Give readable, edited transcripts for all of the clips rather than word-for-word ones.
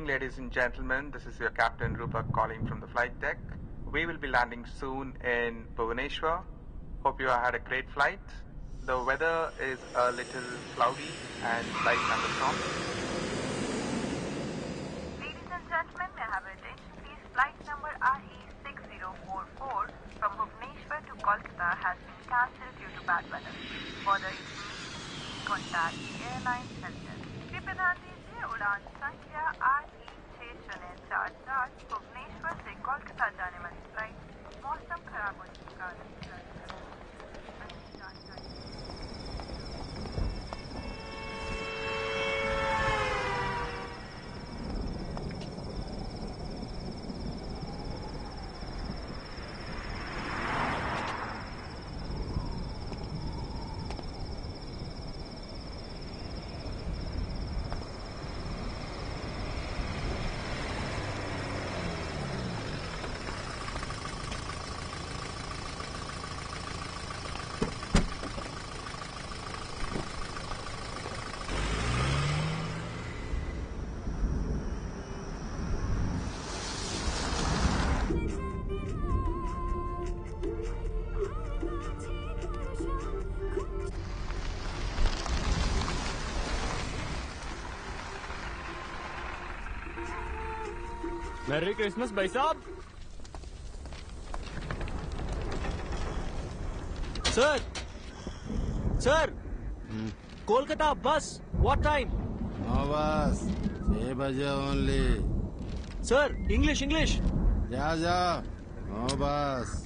evening, ladies and gentlemen. This is your Captain Rupak calling from the flight deck. We will be landing soon in Bhubaneswar. Hope you had a great flight. The weather is a little cloudy and slight thunderstorm. Ladies and gentlemen, may I have your attention please? Flight number RE6044 from Bhubaneswar to Kolkata has been cancelled due to bad weather. For the information, please contact the airline helpdesk. कृपया ध्यान दीजिए उड़ान संख्या RE6044 Bhubaneswar से कोलकाता जाने वाली flight मौसम खराब होने के कारण Merry Christmas, भाई साहब. Sir, Kolkata bus. What time? No bus. 6 बजे only. Sir, English. जा. No bus.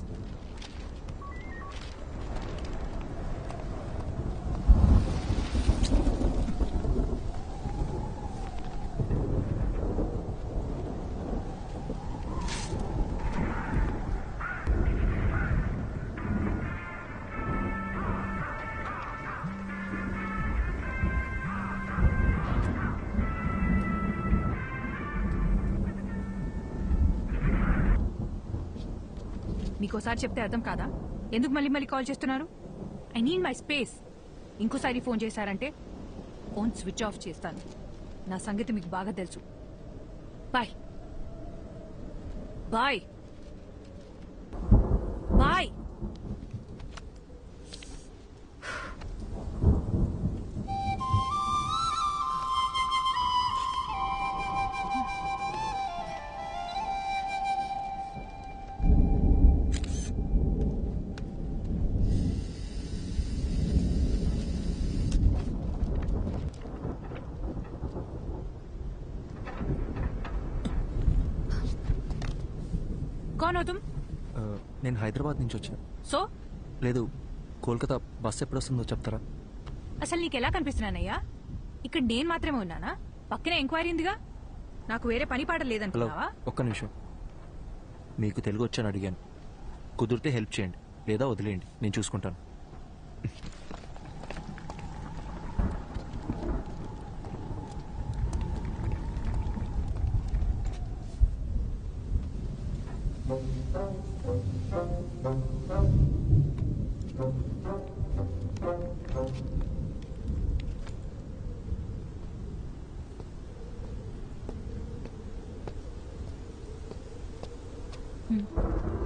మీకోసారి చెప్తే అర్థం కాదా? ఎందుకు మళ్ళీ కాల్ చేస్తున్నారు? I need my space. ఇంకోసారి ఫోన్ చేశారంటే ఫోన్ స్విచ్ ఆఫ్ చేస్తాను. నా సంగతి మీకు బాగా తెలుసు. బాయ్. నేను హైదరాబాద్ నుంచి వచ్చాను. సో లేదు, కోల్కతా బస్ ఎప్పుడు వస్తుందో చెప్తారా? అసలు నీకెలా కనిపిస్తున్నానయ్యా? ఇక్కడ నేను మాత్రమే ఉన్నానా? పక్కనే ఎంక్వైరీ ఉందిగా. నాకు వేరే పని పాట లేదనుకున్నావా? ఒక్క నిమిషం. మీకు తెలుగు వచ్చని అడిగాను. కుదిరితే హెల్ప్ చేయండి, లేదా వదిలేయండి, నేను చూసుకుంటాను.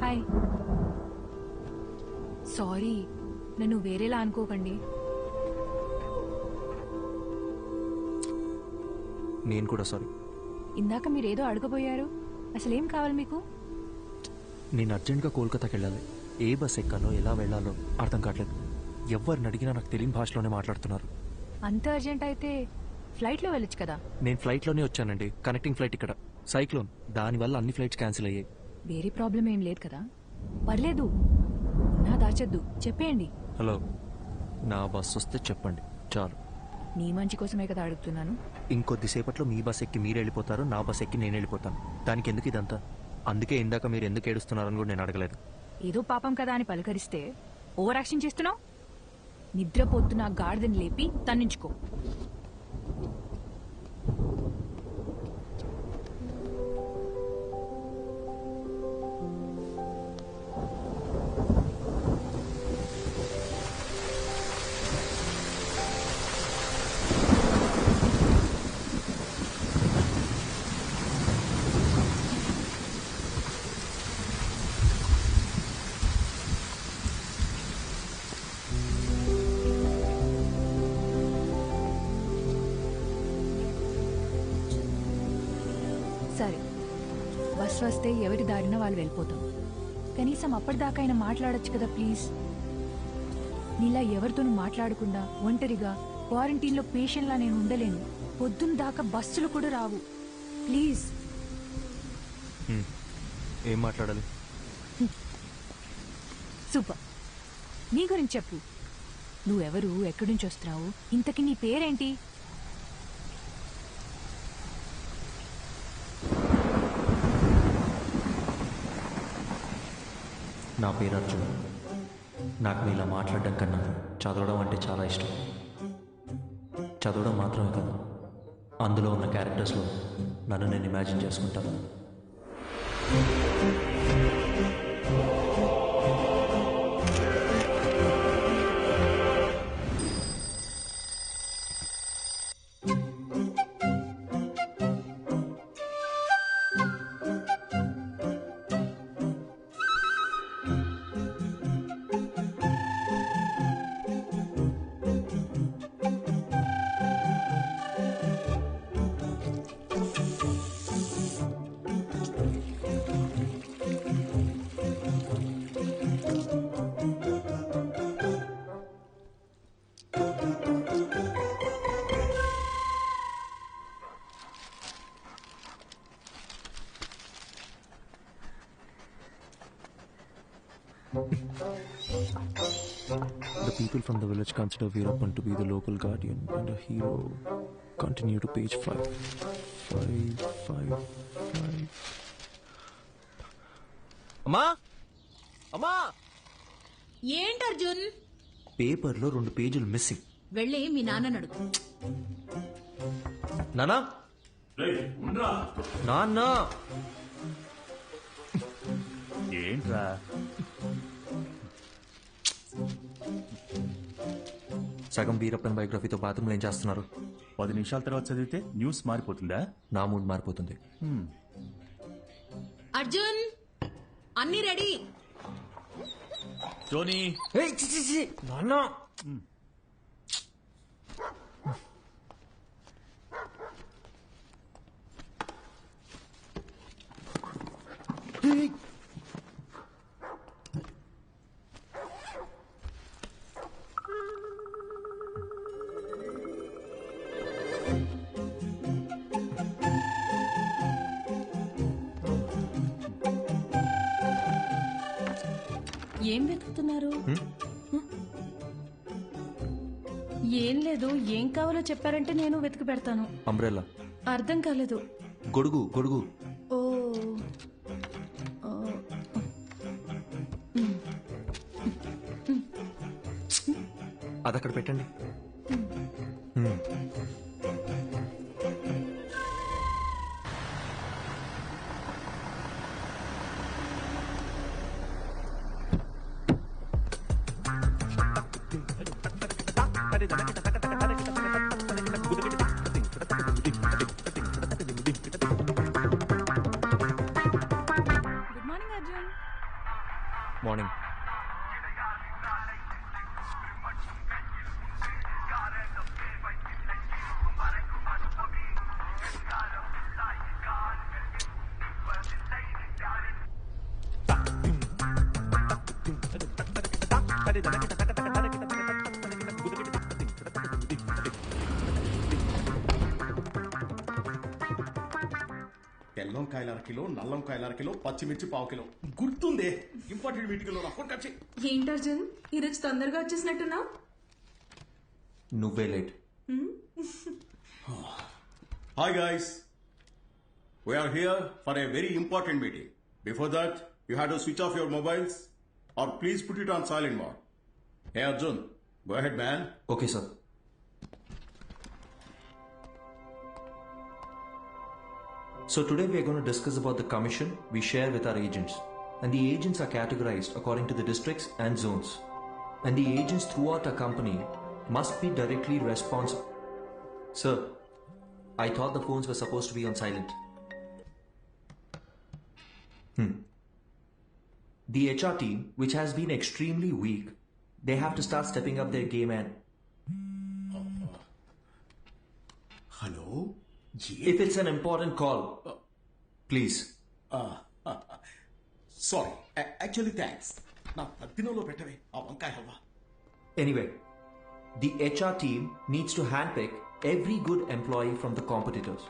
హాయ్. సారీ, నన్ను వేరేలా అనుకోకండి. నేను కూడా సారీ. ఇందాక మీరేదో అడగబోయారు. అసలేం కావాలి మీకు? నేను అర్జెంట్గా కోల్కతాకి వెళ్ళాలి. ఏ బస్ ఎక్కాలో ఎలా వెళ్లాలో అర్థం కావట్లేదు. ఎవరిని అడిగినా నాకు తెలియని భాషలోనే మాట్లాడుతున్నారు. అంత అర్జెంట్ అయితే ఫ్లైట్లో వెళ్ళొచ్చు కదా. నేను ఫ్లైట్లోనే వచ్చానండి. కనెక్టింగ్ ఫ్లైట్ ఇక్కడ. సైక్లోన్, దానివల్ల అన్ని ఫ్లైట్స్ క్యాన్సిల్ అయ్యాయి. వేరే ప్రాబ్లం ఏం లేదు కదా? పర్లేదు, నా దాచద్దు, చెప్పేయండి. హలో, నా బస్ వస్తే చెప్పండి చాలు. నీ మంచి కోసమే కదా అడుగుతున్నాను. ఇంకొద్దిసేపట్లో మీ బస్ ఎక్కి మీరు వెళ్ళిపోతారు, నా బస్ ఎక్కి నేను వెళ్ళిపోతాను. దానికి ఎందుకు ఇదంతా? అందుకే ఇందాక మీరు ఎందుకు ఏడుస్తున్నారని కూడా నేను అడగలేదు. ఏదో పాపం కదా అని పలకరిస్తే ఓవర్ యాక్షన్ చేస్తున్నావు. నిద్రపోతున్న గాడిదని లేపి తన్నించుకో. సరే, బస్ వస్తే ఎవరి దారిన వాళ్ళు వెళ్ళిపోతాం. కనీసం అప్పటిదాకా అయినా మాట్లాడొచ్చు కదా ప్లీజ్. నీలా ఎవరితోనూ మాట్లాడకుండా ఒంటరిగా క్వారంటైన్లో పేషెంట్లా నేను ఉండలేను. పొద్దున్న దాకా బస్సులు కూడా రావు. ప్లీజ్. ఏం మాట్లాడాలి? సూపర్. నీ గురించి చెప్పు. నువ్వెవరు, ఎక్కడి నుంచి వస్తున్నావు, ఇంతకీ నీ పేరేంటి? నా పేరు అర్జున్. నాకు నీలా మాట్లాడడం కన్నా చదవడం అంటే చాలా ఇష్టం. చదవడం మాత్రమే కాదు, అందులో ఉన్న క్యారెక్టర్స్లో నన్ను నేను ఇమాజిన్ చేసుకుంటాను. The people from the village consider Veerappan to be the local guardian and a hero. Continue to page 5. 5. అమ్మా, అమ్మా, ఏంటి అర్జున్? పేపర్లో 2 పేజీలు మిస్సింగ్. వెళ్ళి మీ నాన్న అడుగు. నానా, నాన్న, ఏంట్రా? సగం వీరప్పన్ బయోగ్రఫీతో బాత్రూంలో ఏం చేస్తున్నారు? 10 నిమిషాల తర్వాత చదివితే న్యూస్ మారిపోతుందా? నా మూడ్ మారిపోతుంది. అర్జున్, అన్ని రెడీ. టోనీ, నాన్న, ఏం వెతుకుతున్నారు? ఏం లేదు, ఏం కావాలో చెప్పారంటే నేను వెతికి పెడతాను. అంబ్రెల్లా. అర్థం కాలేదు. గొడుగు, గొడుగు. ఓ, అది అక్కడ పెట్టండి. Good morning Arjun. మార్నింగ్. తెల్లంకాయల అరకిలో, నల్లంకాయల అరకిలో, పచ్చిమిర్చి పావు కిలో. గుర్తుందే, ఇంపార్టెంట్ మీటింగ్ లో రాకుండా వచ్చి. ఏంటి అర్జున్, ఈరోజు తొందరగా వచ్చేసినట్టున్నావు? నువ్వే late. Hi guys, we are here for a very important meeting. Before that you have to switch off your mobiles or please put it on silent mode. Hey Arjun, go ahead man. Okay sir. So today we are going to discuss about the commission we share with our agents. And the agents are categorized according to the districts and zones. And the agents throughout our company must be directly responsible. Sir, I thought the phones were supposed to be on silent. The HR team, which has been extremely weak, they have to start stepping up their game and... hello, If it's an important call, please. Sorry, actually thanks. నా పద్దినంలో పెట్టవే ఆ వంకాయ halwa. Anyway, the HR team needs to handpick every good employee from the competitors.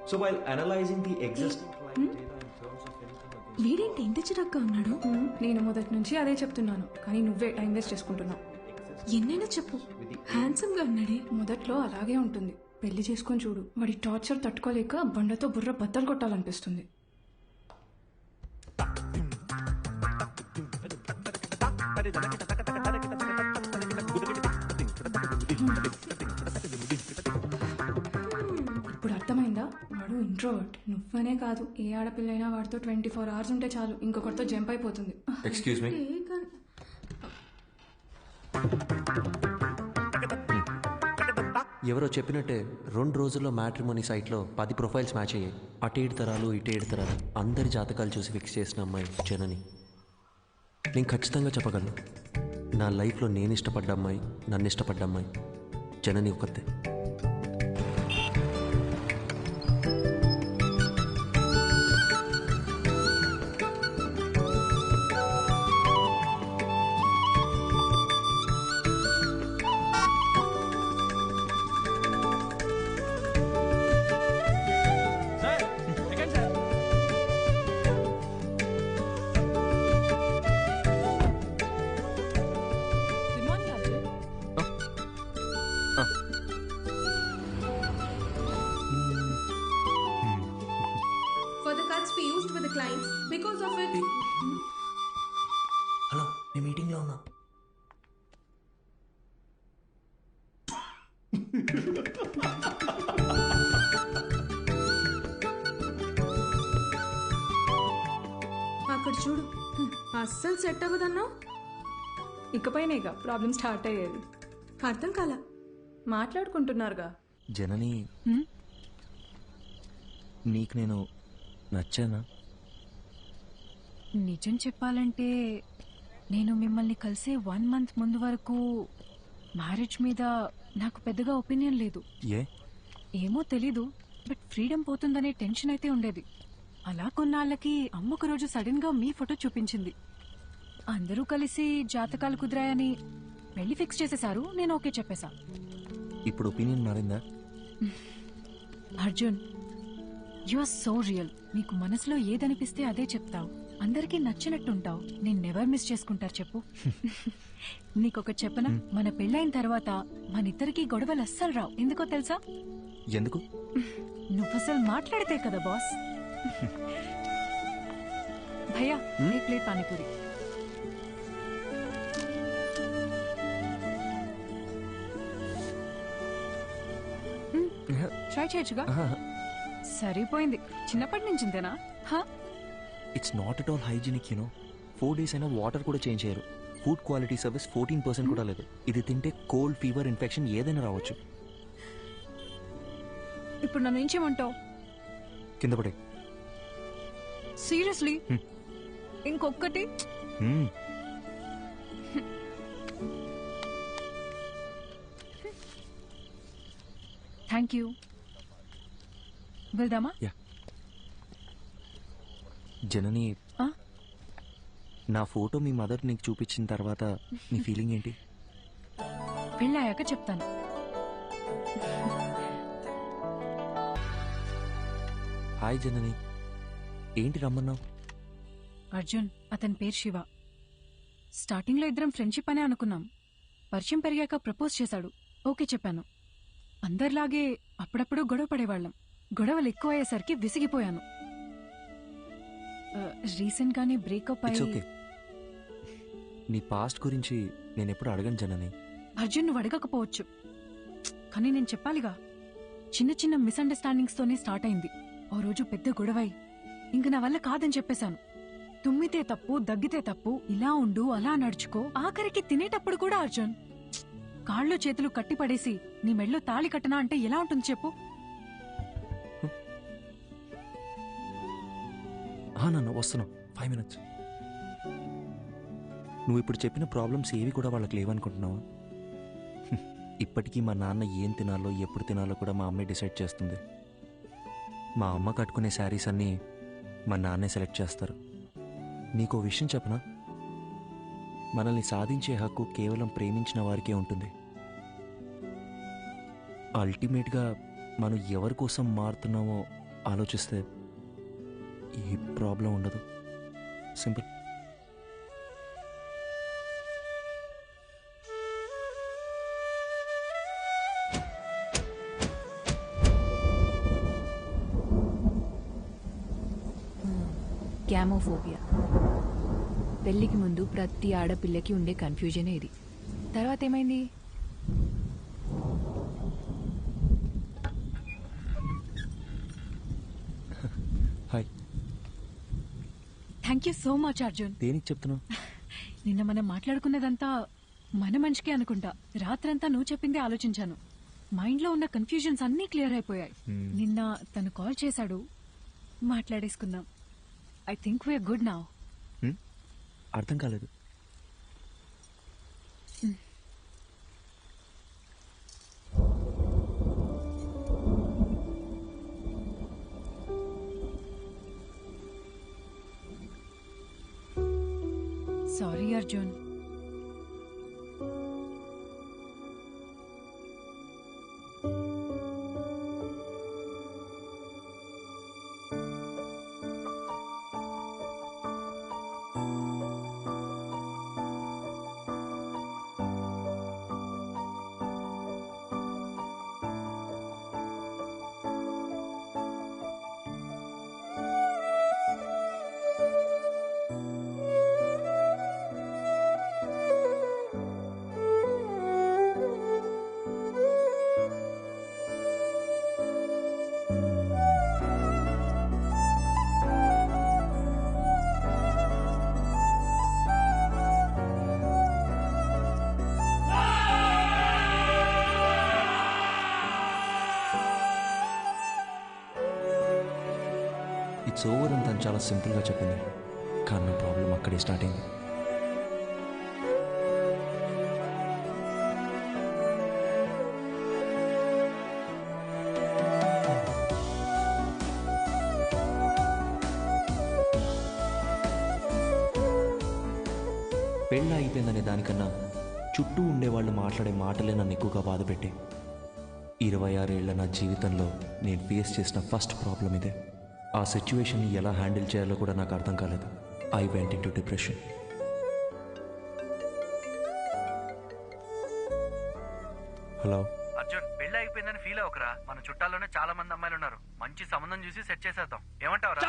So while analyzing the existing client data in terms of anything against... వీడేంటి ఇంత చిరాగ్గా ఉన్నాడు? నేను మొదటి నుంచి అదే చెప్తున్నాను, కానీ నువ్వే టైం వేస్ట్ చేసుకుంటున్నావు. ఎన్నైనా చెప్పు, హ్యాండ్సమ్ గా ఉన్నాడే. మొదట్లో అలాగే ఉంటుంది, పెళ్లి చేసుకొని చూడు. వాడి టార్చర్ తట్టుకోలేక బండతో బుర్ర బద్దలు కొట్టాలనిపిస్తుంది. ఇప్పుడు అర్థమైందా? వాడు ఇంట్రోవర్ట్. నువ్వనే కాదు, ఏ ఆడపిల్లైనా వాడితో 24 hours ఉంటే చాలు, ఇంకొకరితో జంప్ అయిపోతుంది. Excuse me. ఎవరో చెప్పినట్టే 2 రోజుల్లో మ్యాట్రిమోనీ సైట్లో 10 ప్రొఫైల్స్ మ్యాచ్ అయ్యాయి. అటు 7 తరాలు ఇటు 7 తరాలు అందరి జాతకాలు చూసి ఫిక్స్ చేసిన అమ్మాయి జనని. నేను ఖచ్చితంగా చెప్పగలను, నా లైఫ్లో నేను ఇష్టపడ్డ అమ్మాయి, నన్ను ఇష్టపడ్డ అమ్మాయి జనని ఒకతే. For the cuts we used with the clients, because of it. Hello, నేను మీటింగ్లో ఉన్నా. అక్కడ చూడు, అస్సలు సెట్ అవ్వదన్నా. ఇకపైన ఇక ప్రాబ్లమ్ స్టార్ట్ అయ్యేది. అర్థం కాల. మాట్లాడుకుంటున్నారుగా. జనని, నీకు నేను నచ్చానా? నిజం చెప్పాలంటే నేను మిమ్మల్ని కలిసే 1 month ముందు వరకు మ్యారేజ్ మీద నాకు పెద్దగా ఒపీనియన్ లేదు. ఏమో తెలీదు, బట్ ఫ్రీడమ్ పోతుందనే టెన్షన్ అయితే ఉండేది. అలా కొన్నాళ్ళకి అమ్మ ఒక రోజు సడన్ గా మీ ఫోటో చూపించింది. అందరూ కలిసి జాతకాలు కుదిరాయని పెళ్లి ఫిక్స్ చేసేశారు. నేను ఓకే చెప్పేశా. ఇప్పుడు ఒపీనియన్ మారిందా? Arjun, you are so real. నీకు మనసులో ఏదనిపిస్తే అదే చెప్తావు, అందరికీ నచ్చినట్టుంటావు. నేను నెవర్ మిస్ చేసుకుంటారు చెప్పు. నీకొక చెప్పనా, మన పెళ్ళైన తర్వాత మన ఇద్దరికి గొడవలు అస్సలు రావు. ఎందుకో తెలుసా? ఎందుకు? నువ్వసలు మాట్లాడితే కదా బాస్. భయ్యా, ఏ ప్లేట్ పానీపూరి. ట్రై చేయొచ్చుగా. సరిపోయింది. చిన్నప్పటి నుంచి ఇంతేనా? It's not at all hygienic, you know. 4 days అయినా వాటర్ కూడా చేంజ్ చేయరు. ఫుడ్ క్వాలిటీ సర్వీస్ 14% కూడా లేదు. ఇది తింటే కోల్డ్, ఫీవర్, ఇన్ఫెక్షన్ ఏదైనా రావచ్చు. ఇప్పుడు నన్ను ఏం చేయమంటావు? కింద పడే. సీరియస్లీ? ఇంకొక్కటి? Thank you. వెళ్దామా? జనని, నా ఫోటో మీ మదర్ నీకు చూపించిన తర్వాత నీ ఫీలింగ్ ఏంటి? పెళ్ళాయాక చెప్తాను. హాయ్ జనని, ఏంటి రమ్మన్నావు? అర్జున్, అతని పేరు శివ. స్టార్టింగ్లో ఇద్దరం ఫ్రెండ్షిప్ అనే అనుకున్నాం. పరిచయం పెరిగాక ప్రపోజ్ చేశాడు. ఓకే చెప్పాను. అందరిలాగే అప్పుడప్పుడు గొడవ పడేవాళ్ళం. గొడవలు ఎక్కువ అయ్యేసరికి విసిగిపోయాను. రీసెంట్ గానే బ్రేకప్ ఇట్స్ అయ్యి. ఓకే. నీ పాస్ట్ గురించి నేను ఎప్పుడు అడగను జనని. అర్జున్, నువ్వు అడగకపోవచ్చు, కానీ నేను చెప్పాలిగా. చిన్న చిన్న మిస్అండర్స్టాండింగ్స్ తోనే స్టార్ట్ అయింది. ఓ రోజు పెద్ద గొడవై ఇంక నా వల్ల కాదని చెప్పేశాను. తుమ్మితే తప్పు, దగ్గితే తప్పు, ఇలా ఉండు, అలా నడుచుకో. ఆఖరికి తినేటప్పుడు కూడా అర్జున్, కాళ్ళు చేతులు కట్టి పడేసి నీ మెడలో తాళి కట్టనా అంటే ఎలా ఉంటుంది చెప్పు? నాన్న వస్తున్నావు, 5 minutes. నువ్వు ఇప్పుడు చెప్పిన ప్రాబ్లమ్స్ ఏవి కూడా వాళ్ళకి లేవనుకుంటున్నావా? ఇప్పటికీ మా నాన్న ఏం తినాలో, ఎప్పుడు తినాలో కూడా మా అమ్మే డిసైడ్ చేస్తుంది. మా అమ్మ కట్టుకునే శారీస్ అన్నీ మా నాన్నే సెలెక్ట్ చేస్తారు. నీకో విషయం చెప్పనా, మనల్ని సాధించే హక్కు కేవలం ప్రేమించిన వారికే ఉంటుంది. అల్టిమేట్గా మనం ఎవరి కోసం మారుతున్నామో ఆలోచిస్తే ఈ ప్రాబ్లం ఉండదు. సింపుల్. గ్యామోఫోబియా. పెళ్లికి ముందు ప్రతి ఆడపిల్లకి ఉండే కన్ఫ్యూజనే ఇది. తర్వాత ఏమైంది? Hi. Thank you so much Arjun. దేనికి చెప్తున్నావు? నిన్న మనం మాట్లాడుకున్నదంతా మన మనిషికే అనుకుంటా. రాత్రంతా నువ్వు చెప్పిందే ఆలోచించాను. మైండ్లో ఉన్న కన్ఫ్యూజన్స్ అన్నీ క్లియర్ అయిపోయాయి. నిన్న తను కాల్ చేశాడు, మాట్లాడేసుకుందాం. I think we're good now. అర్థం కాలేదు. సారీ అర్జున్. ఇట్స్ ఓవర్ అని తను చాలా సింపుల్గా చెప్పింది, కానీ నా ప్రాబ్లం అక్కడే స్టార్ట్ అయింది. పెళ్ళి అయిపోయిందనే దానికన్నా చుట్టూ ఉండేవాళ్ళు మాట్లాడే మాటలే నన్ను ఎక్కువగా బాధపెట్టే. 26 ఏళ్ల నా జీవితంలో నేను ఫేస్ చేసిన ఫస్ట్ ప్రాబ్లం ఇదే. ఆ సిచ్యువేషన్ని ఎలా హ్యాండిల్ చేయాలో కూడా నాకు అర్థం కాలేదు. I went in to depression. Hello Arjun, పెళ్లి అయిపోయిందని ఫీల్ అవ్వకరా. మన చుట్టాల్లోనే చాలా మంది అమ్మాయిలు ఉన్నారు. మంచి సంబంధం చూసి సెట్ చేసేద్దాం. ఏమంటావురా?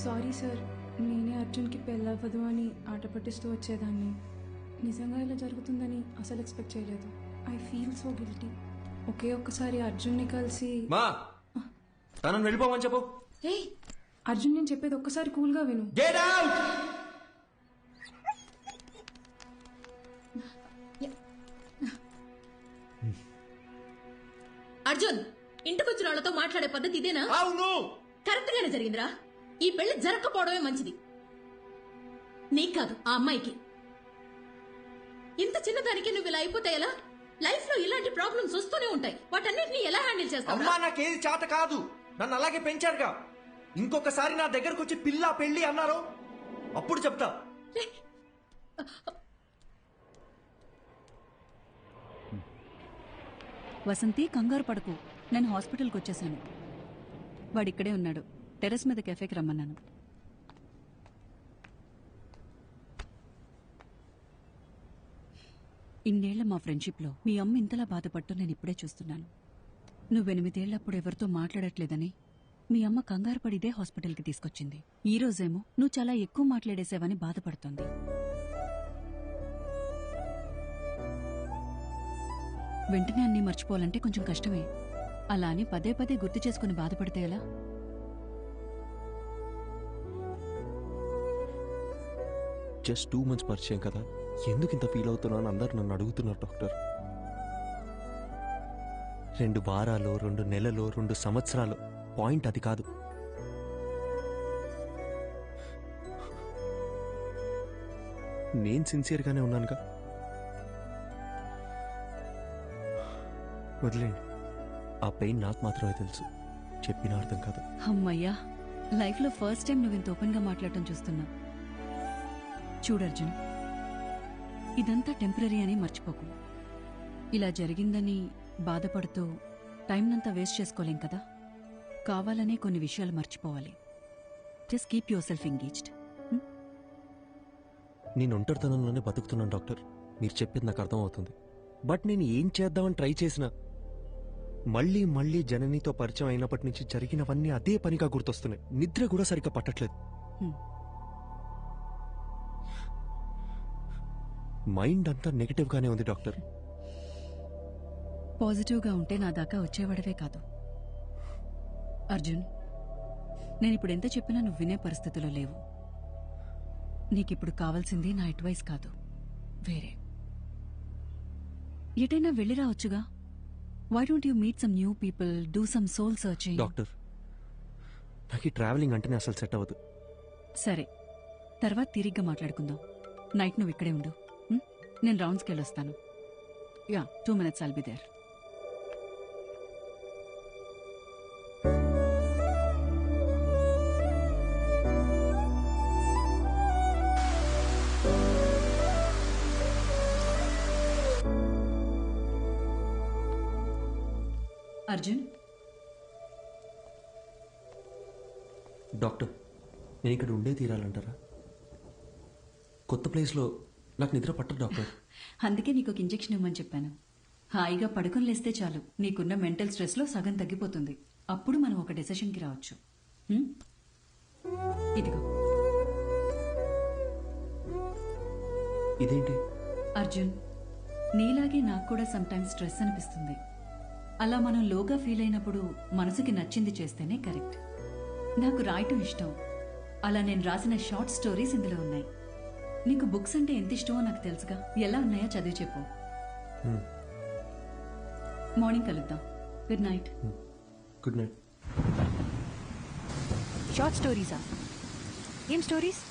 సారీ సార్, నేనే అర్జున్కి పెళ్ళవ్వదు అని ఆట పట్టిస్తూ వచ్చేదాన్ని. నిజంగా ఇలా జరుగుతుందని అసలు ఎక్స్పెక్ట్ చేయలేదు. I feel so guilty. ఒకే ఒక్కసారి అర్జున్ని కలిసి మా తనను వెళ్ళిపోమని చెప్పు. అర్జున్, నేను చెప్పేది ఒక్కసారి కూల్గా విను. Get out. అర్జున్, ఇంటికొచ్చిన వాళ్ళతో మాట్లాడే పద్ధతి ఇదేనా? అవును, కరెక్ట్ గానే జరిగిందిరా. ఈ పెళ్లి జరగకపోవడమే మంచిది. నీకు కాదు, ఆ అమ్మాయికి. ఇంత చిన్నదానికి నువ్వు ఇలా అయిపోతే ఎలా? లైఫ్ లో ఇలాంటి ప్రాబ్లమ్స్ వస్తూనే ఉంటాయి. వాటన్నిటిని ఎలా హ్యాండిల్ చేస్తావు? అమ్మా, నాకేది చేత కాదు. నన్ను అలాగే పెంచారుగా. ఇంకొకసారి నా దగ్గరకు వచ్చి పిల్ల పెళ్లి అన్నారు, అప్పుడు చెప్తా. వసంతి, కంగారు పడకు. నేను హాస్పిటల్కి వచ్చేసాను. వాడిక్కడే ఉన్నాడు. టెర్రస్ మీద కెఫేకి రమ్మన్నాను. ఇన్నేళ్ల మా ఫ్రెండ్షిప్లో మీ అమ్మ ఇంతలా బాధపట్టు నేను ఇప్పుడే చూస్తున్నాను. నువ్వు 8 ఏళ్లప్పుడు ఎవరితో మాట్లాడట్లేదని మీ అమ్మ కంగారు పడిదే హాస్పిటల్కి తీసుకొచ్చింది. ఈ రోజేమో నువ్వు చాలా ఎక్కువ మాట్లాడేసావని బాధపడుతోంది. వెంటనే అన్నీ మర్చిపోవాలంటే కొంచెం కష్టమే. అలా అని పదే పదే గుర్తు చేసుకుని బాధపడితే ఎలా? జస్ట్ 2 months పరిచయం కదా, ఎందుకు ఇంత ఫీల్ అవుతున్నా అని అందరు నన్ను అడుగుతున్నారు డాక్టర్. 2 వారాలు, 2 నెలలు, 2 సంవత్సరాలు, పాయింట్ అది కాదు. నేను సిన్సియర్గానే ఉన్నానుగా. వదిలేండి, ఆ పెయిన్ నాకు మాత్రమే తెలుసు, చెప్పిన అర్థం కాదు. అమ్మయ్యా, లైఫ్లో ఫస్ట్ టైం నువ్వు ఇంత ఓపెన్గా మాట్లాడటం చూస్తున్నా. చూడర్జున్, ఇదంతా టెంపరీ అని మర్చిపోకు. ఇలా జరిగిందని బాధపడుతూ టైంనంతా వేస్ట్ చేసుకోలేం కదా. కావాలనే కొన్ని విషయాలు మర్చిపోవాలి. Just keep your self engaged. నేను ఒంటరితనంలోనే బతుకుతున్నాను డాక్టర్, మీరు చెప్పేది నాకు అర్థమవుతుంది. బట్ నేను ఏం చేద్దామని ట్రై చేసినా మళ్ళీ మళ్ళీ జననితో పరిచయం అయినప్పటి నుంచి జరిగినవన్నీ అదే పనిగా గుర్తొస్తున్నాయి. నిద్ర కూడా సరిగ్గా పట్టట్లేదు. మైండ్ అంతా నెగటివ్గానే ఉంది డాక్టర్. పాజిటివ్గా ఉంటే నా దాకా వచ్చేవాడవే కాదు. అర్జున్, నేనిప్పుడు ఎంత చెప్పినా నువ్వు వినే పరిస్థితిలో లేవు. నీకిప్పుడు కావాల్సింది నా అడ్వైస్ కాదు, వేరే. ఎటైనా వెళ్ళి రావచ్చుగా. Why don't you meet some new people, do some soul searching? Doctor, నాకు ఈ ట్రావెలింగ్ అంటేనే అసలు సెట్ అవ్వదు. సరే, తర్వాత తిరిగ్గా మాట్లాడుకుందాం. నైట్ నువ్వు ఇక్కడే ఉండు. నేను రౌండ్స్కి వెళ్ళొస్తాను. Yeah, 2 minutes I'll be there. Arjun, doctor, నేను ఇక్కడ ఉండే తీరాలంటారా? కొత్త ప్లేస్లో నాకు నిద్ర పట్టదు డాక్టర్. అందుకే నీకు ఒక ఇంజెక్షన్ ఇవ్వమని చెప్పాను. హాయిగా పడుకొని లేస్తే చాలు, నీకున్న మెంటల్ స్ట్రెస్లో సగం తగ్గిపోతుంది. అప్పుడు మనం ఒక డెసిషన్కి రావచ్చు. ఇదిగో. ఇదేంటి? అర్జున్, నీలాగే నాకు కూడా సమ్టైమ్స్ స్ట్రెస్ అనిపిస్తుంది. అలా మనం లోగా ఫీల్ అయినప్పుడు మనసుకి నచ్చింది చేస్తేనే కరెక్ట్. నాకు రాయటం ఇష్టం. అలా నేను రాసిన షార్ట్ స్టోరీస్ ఇందులో ఉన్నాయి. నీకు బుక్స్ అంటే ఎంత ఇష్టమో నాకు తెలుసుగా. ఎలా ఉన్నాయో చదివి చెప్పు. మార్నింగ్ కలుద్దాం. Good night. Good night. Short స్టోరీసా? ఏం స్టోరీస్?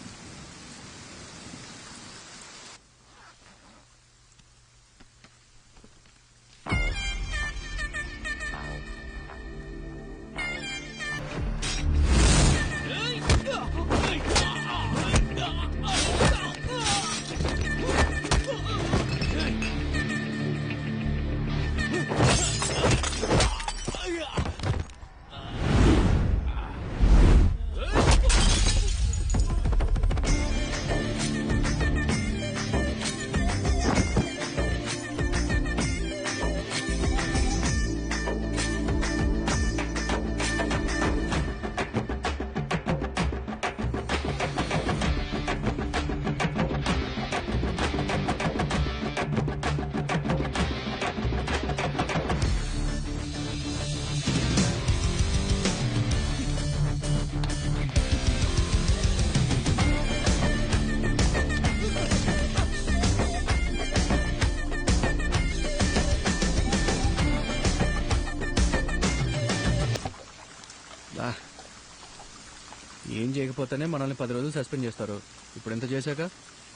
ఏం చేయకపోతేనే మనల్ని 10 రోజులు సస్పెండ్ చేస్తారు. ఇప్పుడు ఎంత చేశాక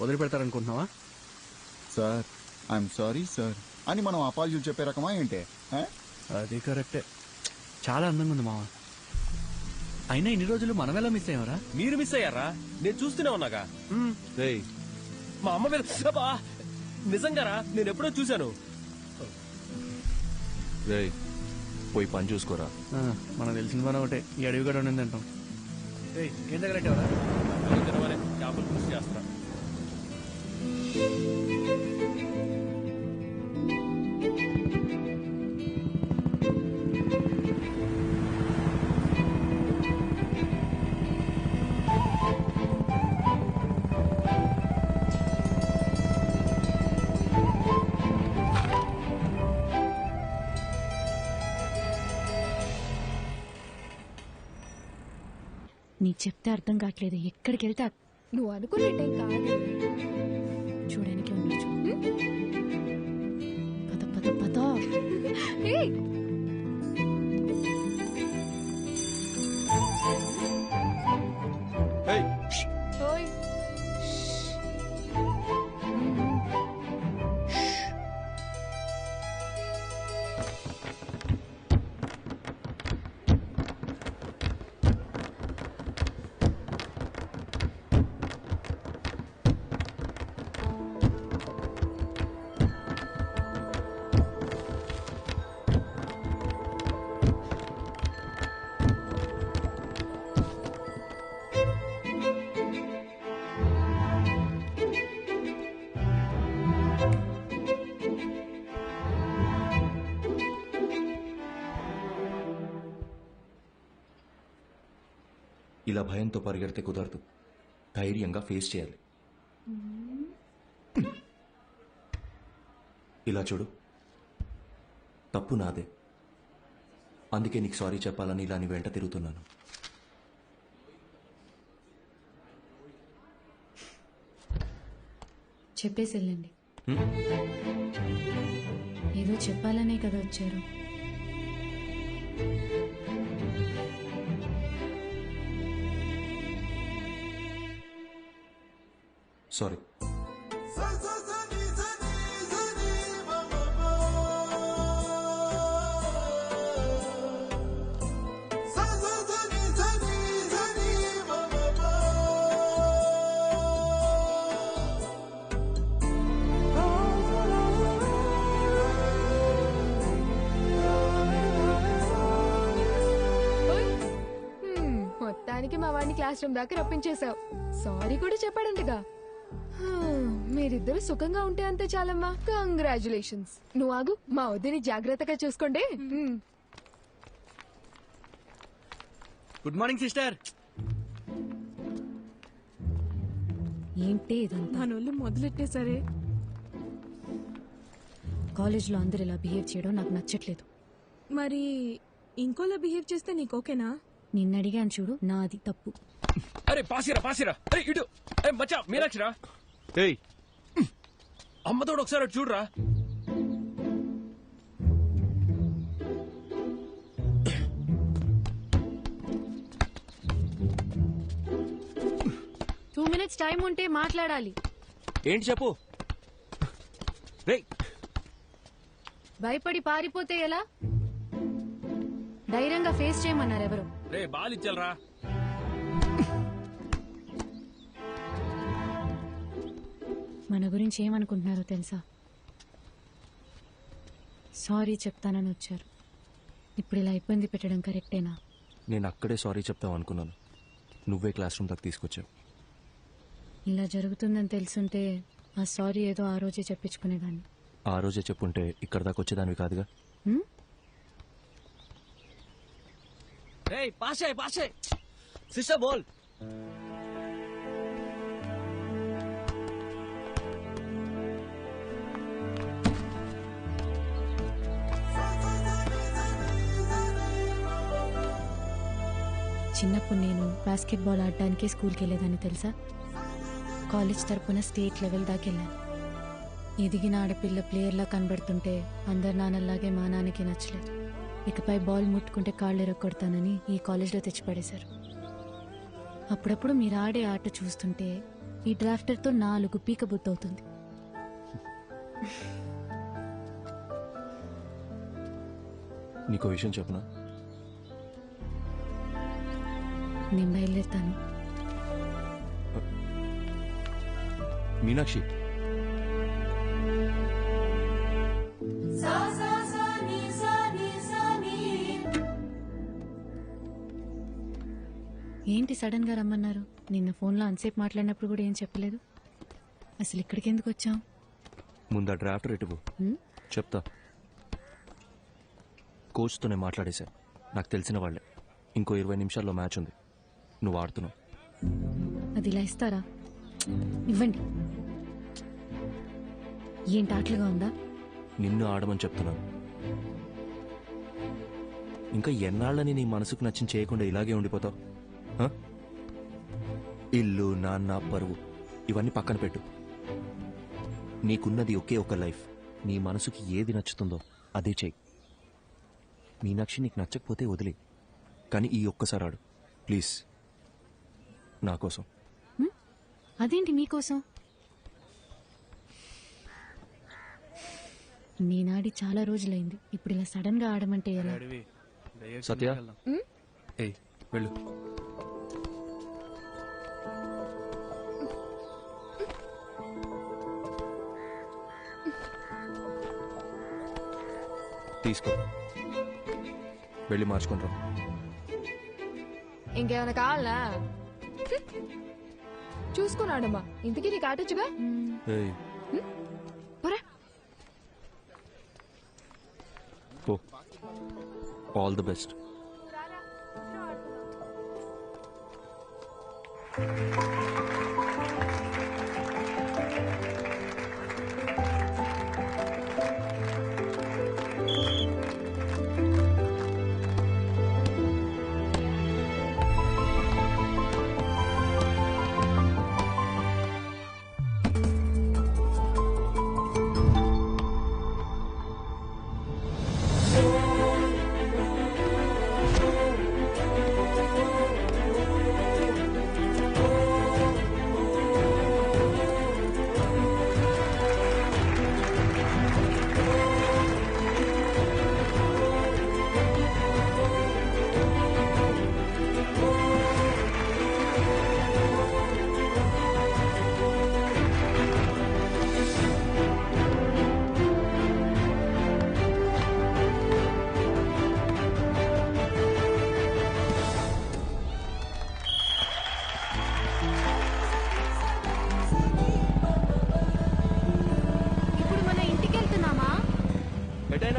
వదిలిపెడతారనుకుంటున్నావా? సార్, ఐఎమ్ సారీ సార్ అని మనం అపాలజీలు చెప్పే రకమా ఏంటే? అది కరెక్టే. చాలా అందంగా ఉంది మావా. అయినా ఇన్ని రోజులు మనం ఎలా మిస్ అయ్యారా? మీరు మిస్ అయ్యారా? నేను చూస్తూనే ఉన్నాగా. మా అమ్మ మీద నిజంగారా? నేను ఎప్పుడో చూశాను. పోయి పని చూసుకోరా. మనకు తెలిసిన పని ఒకటే, ఈ అడవి కూడా ఉండింది అంటాం. ఏం తగలెట్టావరా? చేపలు కృషి చేస్తా. నీకు చెప్తే అర్థం కావట్లేదు. ఎక్కడికి వెళ్తే నువ్వు అనుకున్నట్టేం కాదు. చూడడానికి ఉండొచ్చు. పద పద పద. ఇలా భయంతో పరిగెడితే కుదరదు. ధైర్యంగా ఫేస్ చేయాలి. ఇలా చూడు, తప్పు నాదే. అందుకే నీకు సారీ చెప్పాలని ఇలా నీ వెంట తిరుగుతున్నాను. చెప్పేసి వెళ్ళండి. ఏదో చెప్పాలనే కదా వచ్చారు. సారీ. మొత్తానికి మా వాడిని క్లాస్ రూమ్ దాకా రప్పించేశావు. సారీ కూడా చెప్పాడంటగా. మీరిద్దరు సుఖంగా ఉంటే అంతే చాలమ్మా. కంగ్రాచులేషన్స్. నువ్వు ఆగు, మా వద్దని జాగ్రత్తగా చూసుకోండి. Good morning sister. ఏంటి ఇదంతా? మనోళ్ళు మొదలెట్టేసరే. కాలేజ్లో అందరు ఇలా బిహేవ్ చేయడం నాకు నచ్చట్లేదు. మరి ఇంకోలా బిహేవ్ చేస్తే నీకు ఓకేనా? నిన్న అడిగాను చూడు, నాది తప్పు. అరే పాసిరా పాసిరా. అరే ఇటు. అరే మచ్చా మీనాక్షిరా. ఏయ్ అమ్మతోడు ఒకసారి అటు చూడరా. టూ మినిట్స్ టైం ఉంటే మాట్లాడాలి. ఏంటి చెప్పు. రేయ్ భయపడి పారిపోతే ఎలా? ధైర్యంగా ఫేస్ చేయమన్నారు ఎవరు? రే బాలిచ్చలరా. మన గురించి ఏమనుకుంటున్నారో తెలుసా? సారీ చెప్తానని వచ్చారు. ఇప్పుడు ఇలా ఇబ్బంది పెట్టడం కరెక్టేనా? నేను అక్కడే సారీ చెప్తావు అనుకున్నాను. నువ్వే క్లాస్ రూమ్ దాకా తీసుకొచ్చావు. ఇలా జరుగుతుందని తెలుసుంటే ఆ సారీ ఏదో ఆ రోజే చెప్పించుకునేదాన్ని. ఆ రోజే చెప్పుంటే ఇక్కడ దాకా వచ్చేదానివి కాదుగా. రేయ్ పాసే పాసే. సిస్టర్ బోల్. చిన్నప్పుడు నేను బాస్కెట్బాల్ ఆడడానికి స్కూల్కి వెళ్ళేదాన్ని తెలుసా? కాలేజ్ తరపున స్టేట్ లెవెల్ దాకా వెళ్ళాను. ఎదిగిన ఆడపిల్ల ప్లేయర్లా కనబడుతుంటే అందరు నాన్నలాగే మా నాన్నకి నచ్చలేదు. ఇకపై బాల్ ముట్టుకుంటే కాళ్ళు ఎరగొడతానని ఈ కాలేజ్లో తెచ్చిపడేశారు. అప్పుడప్పుడు మీరు ఆడే ఆట చూస్తుంటే ఈ డ్రాఫ్టర్తో 4 పీక బుద్ధవుతుంది. నీకో విషయం చెప్పనా? నేను బయలుదేరుతాను. మీనాక్షి, ఏంటి సడన్ గా రమ్మన్నారు? నిన్న ఫోన్లో అంతసేపు మాట్లాడినప్పుడు కూడా ఏం చెప్పలేదు. అసలు ఇక్కడికి ఎందుకు వచ్చాం? ముందు ఆ డ్రాఫ్టర్ ఎటువు చెప్తా. కోచ్తో నేను మాట్లాడేశా. నాకు తెలిసిన వాళ్ళే. ఇంకో 20 నిమిషాల్లో మ్యాచ్ ఉంది. నువ్వు ఆడుతున్నావు. అది ఇలా ఇస్తారా? ఇవ్వండి. ఏంటి ఆటలుగా ఉందా? నిన్ను ఆడమని చెప్తున్నాను. ఇంకా ఎన్నాళ్ళని నీ మనసుకు నచ్చిన చేయకుండా ఇలాగే ఉండిపోతావు? ఇల్లు, నాన్న, పరువు ఇవన్నీ పక్కన పెట్టు. నీకున్నది ఒకే ఒక లైఫ్. నీ మనసుకి ఏది నచ్చుతుందో అదే చెయ్యి. మీనాక్షి నీకు నచ్చకపోతే వదిలే, కానీ ఈ ఒక్కసారి ఆడు ప్లీజ్, నా కోసం. అదేంటి మీకోసం? నేనాడి చాలా రోజులైంది, ఇప్పుడు ఇలా సడన్ గా ఆడమంటే ఎలా? సత్య, ఏయ్ వెళ్ళు. తీసుకో, వెళ్ళి మార్చుకుంటాం. ఇంకేమైనా కావాలా? చూసుకున్నాడమ్మా, ఇంతకీ నీకు ఆటొచ్చుగా. All the best.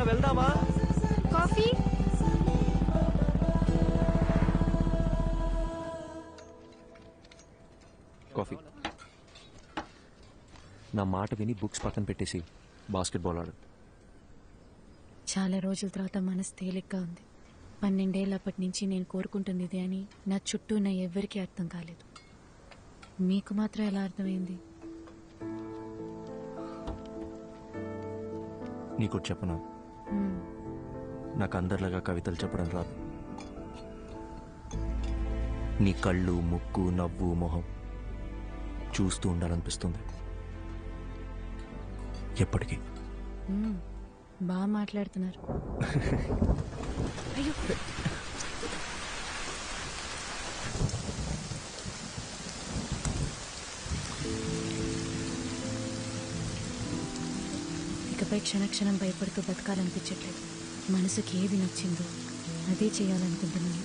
వెళ్దామా? కాఫీ? కాఫీ. నా మాట విని బుక్స్ పక్కన పెట్టేసి బాస్కెట్బాల్ ఆడు. చాలా రోజుల తర్వాత మనసు తేలిగ్గా ఉంది. 12 ఏళ్ళప్పటి నుంచి నేను కోరుకుంటుంది ఇదే అని నా చుట్టూ ఉన్న ఎవ్వరికీ అర్థం కాలేదు. మీకు మాత్రం ఎలా అర్థమైంది? నీకు చెప్పనా, నాకు అందరిలాగా కవితలు చెప్పడం రాదు. నీ కళ్ళు, ముక్కు, నవ్వు, మొహం చూస్తూ ఉండాలనిపిస్తుంది ఎప్పటికీ. బాగా మాట్లాడుతున్నారు. అయ్యో, ఇకపై క్షణక్షణం భయపడుతూ బతకాలనిపించట్లేదు. మనసుకి ఏది నచ్చిందో అదే చేయాలనుకుంటున్నాను.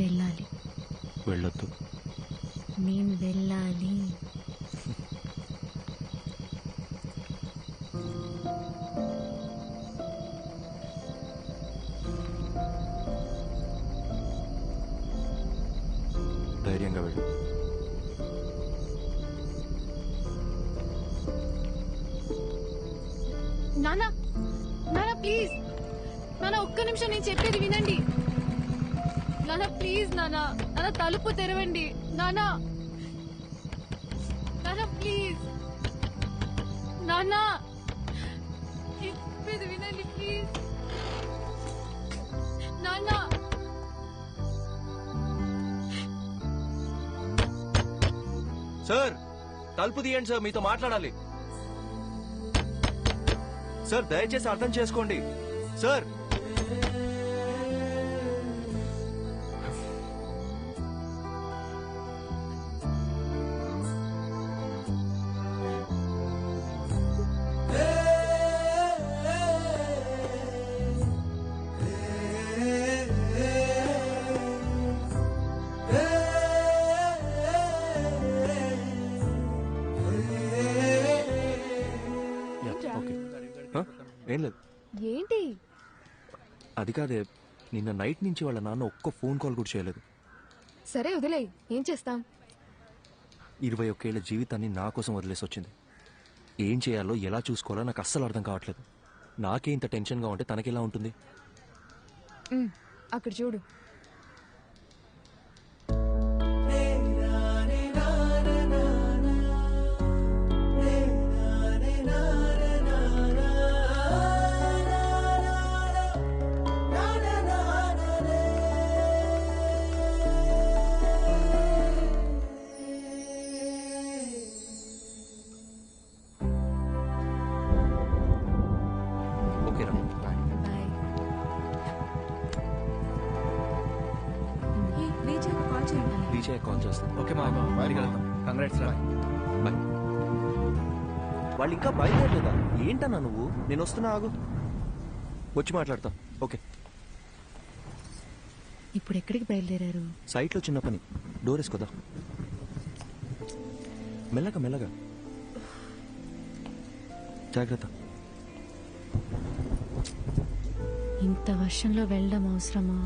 వెళ్ళాలి. వెళ్ళొద్దు. నేను వెళ్ళాలి. ధైర్యంగా వెళ్ళు. నానా, నానా ప్లీజ్, నానా ఒక్క నిమిషం నేను చెప్పేది వినండి. నానా ప్లీజ్, నానా నానా తలుపు తెరవండి. నానా, నానా ప్లీజ్, నానా చెప్పేది వినండి ప్లీజ్. నానా, సార్ తలుపు తీయండి సార్, మీతో మాట్లాడాలి. సార్ దయచేసి అర్థం చేసుకోండి సార్. ఏం లేదు. ఏంటి? అది కాదే, నిన్న నైట్ నుంచి వాళ్ళ నాన్న ఒక్క ఫోన్ కాల్ కూడా చేయలేదు. సరే వదిలే, ఏం చేస్తాం? 21 ఏళ్ల జీవితాన్ని నా కోసం వదిలేసి వచ్చింది. ఏం చేయాలో ఎలా చూసుకోవాలో నాకు అస్సలు అర్థం కావట్లేదు. నాకే ఇంత టెన్షన్గా ఉంటే తనకెలా ఉంటుంది? అక్కడ చూడు. కాల్ చేస్తాను. ఓకే మా బయటికి వెళ్తాం. కంగ్రాట్స్ రా. బాయ్. వాళ్ళు ఇంకా బయలుదేరలేదా? ఏంటన్నా నువ్వు? నేను వస్తున్నా, ఆగు, వచ్చి మాట్లాడతా. ఓకే. ఇప్పుడు ఎక్కడికి బయలుదేరారు? సైట్లో చిన్న పని. డోర్ వేసుకోదా. మెల్లగా మెల్లగా, జాగ్రత్త. ఇంత వర్షంలో వెళ్ళడం అవసరమా?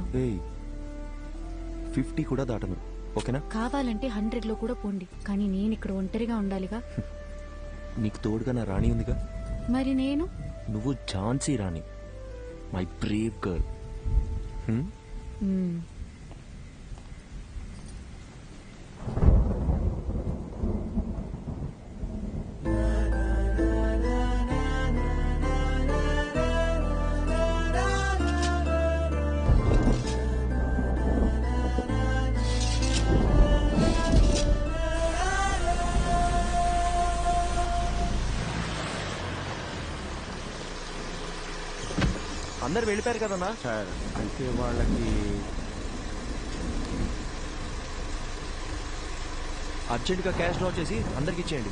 50 కూడా దాటను. ఓకేనా? కావాలంటే 100లో కూడా పోండి, కానీ నేను ఇక్కడ ఒంటరిగా ఉండాలిగా. నీకు తోడుగా నా రాణి ఉందిగా. మరి నేను? నువ్వు ఝాన్సీ రాణి, మై బ్రేవ్ గర్ల్. అందరు వెళ్ళిపోయారు కదన్నా? సార్ అంటే వాళ్ళకి అర్జెంట్గా క్యాష్ డ్రా చేసి అందరికి ఇచ్చేయండి.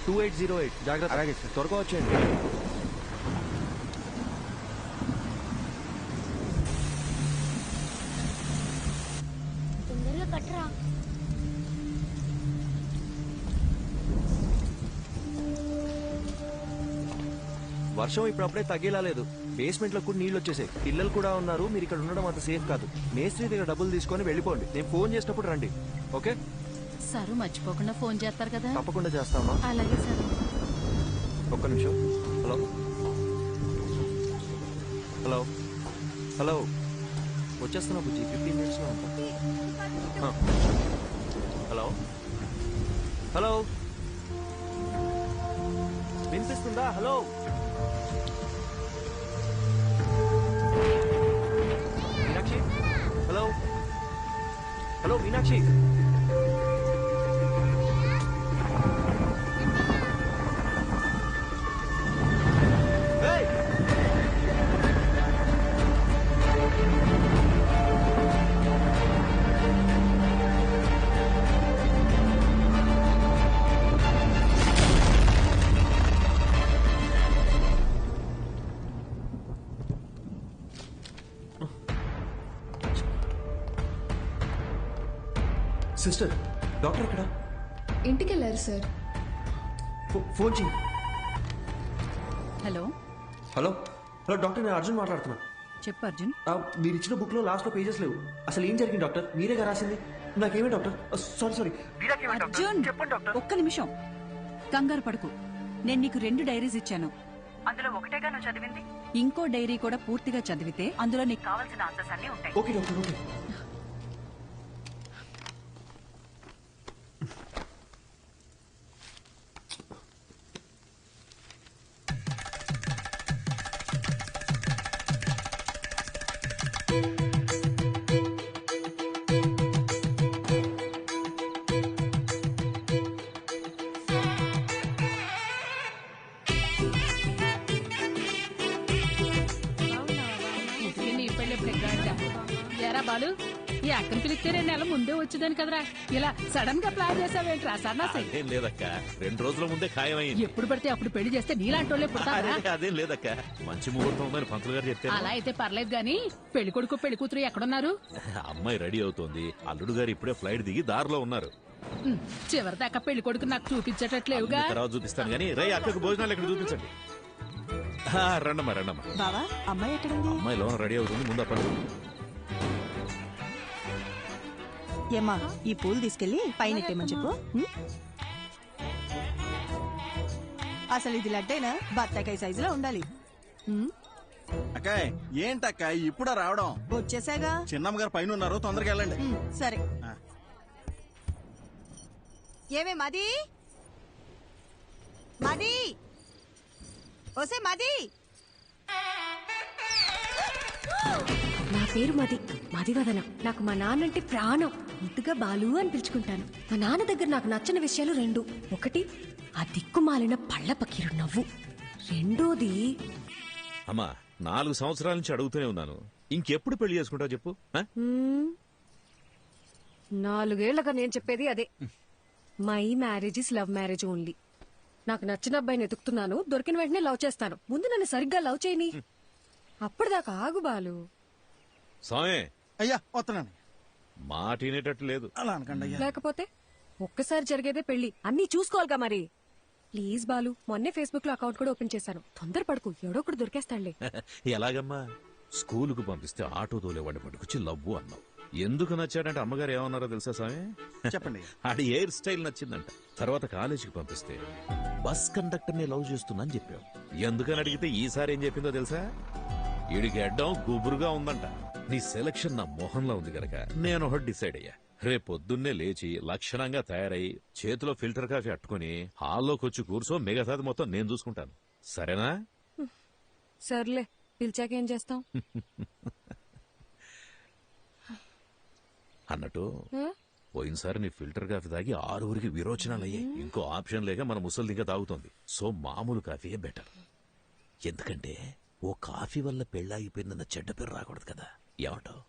2808. జాగ్రత్త. అలాగే సార్, త్వరగా వచ్చేయండి. తొందరగా కట్టరా. వర్షం ఇప్పుడప్పుడే తగ్గేలా లేదు. బేస్మెంట్ లో కూడా నీళ్ళు వచ్చేసాయి. పిల్లలు కూడా ఉన్నారు. మీరు ఇక్కడ ఉండడం అంత సేఫ్ కాదు. మేస్త్రి దగ్గర డబ్బులు తీసుకొని వెళ్ళిపోండి. నేను ఫోన్ చేసినప్పుడు రండి. Okay sir? మర్చిపోకుండా ఫోన్ చేస్తారు కదా? తప్పకుండా చేస్తామా? అలాగే సార్. ఒక్క నిమిషం. హలో హలో హలో, వచ్చేస్తున్నా బుజ్జి. 15 minutes లో ఉంటా. హలో హలో, వినిపిస్తుందా? Hello Meenakshi. Hello hello Meenakshi. Sister, doctor ఎక్కడ? ఇంటికి వెళ్ళారు సార్. ఫోన్ చేయి. హలో హలో హలో డాక్టర్, నేను అర్జున్ మాట్లాడుతున్నా. చెప్పు అర్జున్. మీరు ఇచ్చిన బుక్ లో లాస్ట్ లో పేజెస్ లేవు. అసలు ఏం జరిగింది డాక్టర్? మీరేగా రాసింది. నాకేమే డాక్టర్? సారీ. అర్జున్, ఒక్క నిమిషం. కంగారు పడుకు. నేను నీకు 2 డైరీస్ ఇచ్చాను. అందులో ఒకటేగా నువ్వు చదివింది. ఇంకో డైరీ కూడా పూర్తిగా చదివితే అందులో నీకు కావాల్సిన ఆన్సర్స్ అన్ని ఉంటాయి. Okay doctor, okay. బాలు ఈ అక్కని పిలిస్తే 2 నెలల ముందే వచ్చేదాని కదరా. ఇలా సడన్ గా ప్లాన్ చేసావేంట్రా సన్నాసి? అదేం లేదక్క, 2 రోజుల ముందే ఖాయమైంది. ఎప్పుడు పడితే అప్పుడు పెళ్లి చేస్తే నీలాంటి వాళ్ళే పుడతారా? అదేం లేదక్క, మంచి ముహూర్తం ఉందని పంతులు గారు చెప్తే. అలా అయితే పర్లేదు గాని పెళ్లి కొడుకు పెళ్లి కూతురు ఎక్కడున్నారు? అమ్మాయి రెడీ అవుతోంది, అల్లుడు గారు ఇప్పుడే ఫ్లైట్ దిగి దారిలో ఉన్నారు. చివరి దాకా పెళ్లి కొడుకు నాకు చూపించేటట్లేవుగా. తర్వాత చూపిస్తాను గానీ రై అక్కకు భోజనాలు ఇక్కడ చూపించండి. రండమ్మా రండమ్మా. బావా అమ్మాయి ఎక్కడుంది? అమ్మాయి లోన రెడీ అవుతుంది, ముందు అప్పటి. ఏమ్మా ఈ పూలు తీసుకెళ్లి పైన ఎట్టేమని చెప్పు. అసలు ఇది లడ్డేనా? బత్తాకాయ సైజులో ఉండాలి. అక్కాయ్ ఏంటక్క ఇప్పుడు రావడం? వచ్చేసాగా. చిన్నమ్మ గారు పైన ఉన్నారు, తొందరగా వెళ్ళండి. సరే. ఏమే మది మది ఓసే మది. నా పేరు మది, మదివదన. నాకు మా నాన్నంటే ప్రాణం. ముద్దుగా బాలు అని పిలుచుకుంటాను. మా నాన్న దగ్గర నాకు నచ్చని విషయాలు 2. ఒకటి ఆ దిక్కుమాలిన పళ్ళ పకీరు నవ్వు. రెండోది అమ్మా 4 సంవత్సరాల నుంచి అడుగుతూనే ఉన్నాను, ఇంకెప్పుడు పెళ్లి చేసుకుంటావు చెప్పు. 4 ఏళ్లుగా నేను చెప్పేది అదే. My marriage is love marriage only. నాకు నచ్చిన అబ్బాయిని ఎతుకుతున్నాను, దొరికిన వెంటనే లవ్ చేస్తాను. ముందు నన్ను సరిగ్గా లవ్ చేయని, అప్పటిదాకా ఆగు బాలు. స్వామి అయ్యా వస్తున్నాను. మాట వినేటట్టు లేదు. అలా అనకండి అయ్యా. లేకపోతే ఒక్కసారి జరిగేదే పెళ్లి, అన్నీ చూసుకోవాలిగా మరి. ప్లీజ్ బాలు, మొన్నే ఫేస్బుక్ లో అకౌంట్ కూడా ఓపెన్ చేశాను. తొందరపడుకు, ఎవడో ఒకటి దొరికేస్తాడులే. ఎలాగమ్మా? స్కూలుకు పంపిస్తే ఆటో తోలేవాడిని పట్టుకొచ్చి లవ్వు అన్నావు. ఎందుకు నచ్చాడంటే అమ్మగారు ఏమన్నారో తెలుసా స్వామి? చెప్పండి. ఆడి హెయిర్ స్టైల్ నచ్చిందంట. తర్వాత కాలేజీకి పంపిస్తే బస్ కండక్టర్ ని లవ్ చేస్తున్నా అని చెప్పావు. ఎందుకని అడిగితే ఈసారి ఏం చెప్పిందో తెలుసా? ఈడికి అడ్డం గుబురుగా ఉందంట. నీ సెలక్షన్ నా మోహన్లా ఉంది గనక నేను ఒకటి డిసైడ్ అయ్యా. రేపొద్దున్నే లేచి లక్షణంగా తయారై చేతిలో ఫిల్టర్ కాఫీ అట్టుకుని హాల్లోకి వచ్చి కూర్చో, మిగతాది మొత్తం నేను చూసుకుంటాను. సరేనా? సర్లే, పిలిచాకేం చేస్తాం? అన్నట్టు పోయినసారి నీ ఫిల్టర్ కాఫీ తాగి 6 విరోచనాలయ్యాయి. ఇంకో ఆప్షన్ లేక మన ముసలి ఇంకా తాగుతోంది. సో మామూలు కాఫీయే బెటర్. ఎందుకంటే ఓ కాఫీ వల్ల పెళ్ళాగిపోయిందన్న చెడ్డ పేరు రాకూడదు కదా. ఏమంటావు?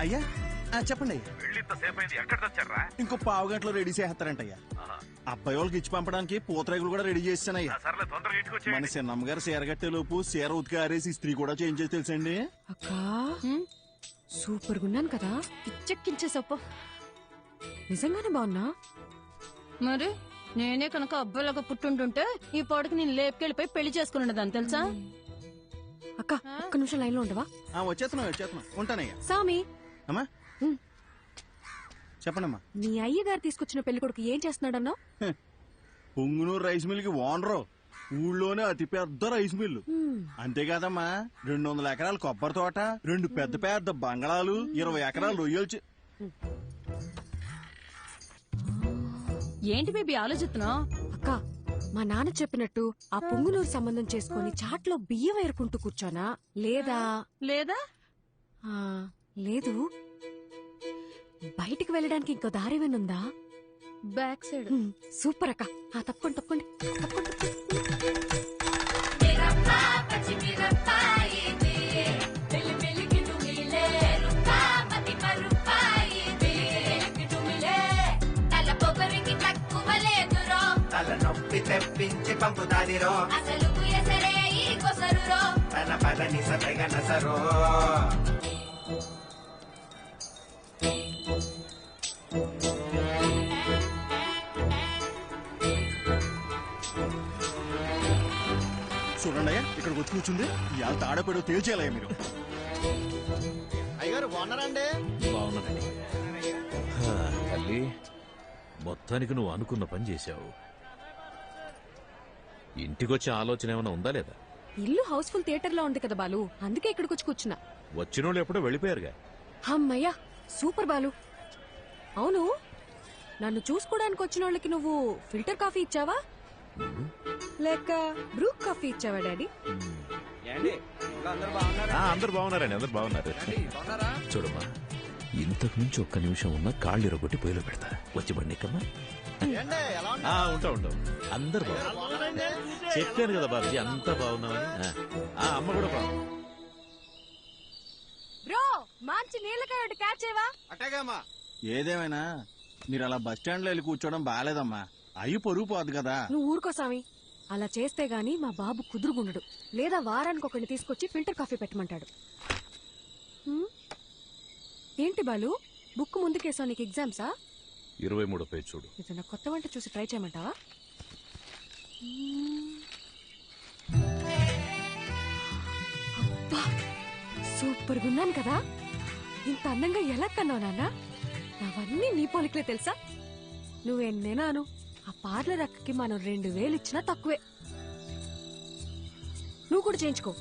అయ్యా చెప్పండి. ఎక్కడ తెచ్చారా? ఇంకో 15 గంటలో రెడీ చేస్తారంటయ్యా. అబ్బాయి వాళ్ళకి ఇచ్చి పంపడానికి పూతరేగులు కూడా రెడీ చేస్తానయ్యా. మన చిన్నమ్మ గారు చీర కట్టే లోపు చీర ఉతికి ఆరేసి స్త్రీ కూడా చేంజ్ చేసి తెలుసండి. అక్కా సూపర్ గున్నాను కదా, పిచ్చెక్కించేసప్ప. నిజంగానే బాగున్నా? మరి నేనే కనుక అబ్బాయిలాగా పుట్టుంటుంటే ఈ పాడుకు నేను లేపుకెళ్ళిపోయి పెళ్లి చేసుకున్నదాన్ని తెలుసా? అక్క ఒక్క నిమిషం లైన్ లో ఉండవా? వచ్చేస్తున్నాం ఉంటానయ్యా. సామి అమ్మా చెప్పండమ్మా. నీ అయ్యగారు తీసుకొచ్చిన పెళ్లి కొడుకు ఏం చేస్తున్నాడన్నా? పొంగునూరు రైస్ మిల్ కి ఓనరు, ఊళ్ళోనే అతి పెద్ద రైస్ మిల్లు. అంతేకాదమ్మా 200 ఎకరాల కొబ్బరి తోట, 2 పెద్ద పెద్ద బంగళాలు, 20 ఎకరాలు రొయ్యలు. ఏంటి బేబీ ఆలోచిస్తున్నావు? అక్క మా నాన్న చెప్పినట్టు ఆ పొంగునూరు సంబంధం చేసుకుని చాట్లో బియ్యం ఏరుకుంటూ కూర్చోనా, లేదా లేదు బయటికి వెళ్ళడానికి ఇంకో దారేమనుందా? Back side. సూపర్ అక్క. తప్పకుండా నొప్పి తెప్పించి పంపుతాదిరో, అసలు తన పదని సరో. చూడండి అయ్యా, ఇక్కడికి వచ్చి కూర్చుంది. ఇవాళ తాడపేడో తేల్చేయాలయ్యా మీరు. అయ్యగారు బాగున్నారండి? బాగున్నానండి. తల్లి, మొత్తానికి నువ్వు అనుకున్న పని చేశావు. ఇంటికొచ్చే ఆలోచన ఏమైనా ఉందా లేదా? ఇల్లు హౌస్ఫుల్ థియేటర్ లో ఉంది కదా బాలు, అందుకే ఇక్కడికి వచ్చి కూర్చున్నా. వచ్చినోళ్ళు ఎప్పుడో వెళ్ళిపోయారుగా. అమ్మయ్యా సూపర్ బాలు. అవును, నన్ను చూసుకోవడానికి వచ్చిన వాళ్ళకి నువ్వు ఫిల్టర్ కాఫీ ఇచ్చావా లేక బ్రూ కాఫీ ఇచ్చావా డాడీ? అందరు బాగున్నారండి, అందరు బాగున్నారు. చూడమ్మా, ఇంతకు మించి ఒక్క నిమిషం ఉన్నా కాళ్ళు ఇరగొట్టి పొయ్యిలో పెడతా. వచ్చి బండి కమ్మా. ఉంటా అందరు బాగున్నారు. చెప్పాను కదా బాబుజీ, అంతా బాగున్నామని. అమ్మ కూడా బాగుంది. బ్రో మంచి నీళ్ళకాయ ఒకటి క్యాచ్ చేయవా? అట్టేగమ్మా. ఏదేమైనా మీరు అలా బస్ స్టాండ్ లో వెళ్ళి కూర్చోవడం బాగాలేదమ్మా. అయ్యి పొరుగు పోదు కదా. నువ్వు ఊరుకో స్వామి. అలా చేస్తే గాని మా బాబు కుదురుగుండడు. లేదా వారానికి ఒకరిని తీసుకొచ్చి ఫిల్టర్ కాఫీ పెట్టమంటాడు. ఏంటి బాలు, బుక్ ముందుకేసావు? నీకు ఎగ్జామ్సా? 23వ పేజ్ చూడు. ఏదైనా కొత్త వంట చూసి ట్రై చేయమంటావా? అబ్బా సూపర్ గున్నాను కదా. ఇంత అందంగా ఎలా కన్నావు నాన్న? అవన్నీ నీ పోలికలే తెలుసా? నువ్వెన్నేనాను ఆ పార్లర్ అక్కకి మనం 2000 ఇచ్చినా తక్కువే. నువ్వు కూడా చేయించుకో.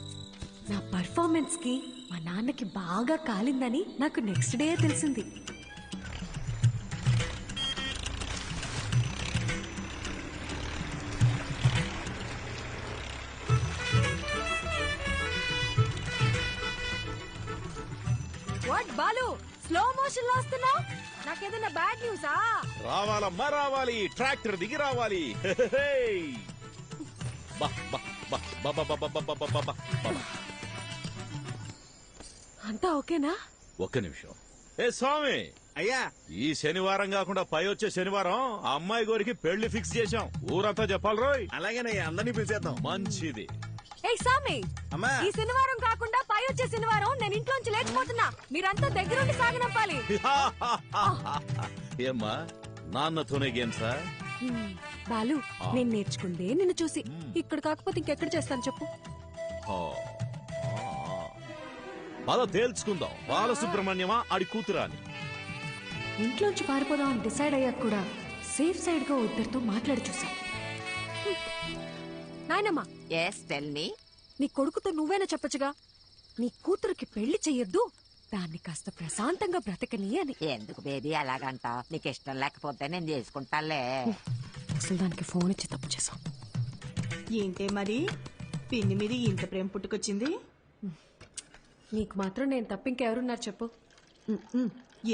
నా పర్ఫార్మెన్స్ కి మా నాన్నకి బాగా కాలిందని నాకు నెక్స్ట్ డే తెలిసింది. వాట్ బాలు, స్లో మోషన్ లో వస్తున్నావు? నాకేదైనా బ్యాడ్ న్యూసా? రావాలమ్మా రావాలి, ట్రాక్టర్ దిగి రావాలి. అంతా ఓకేనా? ఒక్క నిమిషం. ఏ స్వామి, అయ్యా, ఈ శనివారం కాకుండా పై వచ్చే శనివారం ఆ అమ్మాయి గోరికి పెళ్లి ఫిక్స్ చేశాం. ఊరంతా చెప్పాలి రోయ్. అలాగేనయ్యా, అందరినీ పిలిచేద్దాం. మంచిది. ఏ సామి, అమ్మా, ఈ శనివారం కాకుండా పై వచ్చే శనివారం నేను ఇంట్లోంచి లేచిపోతున్నా. మీరంతా దగ్గరుండి సాగనంపాలి. ఏమ్మా, నాన్నతోనే గేమ్సా? బాలు, నేను నేర్చుకుందే నిన్ను చూసి. ఇక్కడ కాకపోతే ఇంకెక్కడ చేస్తాను చెప్పు? పద తేల్చుకుందాం. బాలసుబ్రహ్మణ్యమా ఆడి కూతురా అని. ఇంట్లోంచి పారిపోదాం అని డిసైడ్ అయ్యాక కూడా సేఫ్ సైడ్ గా ఇద్దరితో మాట్లాడి చూసా. నాయనమ్మా, నీ కొడుకుతో నువ్వేనా చెప్పచ్చుగా, నీ కూతురికి పెళ్లి చెయ్యొద్దు, దాన్ని కాస్త ప్రశాంతంగా బ్రతకని అని. ఎందుకు బేబీ అలాగంటా? నీకు ఇష్టం లేకపోతే నేను చేసుకుంటాలే. అసలు దానికి ఫోన్ ఇచ్చి తప్పు చేసాం. ఏంటే మరి పిన్ని మీద ఇంత ప్రేమ పుట్టుకొచ్చింది? నీకు మాత్రం నేను తప్ప ఇంకెవరున్నారు చెప్పు?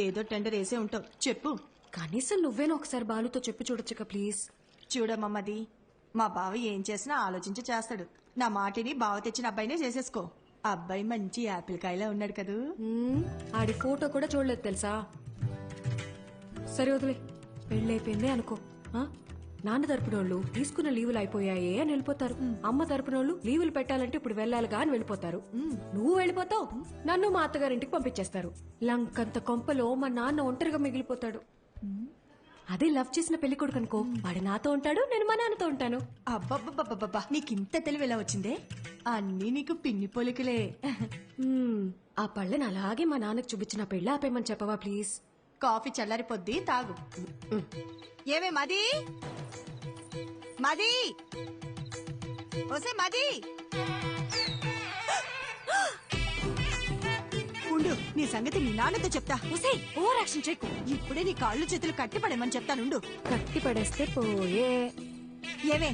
ఏదో టెండర్ వేసే ఉంటావు, చెప్పు. కనీసం నువ్వేనా ఒకసారి బాలుతో చెప్పి చూడొచ్చుగా ప్లీజ్. చూడమ్మది, మా బావ ఏం చేసినా ఆలోచించి చేస్తాడు. నా మాటిని బావ తెచ్చిన అబ్బాయినే చేసేసుకో. అబ్బాయి మంచి యాపిల్ కాయలా ఉన్నాడు కదూ. ఆడి ఫోటో కూడా చూడలేదు తెలుసా. సరే వదిలే, పెళ్ళైపోయిందే అనుకో. నాన్న తరపునోళ్ళు తీసుకున్న లీవులు అయిపోయాయే అని వెళ్ళిపోతారు. అమ్మ తరపునోళ్ళు లీవులు పెట్టాలంటే ఇప్పుడు వెళ్ళాలిగా అని వెళ్ళిపోతారు. నువ్వు వెళ్ళిపోతావు, నన్ను మా అత్తగారింటికి పంపించేస్తారు. లంకంత కొంపలో మా నాన్న ఒంటరిగా మిగిలిపోతాడు. అదే లవ్ చేసిన పెళ్లి కొడుకు అనుకో, వాడు నాతో ఉంటాడు, నేను మా నాన్నతో ఉంటాను. అబ్బబ్బబ్బబ్బబ్బా, నీకింత తెలివి ఎలా వచ్చిందే? అన్నీ నీకు పిన్ని పోలికలే. ఆ పళ్ళని అలాగే మా నాన్నకు చూపించిన పెళ్ళి ఆపేయమని చెప్పవా ప్లీజ్? కాఫీ చల్లారిపోద్ది, తాగు. ఏమే మది, మది, ఓసే మది, ఉండు, నీ సంగతి మీ నాన్నతో చెప్తా. ఓసే ఓవర్ యాక్షన్ చేయకు. ఇప్పుడే నీ కాళ్ళు చేతులు కట్టి పడేమని చెప్తానుండు. కట్టి పడేస్తే పోయే. ఏమే,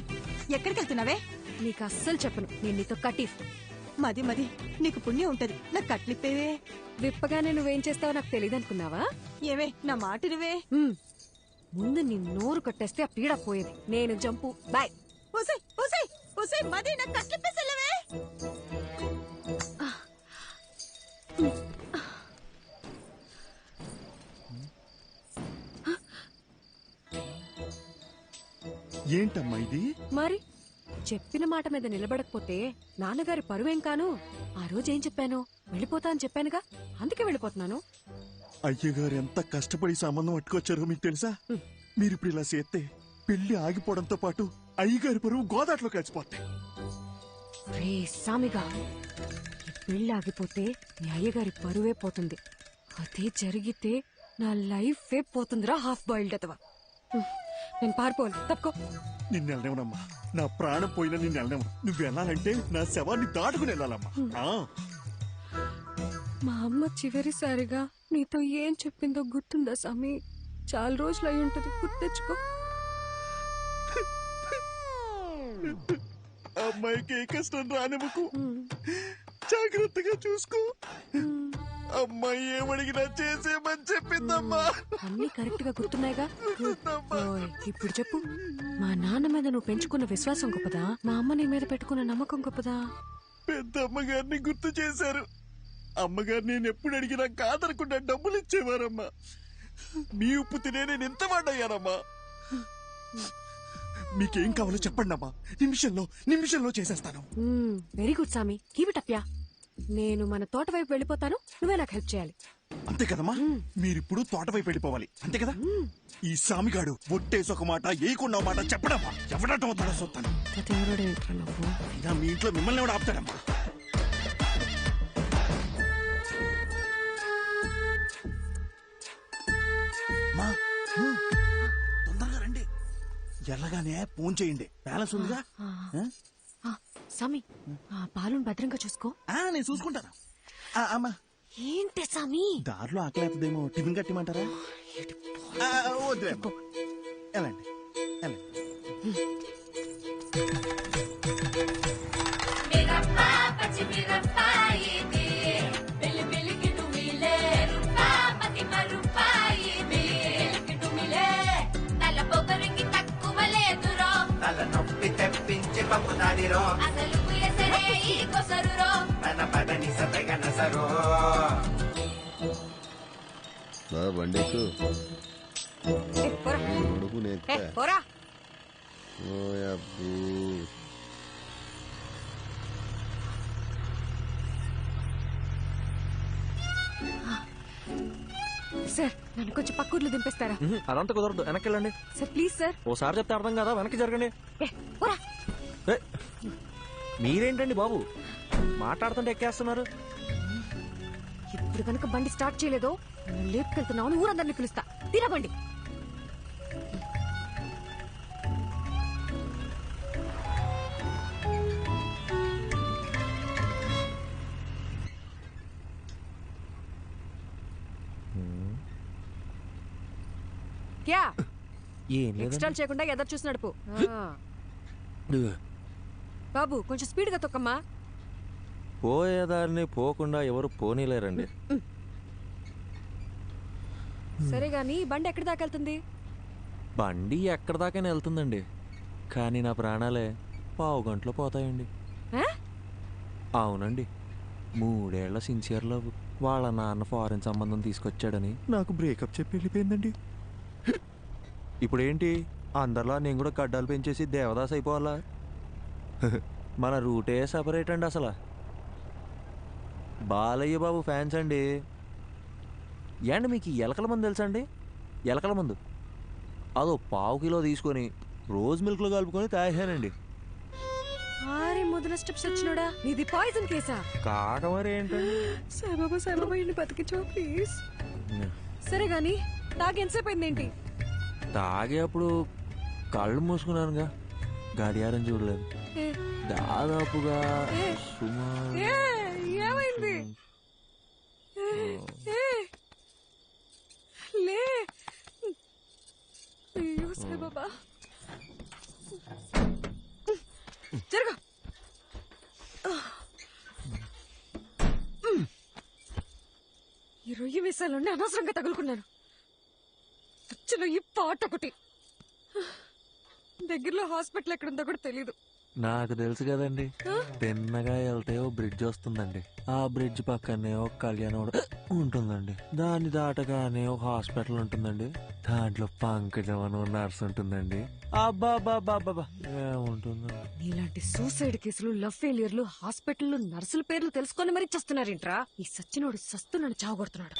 ఎక్కడికి వెళ్తున్నావే? నీకు అస్సలు చెప్పను, నేను నీతో కట్టి. మది మది, నీకు పుణ్యం ఉంటది, నాకు కట్లిప్పేవే. విప్పగానే నువ్వేం చేస్తావో నాకు తెలియదు అనుకున్నావా? ఏమే, నా మాట నువ్వే. ముందు నీ నోరు కట్టేస్తే ఆ పీడ పోయేది. నేను జంపు. బాయ్. ఓసే ఓసే ఓసే మది, నాకు కట్లిప్పేసలేవే. ఏంటమ్మా ఇది? మరి చెప్పిన మాట మీద నిలబడకపోతే నాన్నగారి పరువేం కాను. ఆ రోజు ఏం చెప్పాను? వెళ్ళిపోతా అని చెప్పానుగా, అందుకే వెళ్ళిపోతున్నాను. అయ్యగారు ఎంత కష్టపడి సంబంధం పట్టుకొచ్చారో మీకు తెలుసా? మీరు ఇప్పుడు ఇలా చేస్తే పెళ్లి ఆగిపోవడంతో పాటు అయ్యగారి పరువు గోదాట్లో కలిసిపోతాయి. రే సామిగా, పెళ్లి ఆగిపోతే నీ అయ్యగారి పరువే పోతుంది. అదే జరిగితే నా లైఫే పోతుందిరా, హాఫ్ బాయిల్డ్ అతవా. నేను పారిపోవాలి, తప్పుకో. నిన్ను వెళ్ళనివ్వనమ్మా, నా ప్రాణం పోయినా నిన్ను వెళ్ళనివ్వను. నువ్వు వెళ్ళాలంటే నా శవాన్ని దాటుకుని వెళ్ళాలమ్మా. మా అమ్మ చివరిసారిగా నీతో ఏం చెప్పిందో గుర్తుందా సామి? చాలా రోజులు అయి ఉంటది, గుర్తెచ్చుకో. అమ్మాయికి ఏ కష్టం రానివ్వకు, జాగ్రత్తగా చూసుకో. అమ్మాయి ఏమడిగినా చేసేమని చెప్పిందమ్మా. అన్ని కరెక్ట్ గా గుర్తున్నాయిగా. ఓయ్, ఇప్పుడు చెప్పు, మా నాన్న మీద నువ్వు పెంచుకున్న విశ్వాసం గొప్పదా, మా అమ్మ నీ మీద పెట్టుకున్న నమ్మకం గొప్పదా? పెద్ద అమ్మగారిని గుర్తు చేశారు. అమ్మగారు నేను ఎప్పుడు అడిగినా కాదనకుండా డబ్బులు ఇచ్చేవారమ్మా. మీ ఉప్పు తినే నేను ఎంత వాడయ్యానమ్మా. మీకేం కావాలో చెప్పండి అమ్మా, నిమిషంలో చేసేస్తాను. వెరీ గుడ్ సామి, కీప్ ఇట్ అప్ యా. నేను మన తోట వైపు వెళ్ళిపోతాను, నువ్వే నాకు హెల్ప్ చేయాలి. అంతే కదమ్మా, మీరిప్పుడు తోట వైపు వెళ్ళిపోవాలి, అంతే కదా. ఈ సామిగాడు ఒట్టేసి ఒక మాట ఏయకుండా మాట చెప్పడమ్మా, ఎవడటం అవుతాడో చూస్తాను. అయినా మీ ఇంట్లో మిమ్మల్ని ఎవడు ఆపుతాడమ్మా. తొందరగా రండి, ఎల్లగానే ఫోన్ చేయండి, బ్యాలెన్స్ ఉందిగా. సామి, పాలును భద్రంగా చూసుకో. నేను చూసుకుంటాను. అమ్మా ఏంటి సామి, దారిలో ఆకలి అవుతుందేమో, టిఫిన్ కట్టిమంటారా? వద్దు, వెళ్ళండి. తలనొప్పి తెప్పించి పంపుతాదిరో, తన పదని సతగనసరో. బండెక్కు సార్, నన్ను కొంచెం పక్క ఊర్లో దింపేస్తారా? అదంతా కుదరదు, వెనక్కి వెళ్ళండి. Sir please sir. ఓసారి చెప్తే అర్థం కదా, వెనక్కి జరగండి. మీరేంటండి బాబు, మాట్లాడుతుంటే ఎక్కేస్తున్నారు. ఇప్పుడు కనుక బండి స్టార్ట్ చేయలేదో నన్ను లేపుకెళ్తున్నావు, ఊరందరినీ పిలుస్తా. తినబండి. క్యా ఎక్స్ట్రాల్ చేయకుండా ఎదురు చూసి నడుపు. బాబు కొంచెం స్పీడ్ గా తొక్కమ్మా. పోయేదారిని పోకుండా ఎవరు పోనీలేరండి. సరే గాని బండి ఎక్కడి దాకా వెళ్తుంది? బండి ఎక్కడి దాకైనా వెళ్తుందండి, కానీ నా ప్రాణాలే పావు గంటలో పోతాయండి. అవునండి, 3 ఏళ్ల సిన్సియర్ లవ్ వాళ్ళ నాన్న ఫారెన్ సంబంధం తీసుకొచ్చాడని నాకు బ్రేకప్ చెప్పి వెళ్ళిపోయిందండి. ఇప్పుడు ఏంటి, అందరిలా నేను కూడా గడ్డాలు పెంచేసి దేవదాస్ అయిపోవాలా? మన రూటే సపరేట్ అండి. అసలు బాలయ్య బాబు ఫ్యాన్స్ అండి. ఏండి మీకు ఎలకల మందు తెలుసా అండి? ఎలకల మందు అదో 1/2 కిలో తీసుకొని రోజ్ మిల్క్లో కలుపుకొని తాగానండి. మొదల స్టెప్స్ వచ్చినాడా, ఇది పాయిజన్ కేసా? కాక మరి ఏంటండి. సాయిబాబా ఇంటి బతికించో ప్లీజ్. సరే గాని తాగి ఎంతసేపు అయింది ఏంటి? తాగే అప్పుడు కళ్ళు మూసుకున్నానుగా, గడియారం చూడలేదు. దాదాపుగా ఏమైంది? లే, అయ్యో సాయిబాబా, జరగా. ఈ రొయ్యి మీసాలుండి అనవసరంగా తగులుకున్నాను. అచ్చలు ఈ పాట ఒకటి. దగ్గరలో హాస్పిటల్ ఎక్కడుందో కూడా తెలీదు. నాకు తెలుసు కదండి, తిన్నగా వెళ్తే ఓ బ్రిడ్జ్ వస్తుందండి, ఆ బ్రిడ్జ్ పక్కనే ఒక కళ్యాణం ఉంటుందండి, దాన్ని దాటగానే ఒక హాస్పిటల్ ఉంటుందండి, దాంట్లో పంకజం అని నర్స్ ఉంటుందండి. అబ్బాబాబాబా ఏముంటుందండి. నీలాంటి సూసైడ్ కేసులు, లవ్ ఫెయిలియర్లు, హాస్పిటల్ నర్సుల పేర్లు తెలుసుకొని మరీ చస్తున్నారేంట్రా? ఈ సచ్చినోడు సస్తున్నాడు, చావగొడుతున్నాడు.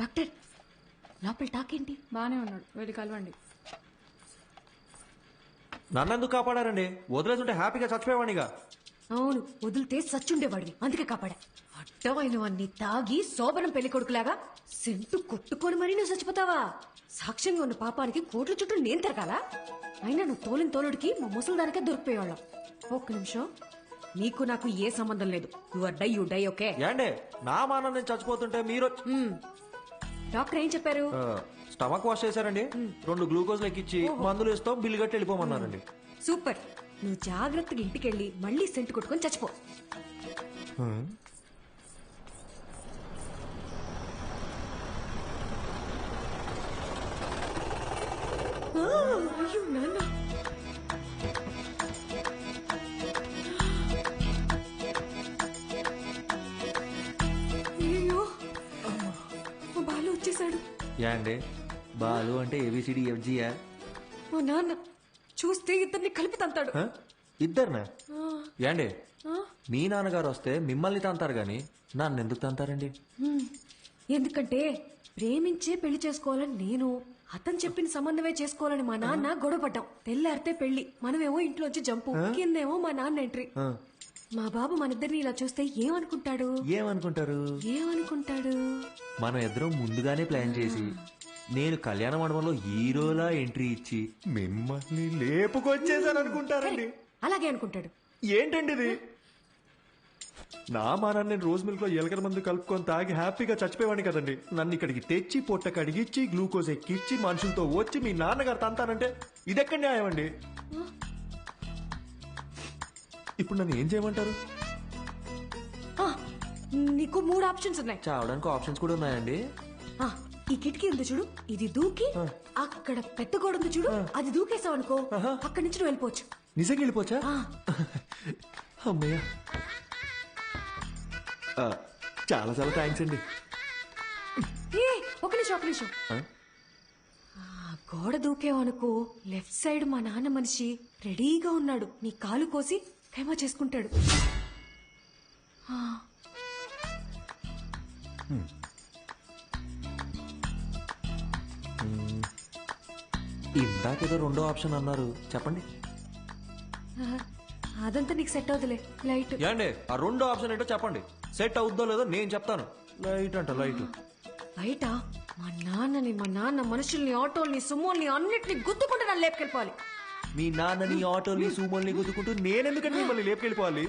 డాక్టర్, లోపల టాకేంటి? బానే ఉన్నాడు, వెళ్ళి కలవండి. నన్నెందుకు కాపాడారండి? వదిలేస్తుంటే హ్యాపీగా చచ్చిపోయేవాడిగా. అవును, వదిలితే సచ్చుండేవాడివి, అందుకే కాపాడా. అడ్డమైనవన్నీ తాగి శోభనం పెళ్లి కొడుకులాగా సెంటు కొట్టుకొని మరీ నువ్వు చచ్చిపోతావా? సాక్ష్యంగా ఉన్న పాపానికి కోట్ల చుట్టూ నేను తిరగాల? అయినా నువ్వు తోలిన తోలుడికి మా ముసలిదానికే దొరికిపోయేవాళ్ళం. ఒక్క నిమిషం, నీకు నాకు ఏ సంబంధం లేదు. You die okay? ఏండే నా మానం నేను చచ్చిపోతుంటే మీరు డాక్టర్ ఏం చెప్పారు? స్టమక్ వాష్ చేశారండి, 2 గ్లూకోజ్ ఎక్కిచ్చి మందులు వేస్తాం, బిల్లు కట్టి వెళ్ళిపోమన్నారండి. సూపర్. నువ్వు జాగ్రత్తగా ఇంటికెళ్ళి మళ్ళీ సెంటు కొట్టుకొని చచ్చిపో. అయ్యో నాన్న, అయ్యో మా బాలు వచ్చేసాడు. అండి బాలు అంటే ఏబిసిడి ఎఫ్జియా? మా నాన్న చూస్తే ఇద్దరిని కలిపి తంతాడు. ఇద్దరునా? ఏండి మీ నాన్నగారు వస్తే మిమ్మల్ని తంతారు గాని నన్ను ఎందుకు తంతారండి? ఎందుకంటే ప్రేమించే పెళ్లి చేసుకోవాలని నేను, అతను చెప్పిన సంబంధమే చేసుకోవాలని మా నాన్న గొడవపడ్డాం. తెల్లారితే పెళ్లి, మనమేమో ఇంట్లోంచి జంపు, కిందేమో మా నాన్న ఎంట్రీ. మా బాబు మన ఇద్దరిని ఇలా చూస్తే ఏమనుకుంటాడు? ఏమనుకుంటాడు? మనం ఇద్దరం ముందుగానే ప్లాన్ చేసి నేను కళ్యాణ మండపంలో హీరోలా ఎంట్రీ ఇచ్చి మిమ్మల్ని లేపుకొచ్చేసాను అనుకుంటారండి. అలాగే అనుకుంటాడు. ఏంటండి ఇది? నా మానాన్ని నేను రోజు మిల్క్ లో ఎలకల మందు కలుపుకొని తాగి హ్యాపీగా చచ్చిపోయేవాడిని కదండి. నన్ను ఇక్కడికి తెచ్చి పొట్ట కడిగిచ్చి గ్లూకోజ్ ఎక్కిచ్చి మనుషులతో వచ్చి మీ నాన్నగారు తంతానంటే ఇదెక్కడ న్యాయం అండి? ఇప్పుడు నన్ను ఏం చేయమంటారు? నీకు 3 ఆప్షన్స్ ఉన్నాయి. చావడానికి ఆప్షన్స్ కూడా ఉన్నాయండి. ఈ కిటికీ ఉంది చూడు, ఇది దూకి అక్కడ పెద్ద గోడ ఉంది చూడు, అది దూకేసావు అనుకో, అక్కడి నుంచి నువ్వు వెళ్ళిపోవచ్చు. నిజంగా వెళ్ళిపోవచ్చా? అమ్మయ్య, చాలా చాలా థ్యాంక్స్ అండి. ఒక నిమిషం. గోడ దూకేవనుకో, లెఫ్ట్ సైడ్ మా నాన్న మనిషి రెడీగా ఉన్నాడు, నీ కాలు కోసి ఖైమా చేసుకుంటాడు. ఇందాకేదో 2వ ఆప్షన్ అన్నారు, చెప్పండి. అదంతా నీకు సెట్ అవుతులే. లైట్ ఏండి ఆ 2వ ఆప్షన్ ఏంటో చెప్పండి. సెట్ అవుద్దో లేదో నేను చెప్తాను. లైట్ అంట, లైట్. బయట మా నాన్న మనుషుల్ని, ఆటోల్ని, సుమోల్ని అన్నిటిని గుద్దుకుంటూ నన్ను లేపుకెళ్ళిపోవాలి. మీ నాన్నని, ఆటోల్ని, సూమోల్ని గుద్దుకుంటూ నేనెందుకని మిమ్మల్ని లేపుకెళ్ళిపోవాలి?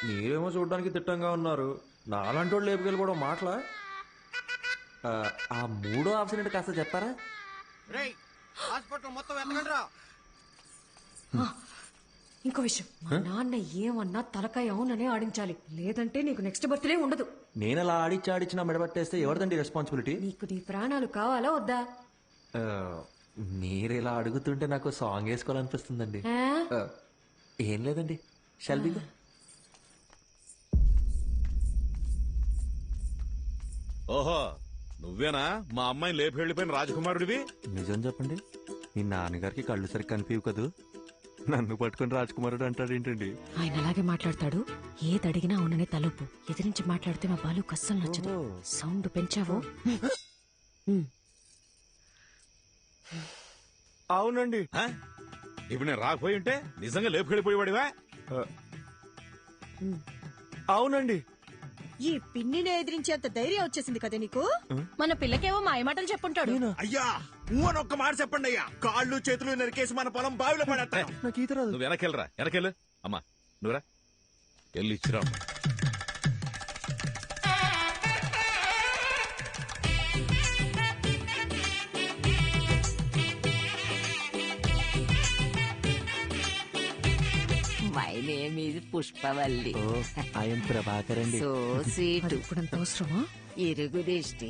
మీరేమో చూడడానికి తిట్టంగా ఉన్నారు, నాలాంటి వాళ్ళు లేపుకెళ్ళిపోవడం మాటలా? ఆ 3వ ఆప్షన్ ఏంటో కాస్త చెప్తారా? హాస్పిటల్ మొత్తం ఎత్తకండి. ఇంకో విషయం, మా నాన్న ఏమన్నా తలకాయ అవుననే ఆడించాలి, లేదంటే నీకు నెక్స్ట్ బర్త్డే ఉండదు. నేను అలా ఆడిచ్చి నా మెడబట్టేస్తే ఎవరిదండి రెస్పాన్సిబిలిటీ? నీకు నీ ప్రాణాలు కావాలా వద్దా? మీరు ఇలా అడుగుతుంటే నాకు సాంగ్ వేసుకోవాలనిపిస్తుందండి. ఏం లేదండి, షల్బీగా. ఓహో, నువ్వేనా మా అమ్మాయిని లేపి వెళ్ళిపోయిన రాజకుమారుడివి? నిజం చెప్పండి, మీ నాన్నగారికి కళ్ళు సరిగ్గా కనిపించవు కదూ, నన్ను పట్టుకుని రాజకుమారుడు అంటాడు ఏంటండి? ఆయన అలాగే మాట్లాడతాడు. ఏది అడిగినా అవుననే తలుపు. ఎదిరించి మాట్లాడితే మా బాలు కస్సలు నచ్చదు. సౌండ్ పెంచావో? అవునండి. ఇప్పుడు నేను రాకపోయి ఉంటే నిజంగా లేపుకెళ్ళిపోయేవాడివా? అవునండి. ఈ పిన్నిని ఎదిరించేంత ధైర్యం వచ్చేసింది కదా నీకు? మన పిల్లకేవో మాయమాటలు చెప్పుంటాడు. అయ్యా ఒక్క మాట చెప్పండి అయ్యా, కాళ్ళు చేతులు నరికేసి మన పొలం బావిలో పడేస్తాను. నువ్వు వెనకెళ్ళరా, వెనకెళ్ళు. అమ్మా నువ్వురా, వెళ్ళి ఇచ్చిరా. My name is Pushpavalli. I'm Prabhakar అండి. So sweet. ఇప్పుడంత అవసరమా? ఇరుగు దిష్టి,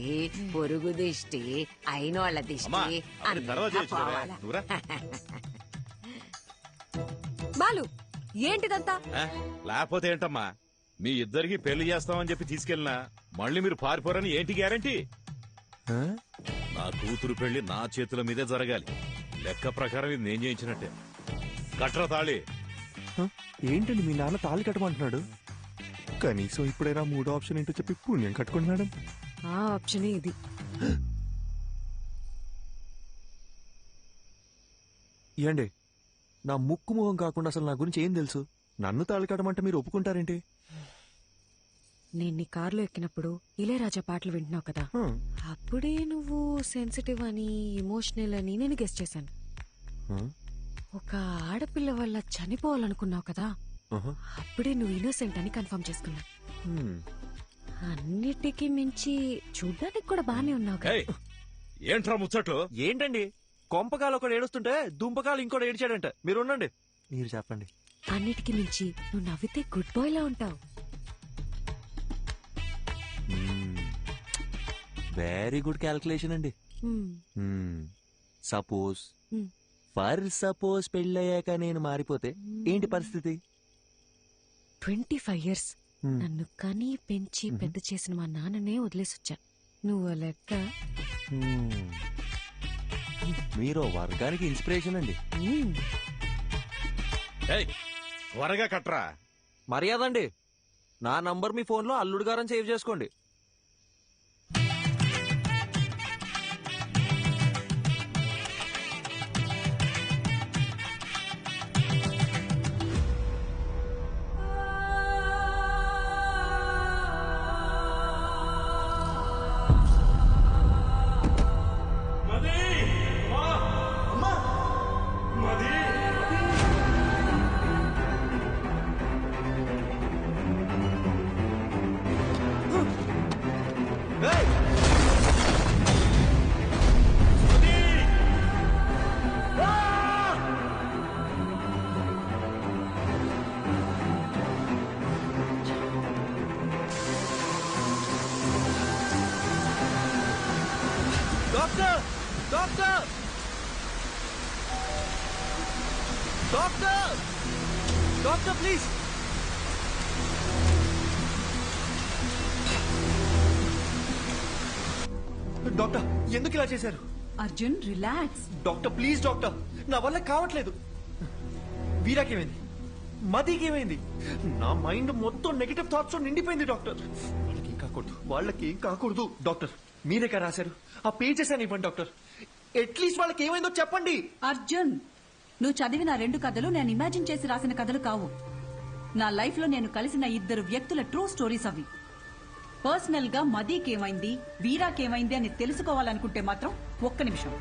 పొరుగు దిష్టి, అయినోళ్ళ దిష్టి బాలు, ఏంటిదంతా? లేకపోతే ఏంటమ్మా, మీ ఇద్దరికి పెళ్లి చేస్తామని చెప్పి తీసుకెళ్ళినా మళ్ళీ మీరు పారిపోరని ఏంటి గ్యారంటీ? నా కూతురు పెళ్లి నా చేతుల మీదే జరగాలి. లెక్క ప్రకారం ఇది నేను చేయించినట్టే. కట్ర తాళి. ఏంటండి మీ నాన్న తాళి కట్టమంటున్నాడు? కనీసం ఇప్పుడైనా 3వ ఆప్షన్ ఏంటో చెప్పి పుణ్యం కట్టుకోండి మేడం. ఆ ఆప్షనే ఇది. ఏండి నా ముక్కు మొహం కాకుండా అసలు నా గురించి ఏం తెలుసు? నన్ను తాళి కట్టమంటే మీరు ఒప్పుకుంటారేంటి? నేను నీ కారులో ఎక్కినప్పుడు ఇళయరాజా పాటలు వింటున్నావు కదా, అప్పుడే నువ్వు సెన్సిటివ్ అని, ఎమోషనల్ అని నేను గెస్ చేశాను. ఒక ఆడపిల్ల వల్ల చనిపోవాలనుకున్నావు కదా, అప్పుడే నువ్వు ఇన్నోసెంట్ అని కన్ఫర్మ్ చేసుకున్నా. అన్నిటికీ మించి చూడ్డానికి కూడా బానే ఉన్నావు కదా. ఏంట్రా ముచ్చట్లు? ఏంటండి కొంపకాలు ఒకడు ఏడుస్తుంటే దుంపకాలు ఇంకోటి ఏడ్చాడంట. మీరు ఉండండి, మీరు చెప్పండి. అన్నిటికీ మించి నువ్వు నవ్వితే గుడ్ బాయ్ లా ఉంటావు. వెరీ గుడ్ క్యాల్కులేషన్ అండి. సపోజ్ సపోజ్ పెళ్ళయ్యాక నేను మారిపోతే ఏంటి పరిస్థితి? 25 years నన్ను కని పెంచి పెద్ద చేసిన మా నాన్ననే వదిలేసొచ్చా. నువ్వు లెక్క. మీరు వర్గానికి ఇన్స్పిరేషన్ అండి. త్వరగా కట్రా. మర్యాద అండి, నా నంబర్ మీ ఫోన్లో అల్లుడు గారని సేవ్ చేసుకోండి. Doctor doctor doctor doctor please. Doctor ఎందుకు ఇలా చేశారు? Arjun relax. Doctor please doctor, నా వల్ల కావట్లేదు. వీరాకేమైంది? మదికి ఏమైంది? నా మైండ్ మొత్తం నెగటివ్ థాట్స్ నిండిపోయింది డాక్టర్. వాళ్ళకి కాకూడదు, వాళ్ళకి ఏం కాకూడదు. డాక్టర్ మీరేగా రాశారు, ఆ పేజెస్ అని ఇవ్వండి డాక్టర్. అట్లీస్ట్ వాళ్ళకి ఏమైందో చెప్పండి. అర్జున్, నువ్వు చదివిన 2 కథలు నేను ఇమాజిన్ చేసి రాసిన కథలు కావు. నా లైఫ్ లో నేను కలిసిన 2 వ్యక్తుల ట్రూ స్టోరీస్ అవి. పర్సనల్ గా మదీకేమైంది, వీరాకేమైంది అని తెలుసుకోవాలనుకుంటే మాత్రం ఒక్క నిమిషం.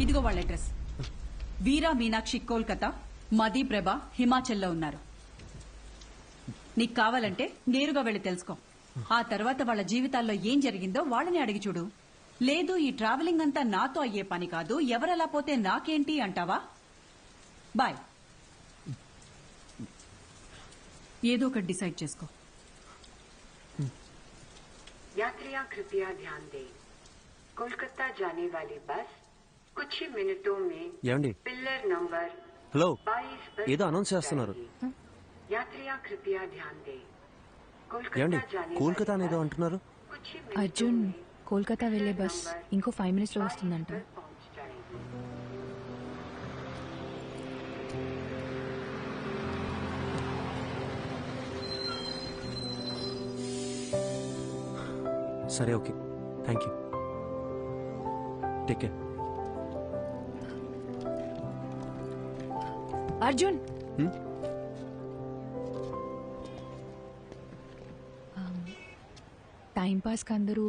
ఇదిగో వాళ్ళ అడ్రస్. వీరా మీనాక్షి కోల్కతా, మదీ ప్రభ హిమాచల్లో ఉన్నారు. నీకు కావాలంటే నేరుగా వెళ్ళి తెలుసుకో. ఆ తర్వాత వాళ్ళ జీవితాల్లో ఏం జరిగిందో వాళ్ళని అడిగి చూడు. లేదు ఈ ట్రావెలింగ్ అంతా నాతో అయ్యే పని కాదు, ఎవరెలా పోతే నాకేంటి అంటావా? బాయ్. ఏదో ఒకటి డిసైడ్ చేసుకో. यात्रियां कृपया ध्यान दें, कोलकाता जाने वाली बस कुछ ही मिनटों में ఏమండి? पिलर नंबर హలో, 22 पर ఏదో అనౌన్స్ చేస్తున్నారు. यात्रियां कृपया ध्यान दें, ఏమండి कोलकाता जाने కోల్కతా वाली అనేదో అంటున్నారు? कुछ ही అర్జున్, కోల్కతా వెళ్లే బస్ ఇంకో 5 minutes లో వస్తుందంట. సరే, okay, thank you. Take care. Arjun, time పాస్కి అందరూ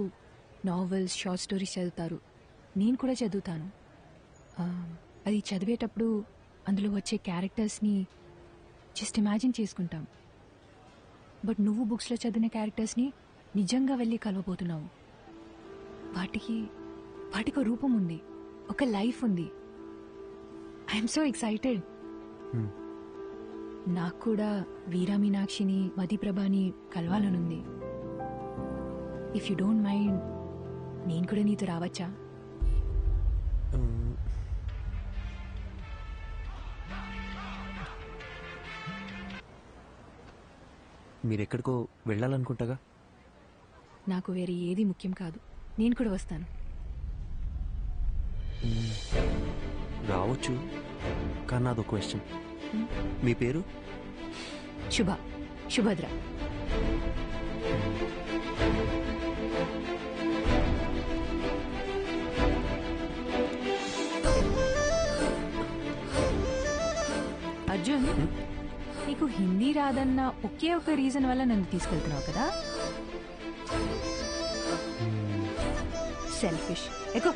నావెల్స్, షార్ట్ స్టోరీస్ చదువుతారు. నేను కూడా చదువుతాను. అది చదివేటప్పుడు అందులో వచ్చే క్యారెక్టర్స్ని జస్ట్ ఇమాజిన్ చేసుకుంటాం. బట్ నువ్వు బుక్స్లో చదివిన క్యారెక్టర్స్ని నిజంగా వెళ్ళి కలవబోతున్నావు. వాటికి ఒక రూపం ఉంది, ఒక లైఫ్ ఉంది. I'm so excited. నాకు కూడా వీరా మీనాక్షిని, మదీప్రభని కలవాలనుంది. ఇఫ్ యూ డోంట్ మైండ్, నేను కూడా నీతో రావచ్చా? మీరెక్కడికో వెళ్ళాలనుకుంటాగా. నాకు వేరే ఏది ముఖ్యం కాదు, నేను కూడా వస్తాను. రావచ్చు, కానీ నాదో క్వశ్చన్. మీ పేరు? శుభద్ర. అర్జున్, నీకు హిందీ రాదన్న ఒకే ఒక రీజన్ వల్ల నన్ను తీసుకెళ్తున్నావు కదా? సెల్ఫిష్. ఎక్కువ.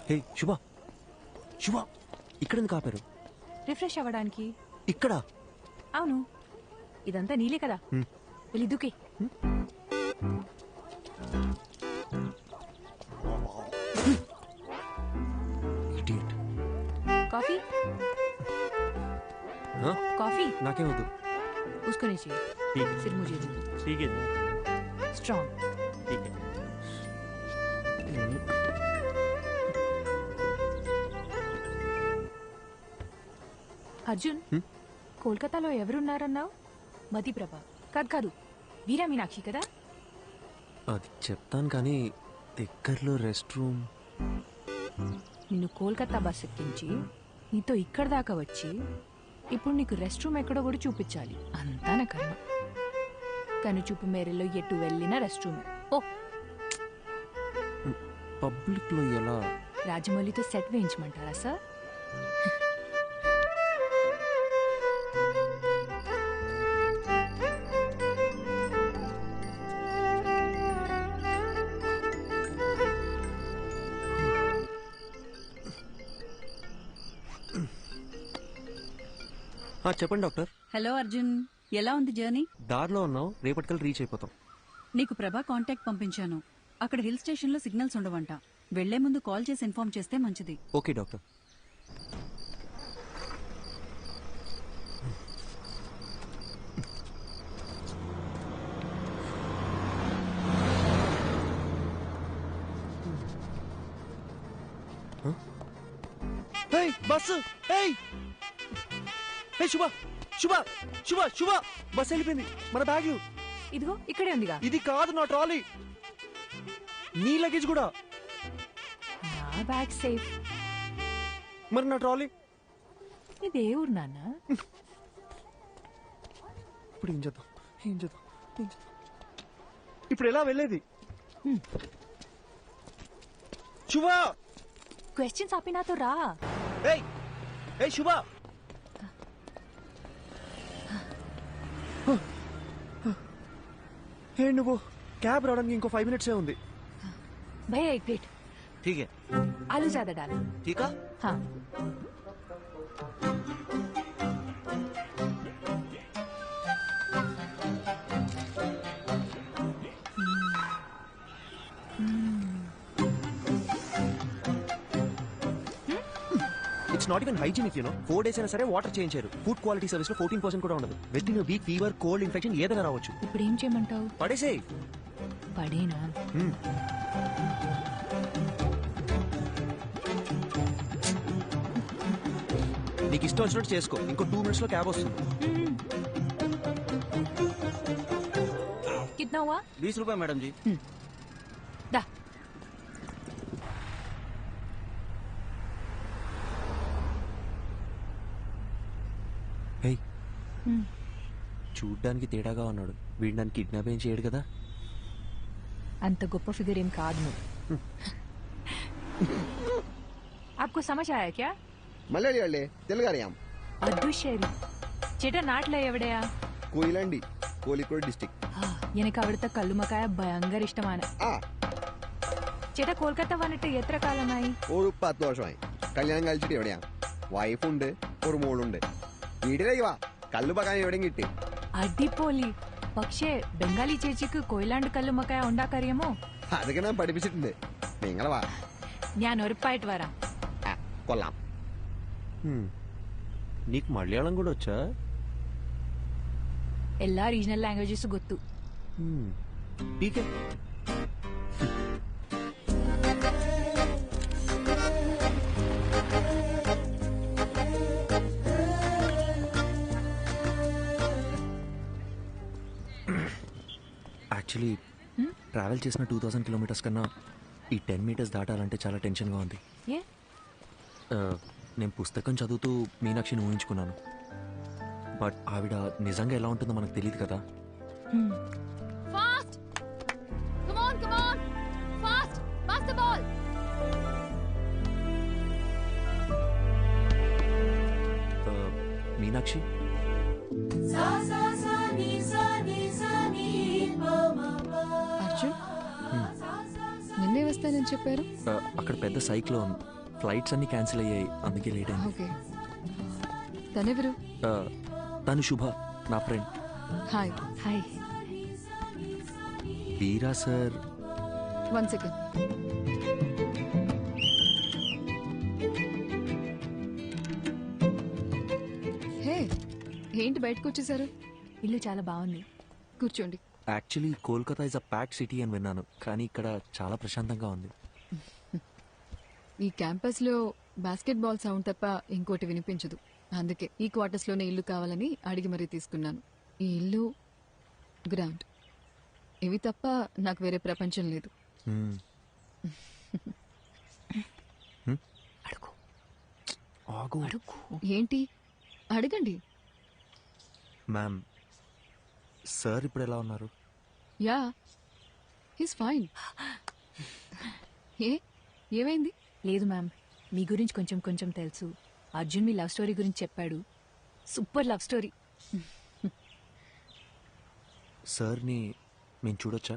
హే శుభ శుభ ఇక్కడ ఎందుకు ఆపారు? రిఫ్రెష్ అవ్వడానికి. ఇక్కడ? అవును, ఇదంతా నీలే కదా. వెళ్ళి దుకే. కాఫీ? कॉफी? नाके वद्दु. उसको नहीं चाहिए. सिर्फ मुझे दो. ठीक है. स्ट्रॉन्ग. ठीक है. అర్జున్, కోల్కతాలో ఎవరున్నారన్నావు? మధుప్రభ కాదు, వీరా మీనాక్షి కదా? అది చెప్తాను కానీ దగ్గరలో రెస్ట్ రూమ్. నిన్ను కోల్కతా బస్ ఎక్కించి నీతో ఇక్కడ దాకా వచ్చి ఇప్పుడు నీకు రెస్ట్ రూమ్ ఎక్కడో కూడా చూపించాలి. అంతా నా కర్మ. కను చూపు మేరలో ఎటు వెళ్ళినా రెస్ట్ రూమ్. ఓ పబ్లిక్ లో ఎలా? రాజమౌళితో సెట్ వేయించమంటారా సార్? చెప్పండి డాక్టర్. హలో అర్జున్, ఎలా ఉంది జర్నీ? దారిలో ఉన్నావు, రేపటికల్ రీచ్ అయిపోతాం. నీకు ప్రభా కాంటాక్ట్ పంపించాను. అక్కడ హిల్ స్టేషన్ లో సిగ్నల్స్ ఉండవంట. వెళ్లే ముందు కాల్ చేసి ఇన్ఫార్మ్ చేస్తే మంచిది. Okay doctor. బస్సు శుభ శుభ శుభ శుభ బస్ వెళ్ళిపోయింది. మన బ్యాగ్లు ఇదిగో ఇక్కడే ఉందిగా. ఇది కాదు నా ట్రాలీ, నీ లగేజ్ కూడా. నా బ్యాగ్ సేఫ్. మరి నా ట్రాలీ? ఇదే ఊరు నాన్న. ఇప్పుడు ఏం చేద్దాం? ఇప్పుడు ఎలా వెళ్ళేది? శుభ క్వశ్చన్స్ ఆపి నాతో రా. శుభ నువ్వు క్యాబ్ రావడానికి ఇంకో 5 minutes ఉంది. भैया एक प्लेट. ठीक है. आलू ज्यादा डालो. ठीक है. हाँ. It's not even hygienic you know. 4 days అయినా సరే వాటర్ చేంజ్ చేయరు. ఫుడ్ క్వాలిటీ సర్వీస్ లో 14% కూడా ఉండదు. With in week fever, cold, infection ఏదైనా రావచ్చు. ఇప్పుడు ఏం చేయమంటావు? పడేసేయ్. పడేనా? నీకు ఇష్టం వచ్చినట్టు చేసుకో. ఇంకో 2 minutes లో క్యాబ్ వస్తుంది. कितना हुआ? 20 रुपए मैडम जी. दा. చూడ్డానికి తేడాగా ఉన్నాడు. వీడిని కిడ్నాప్ ఏం చేయడు కదా? అంత గొప్ప ఫిగర్ ఏం కాదు నువ్వు. आपको समझ आया क्या? മലയാളിയല്ലേ? തെലുങ്കറിയാം. അതുശരി. ചേട്ടാ നാട്ടിലെ എവിടെയാ? കൊയിലാണ്ടി, കോഴിക്കോട് ഡിസ്ട്രിക്ട്. എനിക്ക് അവിടുത്തെ കല്ലുമക്കായ ഭയങ്കര ഇഷ്ടമാണ്. ചേട്ടാ കൊൽക്കത്ത വന്നിട്ട് എത്ര കാലമായി? ഒരു 10 വർഷമായി. കല്യാണം കഴിച്ചിട്ട് എവിടെയാ? വൈഫുണ്ട്, ഒരു മോളുണ്ട്. വീട്ടിലേക്ക് വാ, കല്ലുമക്കായ എവിടെയും കിട്ടി. അടിപൊളി. പക്ഷേ ബംഗാളി ചേച്ചിക്ക് കൊയിലാണ്ട് കല്ലുമക്കായ ഉണ്ടാക്കറിയാമോ? അതൊക്കെ ഞാൻ പഠിപ്പിച്ചിട്ടുണ്ട്. നിങ്ങൾ വാ, ഞാൻ ഉറപ്പായിട്ട് വരാം. കൊള്ളാം. నీకు మలయాళం కూడా వచ్చా? എല്ലാ రీజనల్ లాంగ్వేజెస్ ಗೊತ್ತು. ఠీకే. యాక్చువల్లీ ట్రావెల్ చేసిన 2000 kilometers కన్నా ఈ 10 meters దాటాలంటే చాలా టెన్షన్గా ఉంది. నేను పుస్తకం చదువుతూ మీనాక్షిని ఊహించుకున్నాను. బట్ ఆవిడ నిజంగా ఎలా ఉంటుందో మనకు తెలియదు కదా. మీనాక్షి, అర్జున్ నిన్నే వస్తానని చెప్పారు. అక్కడ పెద్ద సైక్లోన్, ఫ్లైట్స్ అన్ని క్యాన్సిల్ అయ్యాయి, అందుకే లేట్ అయింది. ఓకే. తనెవరు? తను శుభ, నా ఫ్రెండ్. హాయ్. హాయ్. వీరా సార్. 1 సెకండ్. హే, ఏంటి బయటకు వచ్చేసారు? ఇల్లు చాలా బాగుంది, కూర్చోండి. Actually Kolkata is a pack city అని విన్నాను, కానీ ఇక్కడ చాలా ప్రశాంతంగా ఉంది. ఈ క్యాంపస్ లో బాస్కెట్ బాల్ సౌండ్ తప్ప ఇంకోటి వినిపించదు. అందుకే ఈ క్వార్టర్స్ లోనే ఇల్లు కావాలని అడిగి మరీ తీసుకున్నాను. ఈ ఇల్లు, గ్రౌండ్, ఇవి తప్ప నాకు వేరే ప్రపంచం లేదు. ఏంటి? అడగండి. మ్యామ్, సార్ ఇప్పుడు ఎలా ఉన్నారు? Yeah, he's fine. ఏమైంది? లేదు మ్యామ్, మీ గురించి కొంచెం కొంచెం తెలుసు. అర్జున్ మీ లవ్ స్టోరీ గురించి చెప్పాడు. Super love story. సార్ని మేము చూడొచ్చా?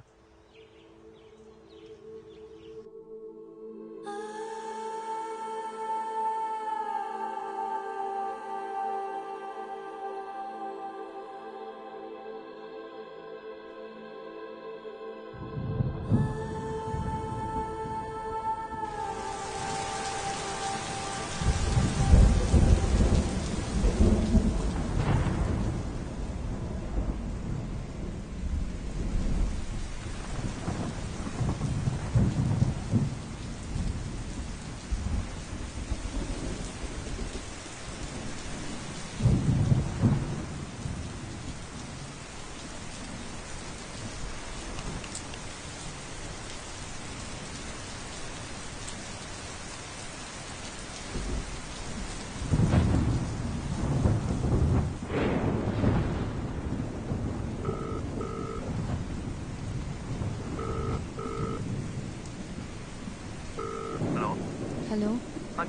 హలో.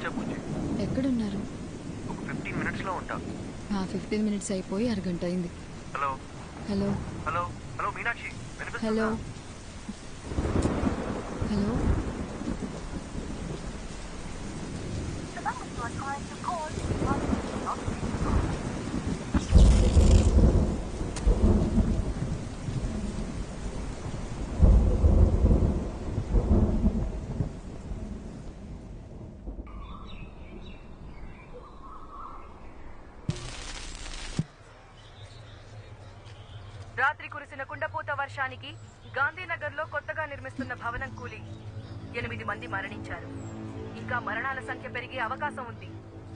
చెప్పు. ఎక్కడున్నారు? ఒక 15 మినిట్స్లో ఉంటా. 15 మినిట్స్ అయిపోయి అరగంట అయింది. Hello. Hello. Hello. Hello Meenakshi, hello. Hello. రాత్రి కురిసిన కుండపోత వర్షానికి గాంధీనగర్లో కొత్తగా నిర్మిస్తున్న భవనం కూలి 8 మంది మరణించారు. ఇంకా మరణాల సంఖ్య పెరిగే అవకాశం ఉంది.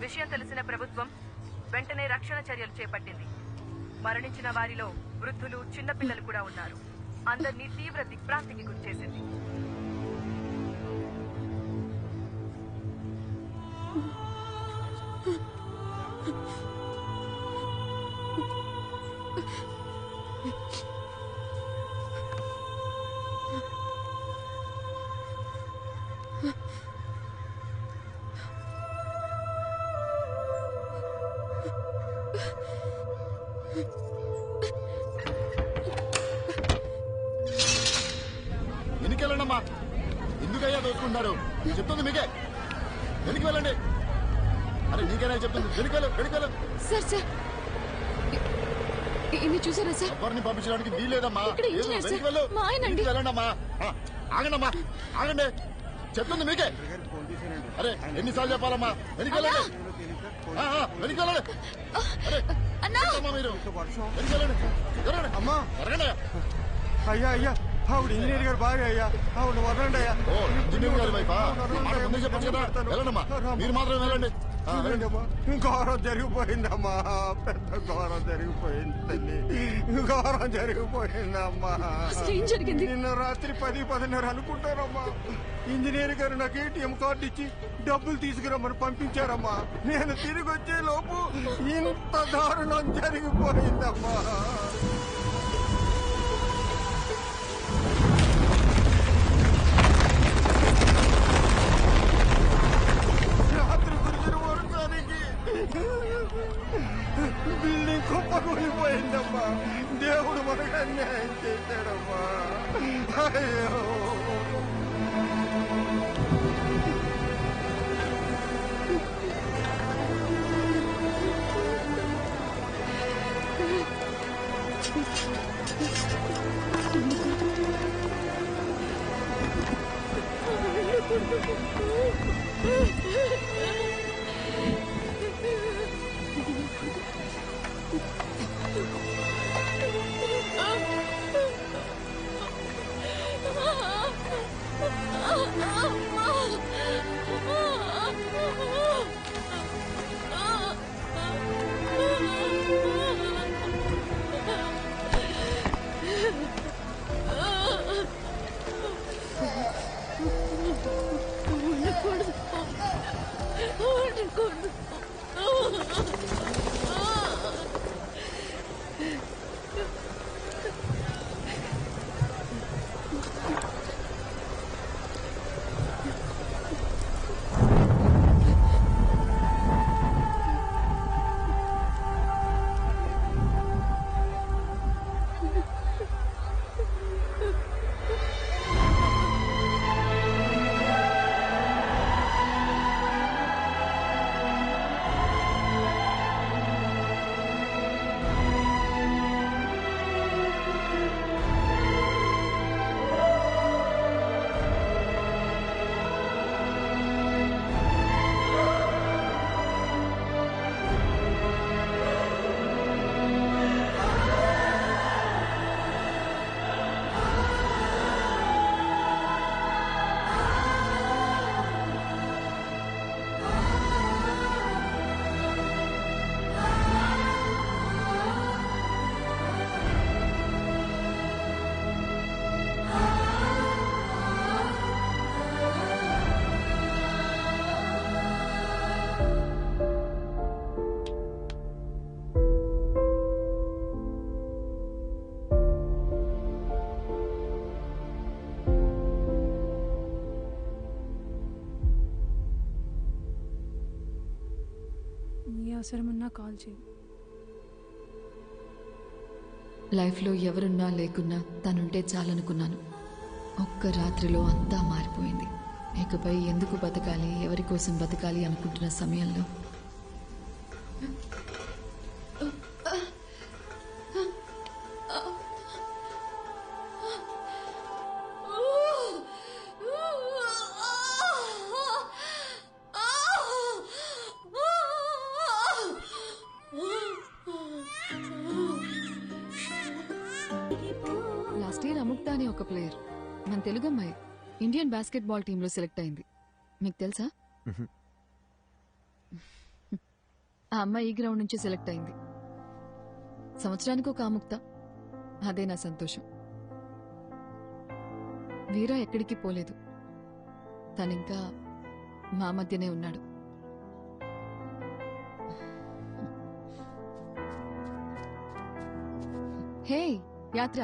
విషయం తెలిసిన ప్రభుత్వం వెంటనే రక్షణ చర్యలు చేపట్టింది. మరణించిన వారిలో వృద్ధులు, చిన్నపిల్లలు కూడా ఉన్నారు. అందరినీ తీవ్ర దిగ్భ్రాంతికి గురిచేసింది. వెనుకెళ్ళండమ్మా. ఎందుకయ్యా దోచుకుంటారు? చెప్తుంది మీకే. వెనక్కి వెళ్ళండి. అరే నీకేనా చెప్తుంది? వెనుకెళ్ళు, వెనుకెళ్ళు. సార్ సార్, ఇన్ని చూసారా సార్? ఎవరిని పంపించడానికి వీలేదమ్మా. ఇక్కడ ఇంజనీర్ సార్, వెళ్ళు. మా ఆయన అండి. వెళ్ళండమ్మా. ఆగండమ్మా, ఆగండి. చెప్తుంది మీకే. అరే ఎన్నిసార్లు చెప్పాలమ్మా? వెనుకెళ్ళండి, వెనుకెళ్ళండి. అరే ఏంటమ్మా మీరు? వెనుకెళ్ళండి, జరగండి అమ్మా, జరగండి. అయ్యా అయ్యా, ఆవిడ ఇంజనీర్ గారు బాగా అయ్యా, ఆవిడ వదలండి అయ్యా. ఓ ఇంజనీర్ గారి వైఫా? మాట ముందే చెప్పచ్చు కదా. వెళ్ళండమ్మా, మీరు మాత్రం వెళ్ళండి. ఘోరం జరిగిపోయిందమ్మా, పెద్ద ఘోరం జరిగిపోయింది తల్లి, ఘోరం జరిగిపోయిందమ్మా. ఏం జరిగింది? నిన్న రాత్రి 10-10:30 అనుకుంటారమ్మా. ఇంజనీర్ గారు నాకు ATM కార్డు ఇచ్చి డబ్బులు తీసుకురమ్మని పంపించారమ్మా. నేను తిరిగి వచ్చే లోపు ఇంత దారుణం జరిగిపోయిందమ్మా. రాత్రి కురిసిన వర్షానికి బిల్డింగ్ కుప్పకూలిపోయిందమ్మా. దేవుడు మనకు అన్యాయం చేశాడమ్మా. అయ్యో అవసరమన్నా కాల్ చేయి. లైఫ్లో ఎవరున్నా లేకున్నా తనుంటే చాలనుకున్నాను. ఒక్క రాత్రిలో అంతా మారిపోయింది. ఇకపై ఎందుకు బతకాలి, ఎవరి కోసం బతకాలి అనుకుంటున్న సమయంలో లాస్ట్ ఇయర్ అముక్త అనే ఒక ప్లేయర్, మన తెలుగు అమ్మాయి, ఇండియన్ బాస్కెట్ బాల్ టీంలో సెలెక్ట్ అయింది. మీకు తెలుసా? ఆ అమ్మాయి ఈ గ్రౌండ్ నుంచి సెలెక్ట్ అయింది. సంవత్సరానికి ఒక అముక్త, అదే నా సంతోషం. వీరా ఎక్కడికి పోలేదు, తనింకా మా మధ్యనే ఉన్నాడు. Hey Yatra,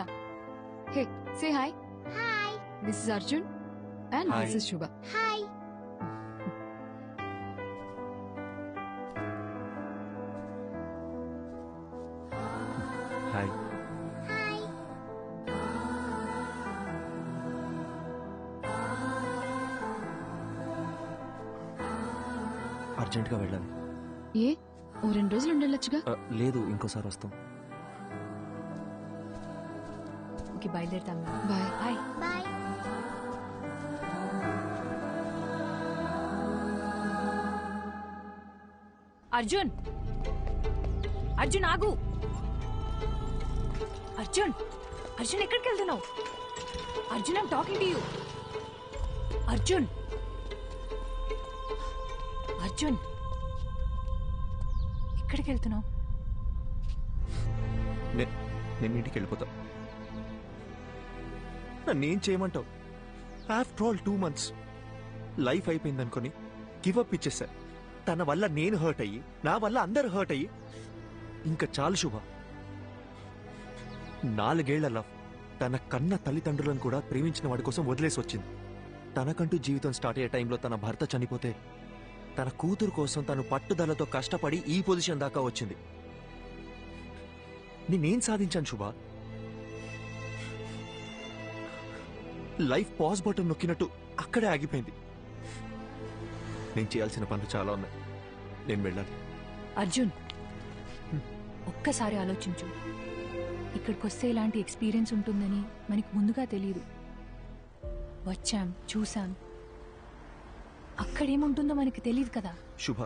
hey say hi. Hi. This is Arjun and Hi. This is Shubha. Hi. Hi. Hi. అర్జెంట్గా వెళ్ళాలి. ఏ ఓ 2 రోజులు ఉండొచ్చుగా. లేదు, ఇంకోసారి వస్తాం. ఓకే, బయలుదేరుతాం. Bye. Bye. Bye. Arjun, Arjun ఆగు. అర్జున్, అర్జున్ ఎక్కడికి వెళ్తున్నావు? Arjun, I'm talking to you. Arjun, Arjun ఎక్కడికి వెళ్తున్నావు? నేను ఇంటికి వెళ్ళిపోతా. నన్నేం చేయమంటావు? ఆఫ్టర్ ఆల్ 2 months లైఫ్ అయిపోయింది అనుకుని గివప్ ఇచ్చేసా. తన వల్ల నేను హర్ట్ అయ్యి, నా వల్ల అందరు హర్ట్ అయ్యి, ఇంకా చాలు శుభ. 4 ఏళ్ల లవ్ తన కన్న తల్లిదండ్రులను కూడా ప్రేమించిన వాడి కోసం వదిలేసి వచ్చింది. తనకంటూ జీవితం స్టార్ట్ అయ్యే టైంలో తన భర్త చనిపోతే తన కూతురు కోసం తను పట్టుదలతో కష్టపడి ఈ పొజిషన్ దాకా వచ్చింది. నేనేం సాధించాను శుభ? లైఫ్ పాజ్ బటన్ నొక్కినట్టు అక్కడే ఆగిపోయింది. నేను చేయాల్సిన పనులు చాలా ఉన్నాయి. నేను వెళ్ళాలి. అర్జున్, ఒక్కసారి ఆలోచించు. ఇక్కడికి వస్తే ఇలాంటి ఎక్స్పీరియన్స్ ఉంటుందని మనకి ముందుగా తెలియదు. వచ్చాం, చూసాం, అక్కడేముంటుందో మనకి తెలియదు కదా. శుభ,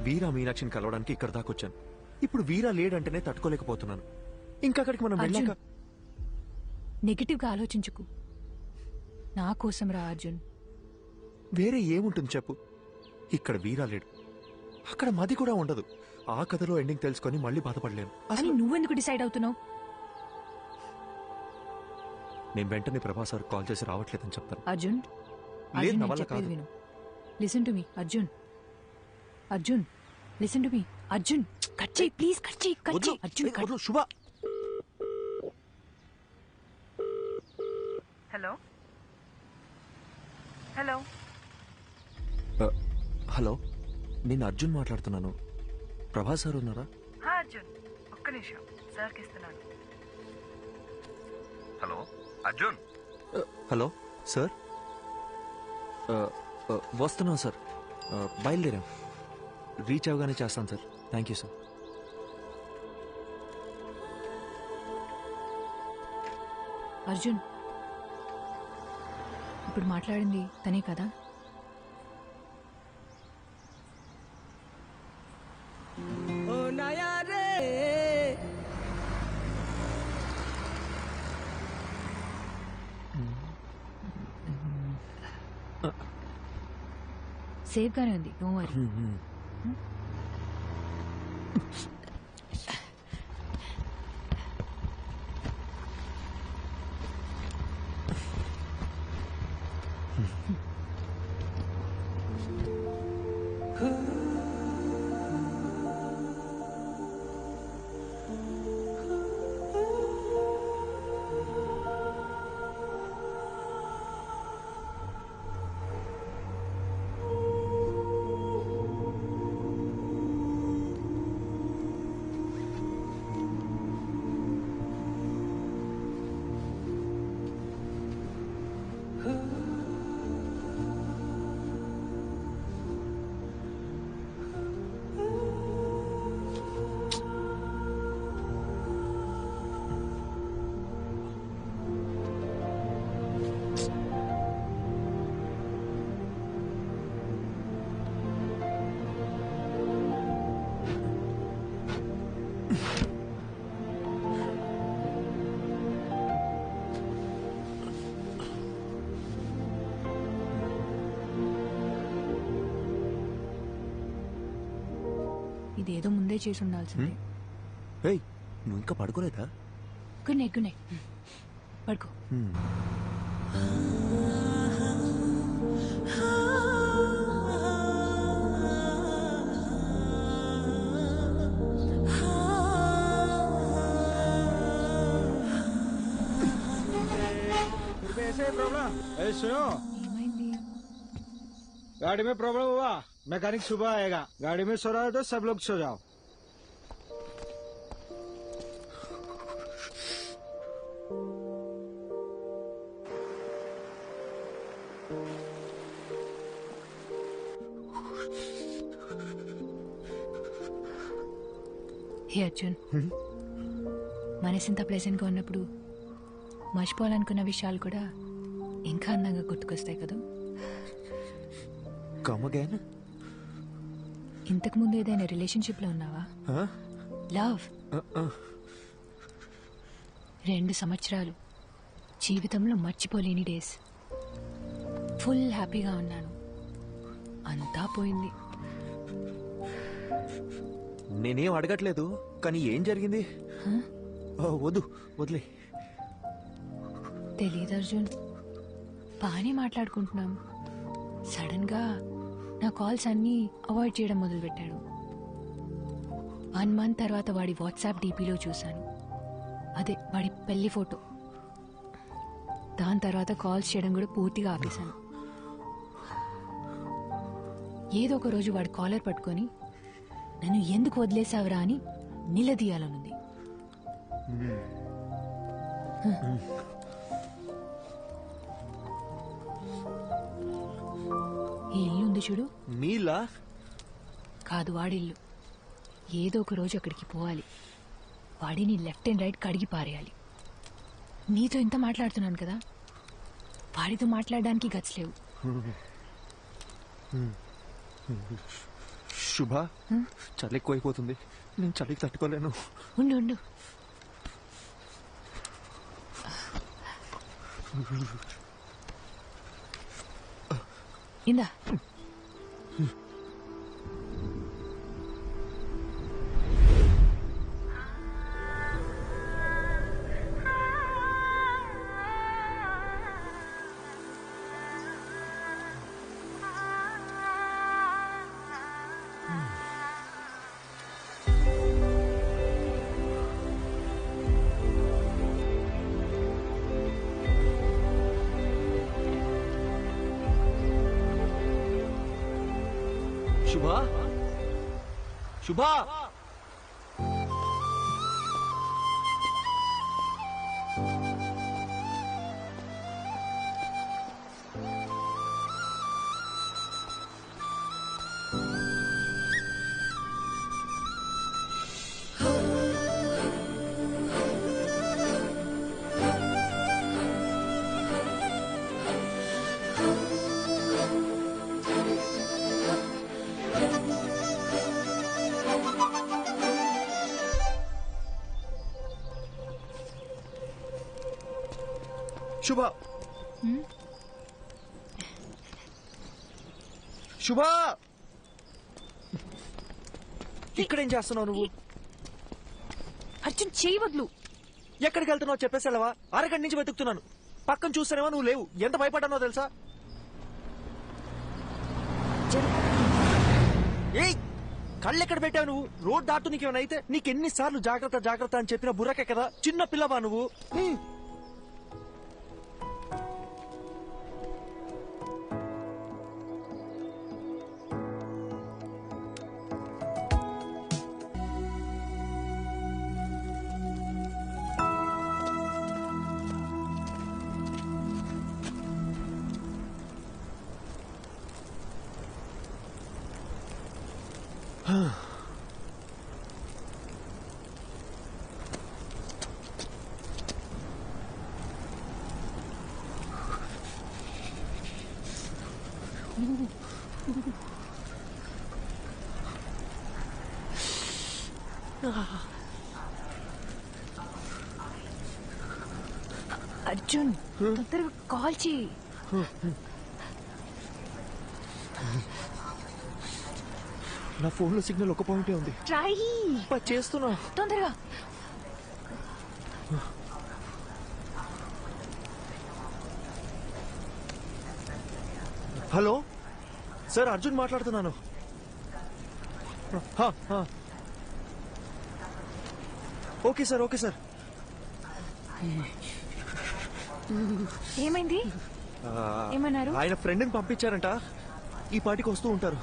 వీరా మీనాక్షిని కలవడానికి ఇక్కడ దాకా వచ్చాను. ఇప్పుడు వీరా లేడంటేనే తట్టుకోలేకపోతున్నాను. ఇంకా అక్కడికి మనం అర్జున్, వెళ్ళాక నెగిటివ్గా ఆలోచించుకు. నా కోసం రా అర్జున్. వేరే ఏముంటుంది చెప్పు? ఇక్కడ వీరా లేడు, అక్కడ మది కూడా ఉండదు. ఆ కథలో ఎండింగ్ తెలుసుకొని మళ్ళీ బాధపడలేను. అని నువ్వెందుకు డిసైడ్ అవుతున్నావు? నేను వెంటనే ప్రభాస్ సార్ కాల్ చేసి రావట్లేదని చెప్తాను. అర్జున్, లేదు, అర్జున్, నా నేను వల్ల చెప్పేది కాదు. విను. Listen to me Arjun. Arjun, listen to me Arjun. Cut చేయి ప్లీజ్, కట్ చేయి, కట్ చేయి అర్జున్. శుభ. హలో హలో హలో, నేను అర్జున్ మాట్లాడుతున్నాను. ప్రభాస్ సార్ ఉన్నారా? అర్జున్, ఒక్క నిమిషం, సార్కి ఇస్తున్నాను. హలో అర్జున్. హలో సార్, వస్తున్నాం సార్, బయలుదేరాం. రీచ్ అవగానే చేస్తాను sir. Thank you sir. Arjun, ఇప్పుడు మాట్లాడింది తనే కదా? సేఫ్ గానే ఉంది, డోంట్ వరీ. ఇదేదో ముందే చేసి ఉండాల్సిందే. ఏయ్, నువ్వు ఇంకా పడుకోలేదా? Good night, good night. పడుకో. ऐसे प्रॉब्लम ए सुनो, गाड़ी में प्रॉब्लम हुआ, मैकेनिक सुबह आएगा. गाड़ी में सो रहा है तो सब लोग सो जाओ. హే అర్జున్, మనసింత ప్లెజెంట్గా ఉన్నప్పుడు మర్చిపోవాలనుకున్న విషయాలు కూడా ఇంకా అందంగా గుర్తుకొస్తాయి కదా. ఇంతకు ముందు ఏదైనా రిలేషన్షిప్ లో ఉన్నావా? లవ్ 2 సంవత్సరాలు జీవితంలో మర్చిపోలేని డేస్. ఫుల్ హ్యాపీగా ఉన్నాను, అంతా పోయింది. నేనేం అడగట్లేదు, కానీ ఏం జరిగింది? వద్దు, వదిలే. తెలీదు అర్జున్, బాగానే మాట్లాడుకుంటున్నాం. సడన్ గా నా కాల్స్ అన్నీ అవాయిడ్ చేయడం మొదలుపెట్టాడు. 1 మంత్ తర్వాత వాడి వాట్సాప్ డీపీలో చూశాను, అదే వాడి పెళ్లి ఫోటో. దాని తర్వాత కాల్స్ చేయడం కూడా పూర్తిగా ఆపేశాను. ఏదో ఒక రోజు వాడి కాలర్ పట్టుకొని నన్ను ఎందుకు వదిలేసావురా అని నిలదీయాలనుంది. ఈ ఇల్లు ఉంది చూడు, మీలా కాదు వాడిల్లు. ఏదో ఒక రోజు అక్కడికి పోవాలి. వాడిని లెఫ్ట్ అండ్ రైట్ కడిగి పారేయాలి. నీతో ఇంత మాట్లాడుతున్నాను కదా, వాడితో మాట్లాడడానికి గట్స్ లేవు. శుభ, చలి ఎక్కువైపోతుంది, నేను చలికి తట్టుకోలేను. ఉండు ఉండు. ఇందా. శుభా, శుభా, శుభా, శుభా, ఇక్కడేం చేస్తున్నావు నువ్వు? అర్జున్, చేయి వదులు. ఎక్కడికి వెళ్తున్నావు చెప్పేసావా? అరగంట నుంచి వెతుకుతున్నాను. పక్కన చూస్తానేమో నువ్వు లేవు. ఎంత భయపడ్డానో తెలుసా? ఏయ్, కళ్ళు ఎక్కడ పెట్టావు నువ్వు? రోడ్ దాటు నీకేమైనా అయితే నీకెన్నిసార్లు జాగ్రత్త జాగ్రత్త అని చెప్పిన బుర్రకే కదా. చిన్న పిల్లవా నువ్వు? అర్జున్, తొందరగా కాల్ చేయి. నా ఫోన్ లో సిగ్నల్ ఒక పాయింటే ఉంది. ట్రై చేస్తున్నా తొందరగా. హలో సార్, అర్జున్ మాట్లాడుతున్నాను. Okay sir, okay sir. ఏమైంది? ఏమన్నారు? ఆయన ఫ్రెండ్ని పంపించారంట, ఈ పాటికి వస్తూ ఉంటారు.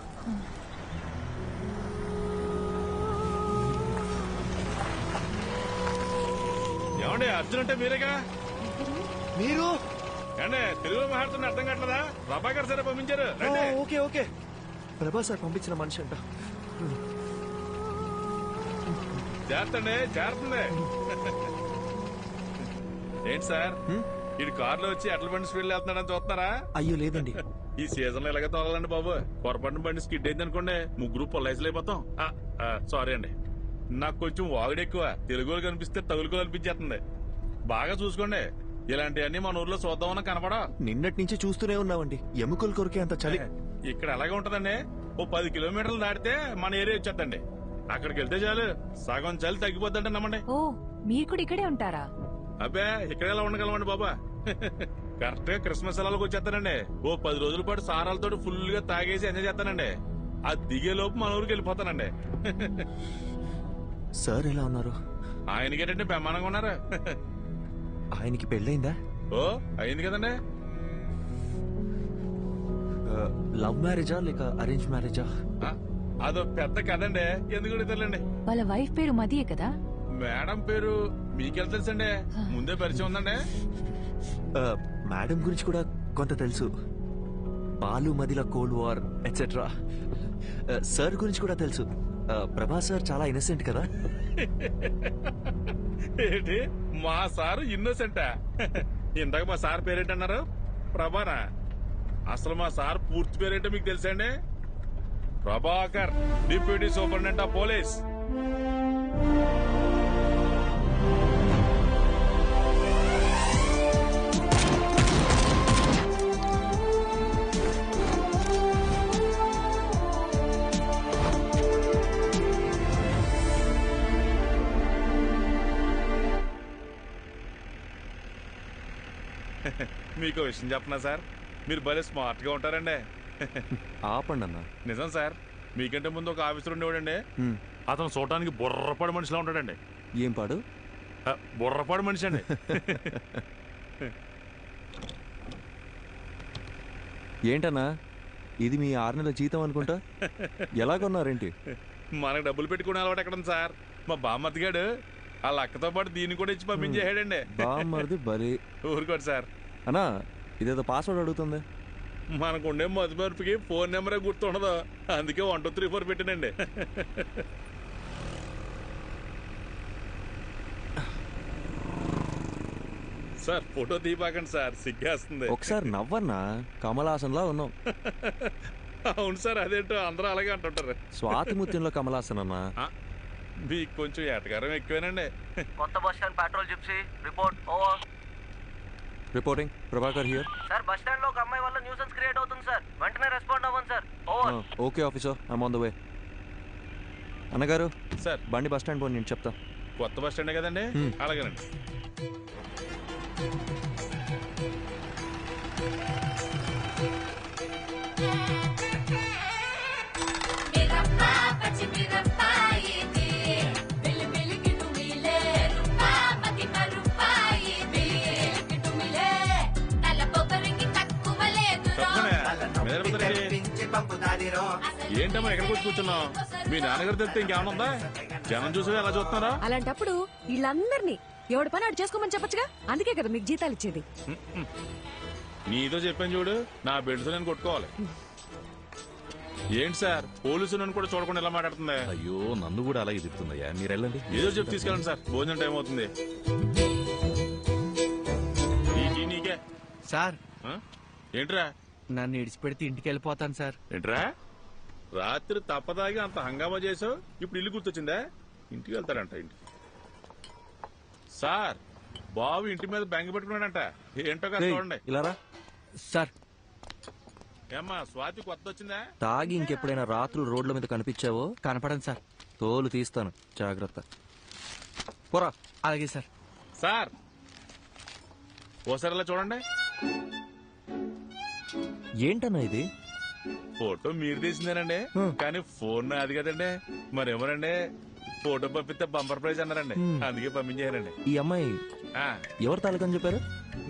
ఏమండి, అర్జున్ అంటే మీరేగా? మీరు అంటే తెలుగులో మాట్లాడుతున్న అర్థం కావట్లేదా? ప్రభాకర్ సార్ పంపించారు. రండి. ఓకే ఓకే, ప్రభా సార్ పంపించిన మనిషి అంట. చేస్తండి, చేస్తుంది. ఏంటి సార్, ఇటు కారులో వచ్చి అట్ల బండి స్పీడ్ వెళ్తున్నాడని చూస్తున్నారా? అయ్యో లేదండి. ఈ సీజన్ లో ఇలాగే తోలాలండి బాబు. పొరపాటున బండి స్కిడ్ అయింది అనుకోండి, ముగ్గురు పొల్లైసులు అయిపోతాం. సారీ అండి, నాకు కొంచెం వాగుడు ఎక్కువ. తెలుగులో కనిపిస్తే తగులుకో అనిపించేస్తుంది. బాగా చూసుకోండి, ఇలాంటివన్నీ మన ఊర్లో చూద్దామన్నా కనపడా. నిన్నటి నుంచి చూస్తూనే ఉన్నామండి, ఎముకలు కొరికే అంత చలి. ఇక్కడ అలాగే ఉంటదండి. ఓ 10 కిలోమీటర్లు దాటితే మన ఏరియా వచ్చేద్దండి. అక్కడికి వెళ్తే చాలు, సగం చలి తగ్గిపోద్దంటే నమ్మండి. ఓ, మీరు కూడా ఇక్కడే ఉంటారా? అబ్బే, ఇక్కడ ఎలా ఉండగలమండి బాబా. కరెక్ట్ గా క్రిస్మస్ సెలవులకు వచ్చేస్తానండి. ఓ 10 రోజుల పాటు సారాలతో ఫుల్ గా తాగేసి ఎంజాయ్ చేస్తానండి. అది దిగే లోపు మన ఊరికి వెళ్ళిపోతానండి. సార్ ఎలా ఉన్నారు? ఆయనకేంటంటే బ్రహ్మాండంగా ఉన్నారు. ఆయనకి పెళ్ళైందా? ఓ, అయింది కదండి. లవ్ మ్యారేజా లేక అరేంజ్ మ్యారేజా? అదో పెద్ద కదండి, ఎందుకు అడుగుతారులేండి. వాళ్ళ వైఫ్ పేరు మదియే కదా? మేడం పేరు మీకెళ్ళి తెలుసండి, ముందే పరిచయం ఉందండి. మేడం గురించి కూడా కొంత తెలుసు. బాలు మదిల కోల్డ్ వార్ ఎట్సెట్రా. సార్ గురించి కూడా తెలుసు. ప్రభా సార్ చాలా ఇన్నసెంట్ కదా. ఏంటి మా సారు ఇన్నోసెంటా? ఇందాక మా సార్ పేరేంటన్నారు? ప్రభానా? అసలు మా సార్ పూర్తి పేరేంటో మీకు తెలుసండి? Prabhakar, deputy superintendent of police. మీకు విషయం చెప్పనా సార్, మీరు భలే స్మార్ట్ గా ఉంటారండి. ఆపండి అన్న. నిజం సార్, మీకంటే ముందు ఒక ఆఫీసర్ ఉండేవాడండి. అతను చూడటానికి బుర్రపాడు మనిషిలా ఉంటాడండి. ఏం పాడు? బుర్రపాడు మనిషి అండి. ఏంటన్నా ఇది మీ 6 నెలల జీతం అనుకుంటా. ఎలా కొన్నారేంటి? మనకు డబ్బులు పెట్టుకునే అలవాటు ఎక్కడ ఉంది సార్? మా బామ్మతిగాడు ఆ లక్కతో పాటు దీన్ని కూడా ఇచ్చి పంపించేసాడండి. బామ్మది బలి. ఊరుకోండి సార్. అన్నా ఇదేదో పాస్వర్డ్ అడుగుతుంది. మనకుండే మధుమర్పుకి ఫోన్ నెంబరే గుర్తుండదు, అందుకే 1 2 3 4 పెట్టానండి. సార్ ఫోటో తీపాకండి సార్, సిగ్గేస్తుంది. ఒకసారి నవ్వన్నా, కమలాసన్లా ఉన్నాం. అవును సార్, అదేంటో అందరూ అలాగే అంటుంటారు. స్వాతిముత్యంలో కమలాసన్ అన్నా. మీకు కొంచెం ఎటకారం ఎక్కువేనండి. కొత్త bus stand petrol gypsy report over. Reporting Prabhakar here. Sir bus stand లో ఒక అమ్మాయి వల్ల న్యూసెన్స్ క్రియేట్ అవుతుంది సార్, వెంటనే రెస్పాండ్ అవ్వండి sir. Over. Okay officer, I'm on the way. అన్నగారు సార్ బండి బస్ స్టాండ్ పోయి నేను చెప్తా. కొత్త బస్ స్టాండే కదండి, అలాగేనండి. ఏంటమ్మా ఎక్కడికి వచ్చి కూర్చున్నావు? మీ నాన్నగారు తెలిస్తే ఇంకేమన్నా ఉందా? జనం చూసి ఎలా చూస్తున్నారా? అలాంటప్పుడు వీళ్ళందరినీ ఎవడి పని అటు చేసుకోమని చెప్పొచ్చుగా, అందుకే కదా మీకు జీతాలు ఇచ్చేది. నీతో చెప్పాను చూడు, నా బెడ్స్ నేను కొట్టుకోవాలి. ఏంటి సార్ పోలీసు నన్ను కూడా చూడకుండా ఎలా మాట్లాడుతుంది? అయ్యో నన్ను కూడా అలాగే చెప్తుందయ్యా, మీరు వెళ్ళండి. ఏదో చెప్పి తీసుకెళ్ళండి సార్, భోజనం టైం అవుతుంది. నీకే సార్. ఏంట్రా? నన్ను ఇడిచిపెడితే ఇంటికి వెళ్ళిపోతాను సార్. ఏంట్రా రాత్రి తప్పదాగి అంత హంగామా చేసావు, ఇప్పుడు ఇల్లు గుర్తొచ్చిందా? ఇంటికి వెళ్తారంట. ఇంటికి సార్ బాబు ఇంటి మీద బెంగ పెట్టుకున్నాడంట. ఏంటో కదా చూడండి. ఇలా సార్. ఏమ్మా స్వాతి కొత్త వచ్చిందా? తాగి ఇంకెప్పుడైనా రాత్రులు రోడ్ల మీద కనిపించావో కనపడండి సార్, తోలు తీస్తాను, జాగ్రత్త. పోరా. అలాగే సార్. సార్ ఓసారి ఇలా చూడండి. ఏంటన్నా ఇది? ఫోటో మీరు తీసిందేనండి, కానీ ఫోన్ అది కదండి. మరేమోనండి ఫోటో పంపిస్తే బంపర్ ప్రైజ్ అన్నారండి, అందుకే పంపించారండి. ఈ అమ్మాయి ఎవరు తాలూకని చెప్పారు?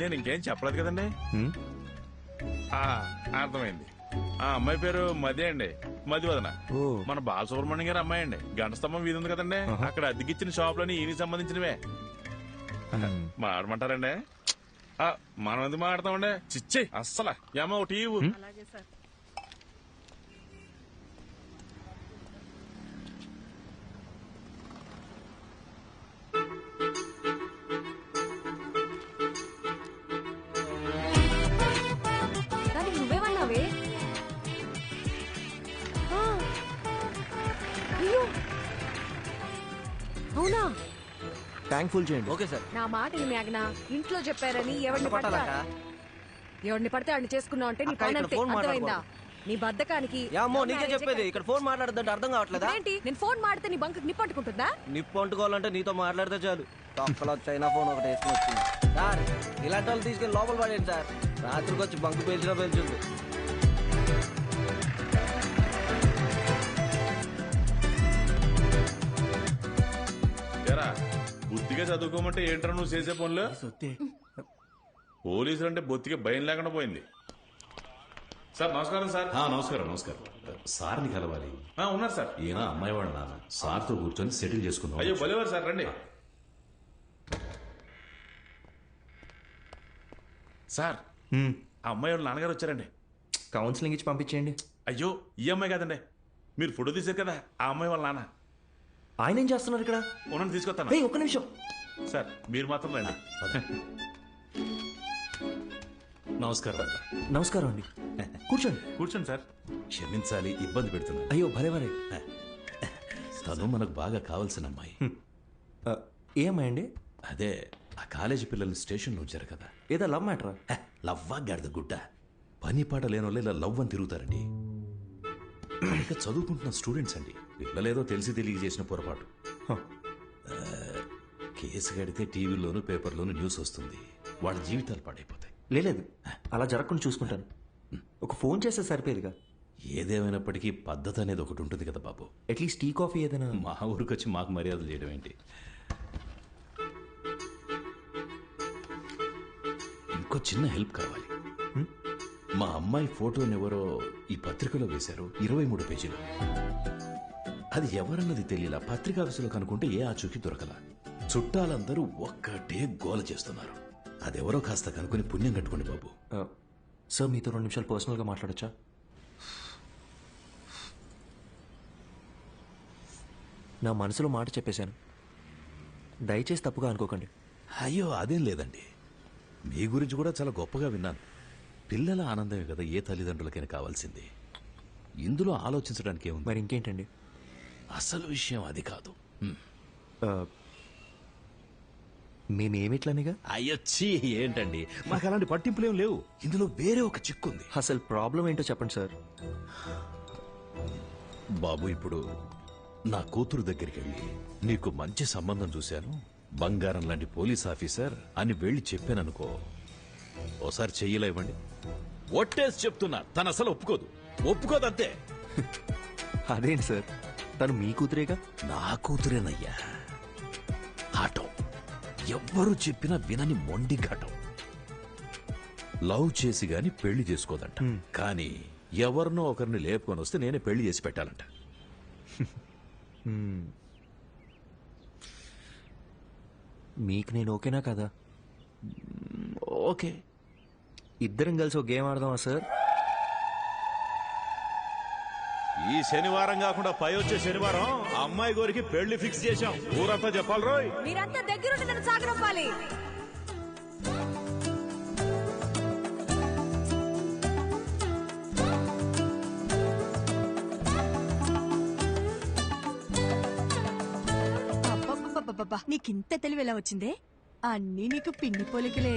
నేను ఇంకేం చెప్పలేదు కదండి. అర్థమైంది. ఆ అమ్మాయి పేరు మది అండి, మధువదన. మన బాలసుబ్రహ్మణ్యం గారి అమ్మాయి అండి. గంట స్తంభం వీధి ఉంది కదండి, అక్కడ అద్దెకిచ్చిన షాపులని ఈయనకి సంబంధించినవే. మాడమంటారండి? మనం ఎందుకు మాడతామండి? చిచ్చి అస్సలు ఏమో ఒకటి. నువ్వేమన్నావే? అయ్యో అవునా? ట్యాంక్ ఫుల్ చేయండి. Okay sir. నా మాట మేఘనా, ఇంట్లో చెప్పారని ఎవరిని పడితే వాడిని చేసుకున్నావు అంటే నీ పని అంతే, అర్థమైందా? నీ బద్దకానికి నీకే చెప్పేది, ఇక్కడ ఫోన్ మాట్లాడదంటే అర్థం కావట్లేదా? ఏంటి నేను ఫోన్ మాడితే నీ బంకు నిప్పు అంటుకుంటుందా? నిప్పు అంటుకోవాలంటే నీతో మాట్లాడితే చాలు. తొక్కలో చైనా ఫోన్ ఒకటి వేసుకుని వచ్చింది సార్. ఇలాంటి వాళ్ళు తీసుకెళ్లి లోపల పడేయండి సార్, రాత్రికి వచ్చి బంకు పేల్చినా పేల్చుంది. బుద్ధిగా చదువుకోమంటే ఏంట్రా నువ్వు చేసే పనులు? పోలీసులు అంటే బొత్తిగా భయం లేకుండా పోయింది. సార్ నమస్కారం. సార్ నమస్కారం. నమస్కారం. సార్ని కలవాలి. ఉన్నారు సార్. ఈయన అమ్మాయి వాళ్ళ నాన్న. సార్తో కూర్చొని సెటిల్ చేసుకుందాం. అయ్యో భలేవారు సార్, రండి. సార్ ఆ అమ్మాయి వాళ్ళ నాన్నగారు వచ్చారండి. కౌన్సిలింగ్ ఇచ్చి పంపించేయండి. అయ్యో ఈ అమ్మాయి కాదండి, మీరు ఫోటో తీశారు కదా ఆ అమ్మాయి వాళ్ళ నాన్న. ఆయన ఏం చేస్తున్నారు ఇక్కడ? ఓనర్ తీసుకొస్తాను. ఒక్క నిమిషం సార్, మీరు మాత్రం రండి. నమస్కారం. నమస్కారం అండి. కూర్చోండి. కూర్చోండి సార్. క్షమించాలి, ఇబ్బంది పెడుతున్నా. అయ్యో భలే భలే. తను మనకు బాగా కావాల్సిన అమ్మాయి. ఏ అమ్మాయి అండి? అదే ఆ కాలేజీ పిల్లల్ని స్టేషన్లో ఉంచారు కదా. ఏదో లవ్ మ్యాటరా? లవ్వా గాడిద గుడ్డ. పని పాట లేని వాళ్ళు ఇలా లవ్ అని తిరుగుతారండి. ఇంకా చదువుకుంటున్న స్టూడెంట్స్ అండి. పిల్లలేదో తెలిసి తెలియ చేసిన పొరపాటు. కేసు కడితే టీవీలోను పేపర్లోను న్యూస్ వస్తుంది. వాళ్ళ జీవితాలు పాడైపోతాయి. లేదు, అలా జరగకుండా చూసుకుంటాను. ఒక ఫోన్ చేస్తే సరిపోయేదిగా. ఏదేమైనప్పటికీ పద్ధతి అనేది ఒకటి ఉంటుంది కదా బాబు. అట్లీస్ట్ టీ కాఫీ ఏదైనా. మా ఊరికి వచ్చి మాకు మర్యాదలు చేయడం ఏంటి? ఇంకో చిన్న హెల్ప్ కావాలి. మా అమ్మాయి ఫోటోని ఎవరో ఈ పత్రికలో వేశారు, 23 పేజీలు. అది ఎవరన్నది తెలియలా. పత్రికా ఆఫీసులో కనుక్కుంటే ఏ ఆచూకీ దొరకలా. చుట్టాలందరూ ఒక్కటే గోల చేస్తున్నారు. అదెవరో కాస్త కనుక్కొని పుణ్యం కట్టుకోండి బాబు. సార్, మీతో 2 నిమిషాలు పర్సనల్గా మాట్లాడచ్చా? నా మనసులో మాట చెప్పేశాను, దయచేసి తప్పుగా అనుకోకండి. అయ్యో అదేం లేదండి. మీ గురించి కూడా చాలా గొప్పగా విన్నాను. పిల్లల ఆనందమే కదా ఏ తల్లిదండ్రులకైనా కావాల్సింది. ఇందులో ఆలోచించడానికి ఏముంది? మరి ఇంకేంటండి? అసలు విషయం అది కాదు. మేమేమిట్లనిగా? అయ్యొచ్చి ఏంటండి, మాకు అలాంటి పట్టింపులేం లేవు. ఇందులో వేరే ఒక చిక్కుంది. అసలు ప్రాబ్లం ఏంటో చెప్పండి సార్. బాబు, ఇప్పుడు నా కూతురు దగ్గరికి వెళ్ళి నీకు మంచి సంబంధం చూశాను, బంగారం లాంటి పోలీస్ ఆఫీసర్ అని వెళ్ళి చెప్పాననుకో, ఓసారి చెయ్యిలా ఇవ్వండి. ఒట్టేసి చెప్తున్నా, తను అసలు ఒప్పుకోదంతే. అదేంటి సార్, తను మీ కూతురేగా? నా కూతురేనయ్యా. ఆటో ఎవ్వరూ చెప్పినా వినని మొండి ఘటం. లవ్ చేసి గాని పెళ్లి చేసుకోదంట. కానీ ఎవరినో ఒకరిని లేపుకొని వస్తే నేనే పెళ్లి చేసి పెట్టాలంట. మీకు నేను ఓకేనా కదా? ఓకే. ఇద్దరం కలిసి ఒక గేమ్ ఆడదామా సార్? ఈ శనివారం కాకుండా పై వచ్చే శనివారం అమ్మాయి గోరికి పెళ్లి ఫిక్స్ చేశాం. ఊరంతా చెప్పాలి రోయ్. మీరంతా దగ్గరుండి నన్ను సాగరంపాలి. నీకింత తెలివి ఎలా వచ్చిందే? అన్నీ నీకు పిండి పోలికలే.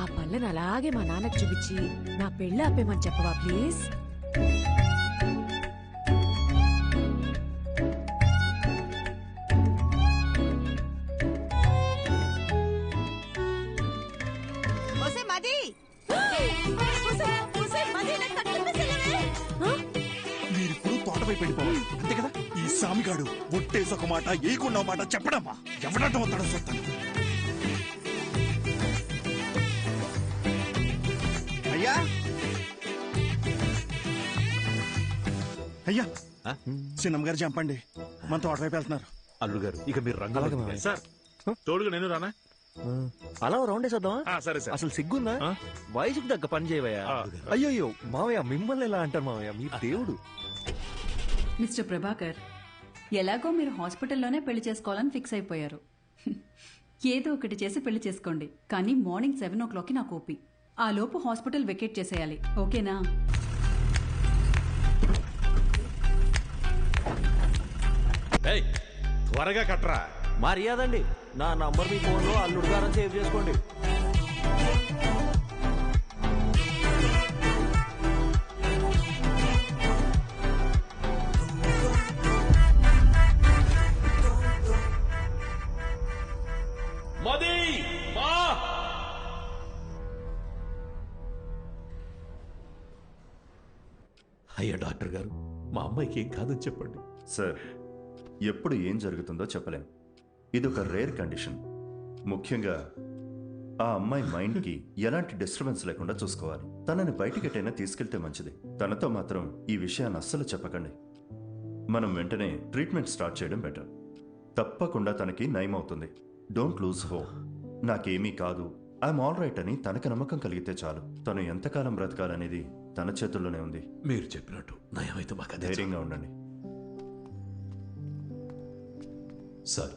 ఆ పళ్ళను అలాగే మా నాన్నకు చూపించి నా పెళ్ళి ఆపేమని చెప్పవా ప్లీజ్? మీరిప్పుడు తోటపై పెళ్ళిపోవాలి అంతే కదా? ఈ సామిగాడు ఒట్టేసి ఒక మాట ఏకున్న మాట చెప్పడమ్మా. ఎవడటం అవుతాడో చూస్తాను. అయ్యా అయ్యా, చిన్నమ్మ గారు చంపండి, మన తోటవైపు వెళ్తున్నారు. అల్లుడు గారు, ఇక మీరు రంగు సార్. తోడుగా నేను రానా? అలా రౌండ్ వేసేద్దామా? సరే సార్. అసలు సిగ్గుందా? వయసుకు తగ్గ పని చేయవయ్యా. అయ్యో మావయ్య, మిమ్మల్ని ఎలా అంటారు మావయ్య, మీరు దేవుడు. మిస్టర్ ప్రభాకర్, ఎలాగో మీరు హాస్పిటల్లోనే పెళ్లి చేసుకోవాలని ఫిక్స్ అయిపోయారు. ఏదో ఒకటి చేసి పెళ్లి చేసుకోండి. కానీ మార్నింగ్ 7 o'clockకి నాకు ఓపి. ఆ లోపు హాస్పిటల్ వెకేట్ చేసేయాలి. ఓకేనా? త్వరగా కట్రా. మర్యాదండి, నా నంబర్ మీ ఫోన్లో అల్లుడు గారని సేవ్ చేసుకోండి. అయ్యా డాక్టర్ గారు, మా అమ్మాయికి ఏం కాదని చెప్పండి. సార్, ఎప్పుడు ఏం జరుగుతుందో చెప్పలేం. ఇది ఒక రేర్ కండిషన్. ముఖ్యంగా ఆ అమ్మాయి మైండ్కి ఎలాంటి డిస్టర్బెన్స్ లేకుండా చూసుకోవాలి. తనని బయటికి ఎటైనా తీసుకెళ్తే మంచిది. తనతో మాత్రం ఈ విషయాన్ని అస్సలు చెప్పకండి. మనం వెంటనే ట్రీట్మెంట్ స్టార్ట్ చేయడం బెటర్. తప్పకుండా తనకి నయం అవుతుంది. Don't lose hope. నాకేమీ కాదు, ఐఎమ్ ఆల్ రైట్ అని తనకు నమ్మకం కలిగితే చాలు. తను ఎంతకాలం బ్రతకాలనేది తన చేతుల్లోనే ఉంది. మీరు చెప్పినట్టు నయమైతే మాకు ధైర్యంగా ఉండండి. సార్,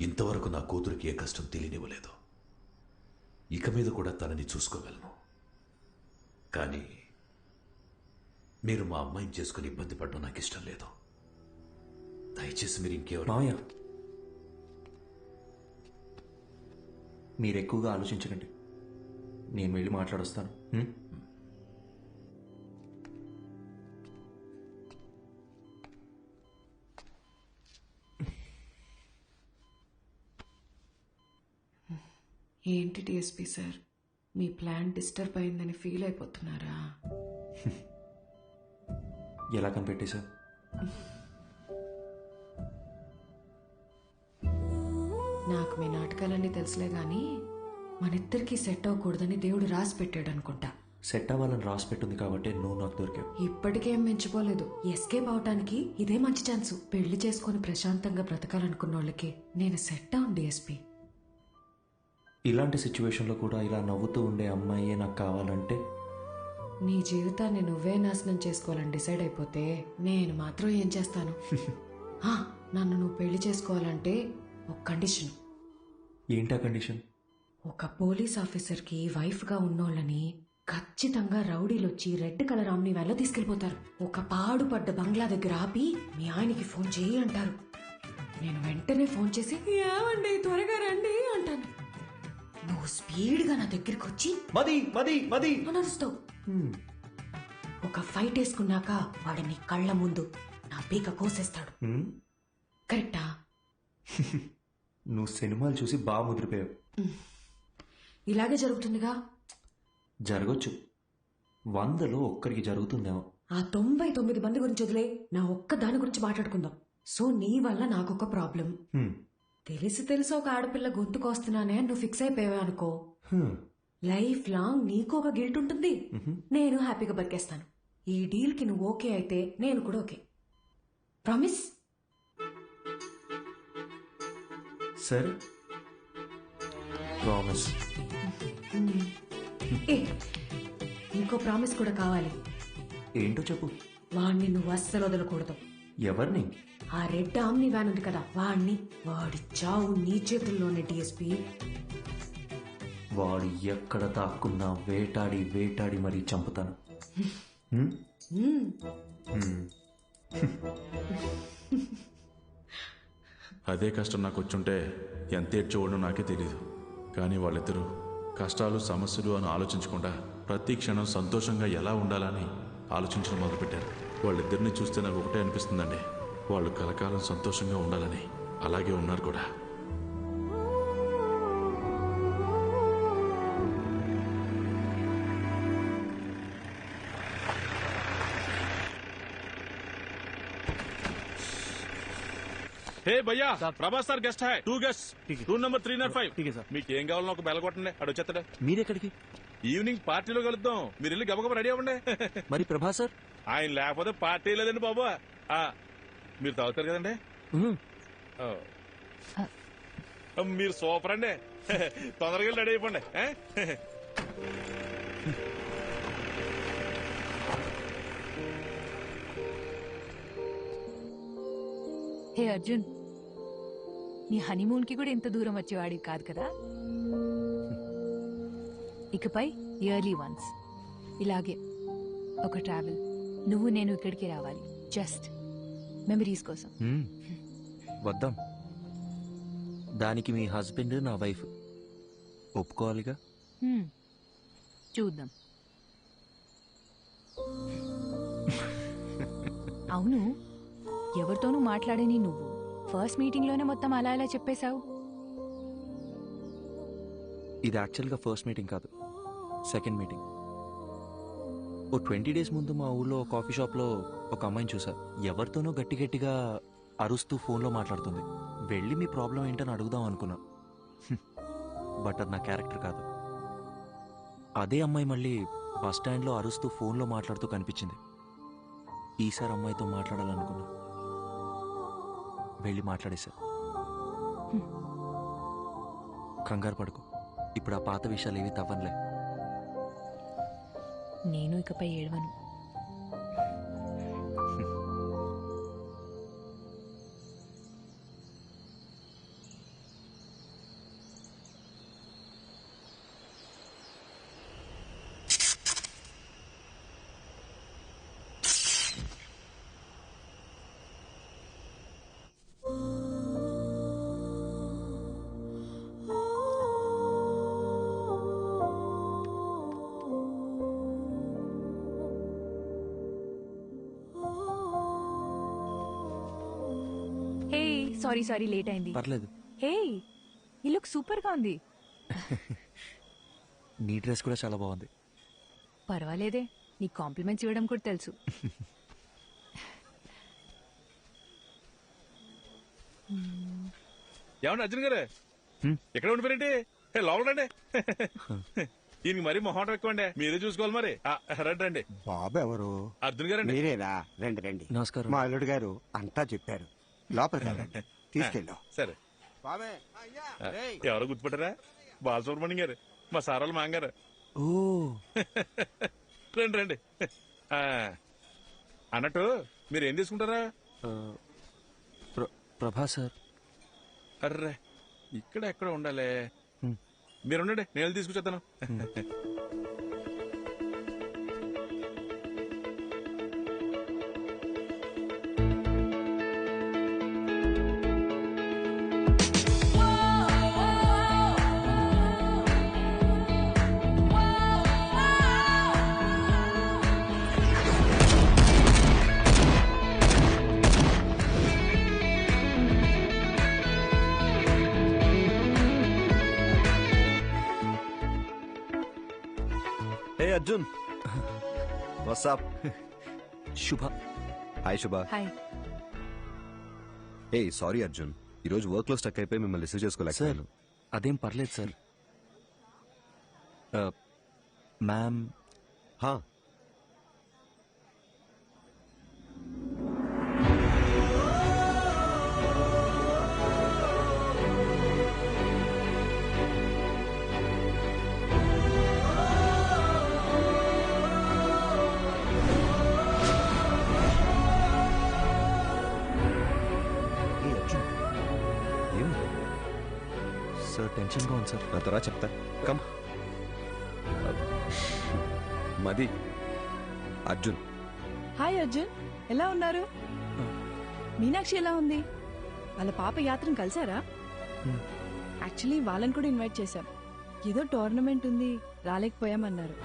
ఇంతవరకు నా కూతురికి ఏ కష్టం తెలియనివ్వలేదు. ఇక మీద కూడా తనని చూసుకోగలను. కానీ మీరు మా అమ్మాయిని చేసుకుని ఇబ్బంది పడడం నాకు ఇష్టం లేదు. దయచేసి మీరు ఇంకెవరు మావయ్య, మీరు ఎక్కువగా ఆలోచించకండి. నేను వెళ్ళి మాట్లాడొస్తాను. ఏంటి డిఎస్పీ సార్, మీ ప్లాన్ డిస్టర్బ్ అయిందని ఫీల్ అయిపోతున్నారా? ఎలా కనిపెట్టేశా? నాకు మీ నాటకాలన్నీ తెలుసులే గాని మనిద్దరికి సెట్ అవ్వకూడదని దేవుడు రాసి పెట్టాడు అనుకుంటా. సెట్ అవ్వాలని రాసి పెట్టుంది కాబట్టి నువ్వు నాకు దొరికావు. ఇప్పటికేం మించిపోలేదు. ఎస్కేప్ అవటానికి ఇదే మంచి ఛాన్స్. పెళ్లి చేసుకుని ప్రశాంతంగా బ్రతకాలనుకున్న వాళ్ళకి నేను సెట్ అవును డిఎస్పీ. ఇలాంటి సిచ్యువేషన్లో కూడా ఇలా నవ్వుతూ ఉండే అమ్మాయే నాకు కావాలంటే? నీ జీవితాన్ని నువ్వే నాశనం చేసుకోవాలని డిసైడ్ అయిపోతే నేను మాత్రం ఏం చేస్తాను? నన్ను నువ్వు పెళ్లి చేసుకోవాలంటే ఒక కండిషన్. ఏంటా కండిషన్? ఒక పోలీస్ ఆఫీసర్కి వైఫ్గా ఉన్నోళ్ళని ఖచ్చితంగా రౌడీలొచ్చి రెడ్ కలర్ ఆమ్ని వెళ్ళ తీసుకెళ్లిపోతారు. ఒక పాడుపడ్డ బంగ్లా దగ్గర ఆపి మీ ఆయనకి ఫోన్ చేయి అంటారు. నేను వెంటనే ఫోన్ చేసి ఏమండి త్వరగా రండి అంటాను. నువ్వు స్పీడ్గా నా దగ్గరికి వచ్చి మది మది మది అనరుస్తావు. ఒక ఫైట్ వేసుకున్నాక వాడు నీ కళ్ళ ముందు నా పీక కోసేస్తాడు. కరెక్టా? నువ్వు సినిమాలు చూసి బాగా ముద్రిపోయావు. ఇలాగే జరుగుతుందిగా. జరగచ్చు, 100లో ఒక్కరికి జరుగుతుందేమో. ఆ 99 మంది గురించి వదిలే, నా ఒక్క దాని గురించి మాట్లాడుకుందాం. సో నీ వల్ల నాకొక ప్రాబ్లం. తెలిసి ఒక ఆడపిల్ల గొంతుకొస్తున్నానే నువ్వు ఫిక్స్ అయిపోయావే అనుకో, లైఫ్ లాంగ్ నీకు ఒక గిల్ట్ ఉంటుంది. నేను హ్యాపీగా బతికేస్తాను. ఈ డీల్ కి నువ్వు ఓకే అయితే నేను కూడా ఓకే. ప్రామిస్? సరే, ప్రామిస్. ఇంకో ప్రామిస్ కూడా కావాలి. ఏంటో చెప్పు. వాణ్ణి నువ్వు అస్సలు వదలకూడదు. ఎవరిని? ఆ రెడ్ ఆమ్ని వ్యాన్ ఉంది కదా, వాడి చావు నీ చేతుల్లోనే డిఎస్పీ. వాడు ఎక్కడ దాక్కున్నా వేటాడి వేటాడి మరీ చంపుతాను. అదే కష్టం నాకు వచ్చుంటే ఎంత ఏడ్చేవాడో నాకే తెలీదు. కానీ వాళ్ళిద్దరూ కష్టాలు సమస్యలు అని ఆలోచించకుండా ప్రతి క్షణం సంతోషంగా ఎలా ఉండాలని ఆలోచించడం మొదలుపెట్టారు. వాళ్ళిద్దరిని చూస్తే నాకు ఒకటే అనిపిస్తుందండి, వాళ్ళు కలకాలం సంతోషంగా ఉండాలని. అలాగే ఉన్నారు కూడా. హే భయ్యా, Prabhas sir guest high. 2 guest, room number 305. మీకు ఏం కావాలో ఒక బెల్ కొట్టండి, అడు వచ్చేస్తాడు. మీరెక్కడికి? ఈవినింగ్ పార్టీలో కలుద్దాం. మీరు వెళ్ళి గబగబ రెడీ అవ్వండి. మరి ప్రభాస్ సార్? ఆయన లేకపోతే పార్టీ లేదండి బాబు. మీరు తాగుతారు కదండి? మీరు సూపర్ అండి. తొందరగా రెడీ అయిపోండి. హే అర్జున్, నీ హనీమూన్ కి కూడా ఇంత దూరం వచ్చేవాడివి కాదు కదా. ఇకపై ఇయర్లీ వన్స్ ఇలాగే ఒక ట్రావెల్, నువ్వు నేను ఇక్కడికి రావాలి, జస్ట్ మెమరీస్ కోసం. వద్దాం. దానికి మీ హస్బెండ్, నా వైఫ్ ఒప్పుకోవాలిగా. చూద్దాం. అవును, ఎవరితోనూ మాట్లాడని నువ్వు ఫస్ట్ మీటింగ్ లోనే మొత్తం అలా ఇలా చెప్పేశావు. ఇది యాక్చువల్గా ఫస్ట్ మీటింగ్ కాదు, సెకండ్ మీటింగ్. ఓ 20 days ముందు మా ఊళ్ళో కాఫీ షాప్లో ఒక అమ్మాయిని చూసా. ఎవరితోనో గట్టి గట్టిగా అరుస్తూ ఫోన్లో మాట్లాడుతుంది. వెళ్ళి మీ ప్రాబ్లం ఏంటని అడుగుదాం అనుకున్నా, బట్ అది నా క్యారెక్టర్ కాదు. అదే అమ్మాయి మళ్ళీ బస్ స్టాండ్లో అరుస్తూ ఫోన్లో మాట్లాడుతూ కనిపించింది. ఈసారి అమ్మాయితో మాట్లాడాలనుకున్నా, వెళ్ళి మాట్లాడేశా. కంగారు పడుకో, ఇప్పుడు ఆ పాత విషయాలు ఏవి తవ్వనులే. నేను ఇకపై ఏడవను. సారీ లేట్ అయింది. పర్లేదు. హే, ఈ లుక్ సూపర్ గా ఉంది. నీ డ్రెస్ కూడా చాలా బాగుంది. పర్వాలేదే, నీ కాంప్లిమెంట్స్ ఇవ్వడం కూడా తెలుసు. ఏమన్నా అర్జున్ గారు ఎక్కడ ఉండిపోయినండి? లోపల రండి. దీనికి మరీ మొహం ఎక్కువండి, మీరే చూసుకోవాలి మరి. రండి రండి. బాబు ఎవరు? అర్జున్ గారు మీరేనా? రండి రండి. నమస్కారం. మా అల్లుడు గారు అంతా చెప్పారు. లోపలికి తీసుకెళ్ళాం. సరే. ఎవరో గుర్తుపట్టారా? బాలసుబ్రహ్మణ్యం గారు, మా సారాలు మాంగారు. ఓ రండి రండి. అన్నట్టు మీరు ఏం తీసుకుంటారా? ప్రభా సార్. అర్రే, ఇక్కడ ఎక్కడ ఉండాలి. మీరుండండి, నేను తీసుకొచ్చేస్తాను. అర్జున్, వాట్సాప్? శుభ. హాయ్ శుభ. హాయ్. ఏ సారీ అర్జున్, ఈరోజు వర్క్ లో స్టక్ అయిపోయి మిమ్మల్ని రిసీవ్ చేసుకోలేకపోయాను. అదేం పర్లేదు సార్. మ్యామ్. సార్ టెన్షన్ గా ఉంది సార్. నా తర్వాత చెప్తా. కమ్. మది. అర్జున్. హాయ్ అర్జున్, ఎలా ఉన్నారు? మీనాక్షి ఎలా ఉంది? వాళ్ళ పాప యాత్రను కలిసారా? యాక్చువల్లీ వాళ్ళని కూడా ఇన్వైట్ చేశాం. ఏదో టోర్నమెంట్ ఉంది, రాలేకపోయామన్నారు.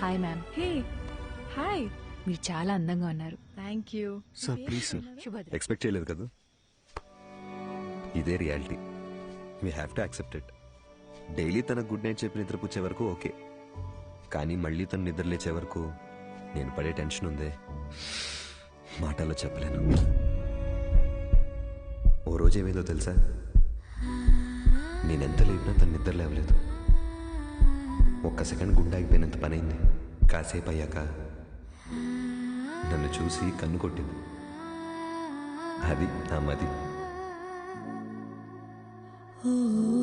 Hi ma'am. Hey hi. మీరు చాలా అందంగా ఉన్నారు. Thank you sir please sir. శుభోదయం. ఎక్స్పెక్ట్ చేయలేదు కదా. ఇదే reality. We have to accept it. Daily తన గుడ్ నైట్ చెప్పి నిద్రపుచ్చే వరకు ఓకే, కానీ మళ్ళీ తను నిద్ర లేచే వరకు నేను పడే టెన్షన్ ఉందే, మాటల్లో చెప్పలేను. ఓ రోజు ఏమైందో తెలుసా? నేనెంత లేపినా తను నిద్ర లేవలేదు. ఒక్క సెకండ్ గుండాగిపోయినంత పనైంది. కాసేపు అయ్యాక నన్ను చూసి కన్ను కొట్టింది. అది నా మది.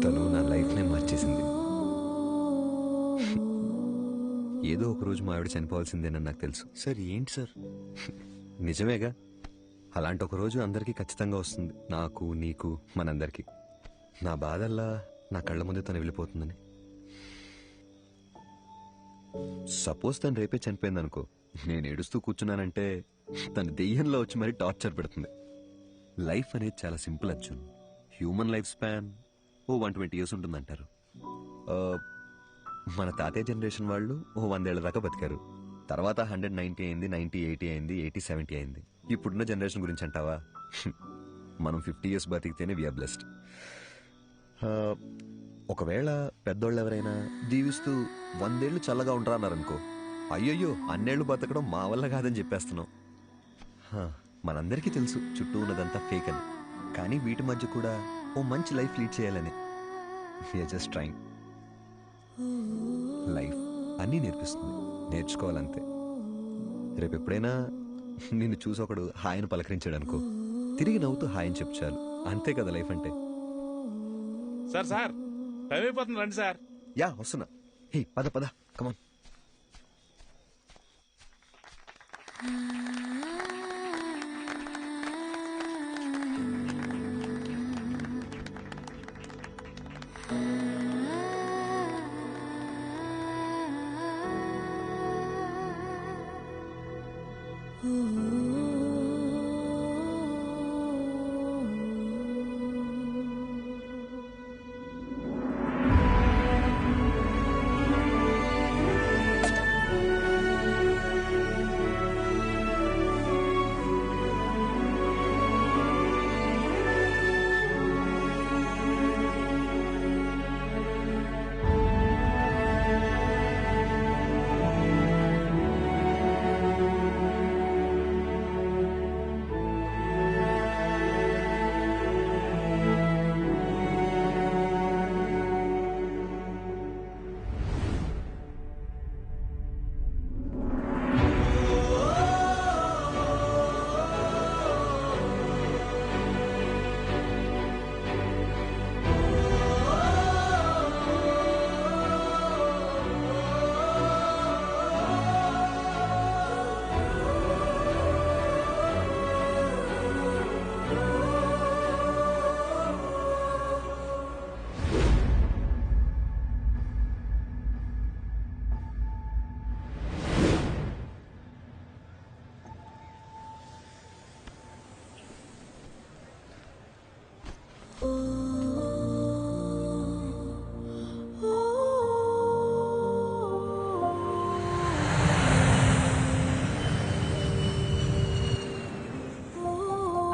తను నా లైఫ్నే మార్చేసింది. ఏదో ఒక రోజు మా ఆవిడ చనిపోవాల్సిందేనని నాకు తెలుసు. సార్ ఏంటి సార్? నిజమేగా. అలాంటి ఒక రోజు అందరికీ ఖచ్చితంగా వస్తుంది, నాకు, నీకు, మనందరికీ. నా బాధల్లా నా కళ్ళ ముందే తను వెళ్ళిపోతుందని. సపోజ్ తను రేపే చనిపోయింది అనుకో, నేను ఏడుస్తూ కూర్చున్నానంటే తను దెయ్యంలో వచ్చి మరీ టార్చర్ పెడుతుంది. లైఫ్ అనేది చాలా simple Arjun. Human life span 120 years ఉంటుందంటారు. మన తాతయ్య జనరేషన్ వాళ్ళు 100 ఏళ్ల దాకా బతికారు. తర్వాత 190 అయింది, 90, 80 అయింది, 80, 70 అయింది. ఇప్పుడున్న జనరేషన్ గురించి అంటావా? మనం 50 years బతికితేనే వీఆర్ బ్లెస్డ్. ఒకవేళ పెద్దోళ్ళు ఎవరైనా దీవిస్తూ 100 ఏళ్ళు చల్లగా ఉంటారా అన్నారనుకో, అయ్యయ్యో అన్నేళ్లు బతకడం మా వల్ల కాదని చెప్పేస్తున్నాం. మనందరికీ తెలుసు చుట్టూ ఉన్నదంతా ఫేక్ అని, కానీ వీటి మధ్య కూడా ఓ మంచి లైఫ్ లీడ్ చేయాలని. We are just trying. లైఫ్ అన్నీ నేర్పిస్తుంది, నేర్చుకోవాలంతే. రేపు ఎప్పుడైనా నిన్ను చూసి ఒకడు హాయ్ అని పలకరించాడు అనుకో, తిరిగి నవ్వుతూ హాయ్ అని చెప్పు చాలు. అంతే కదా లైఫ్ అంటే. సార్ టైం అయిపోతుంది, రండి సార్. యా వస్తున్నా. హే పద పద కమాన్.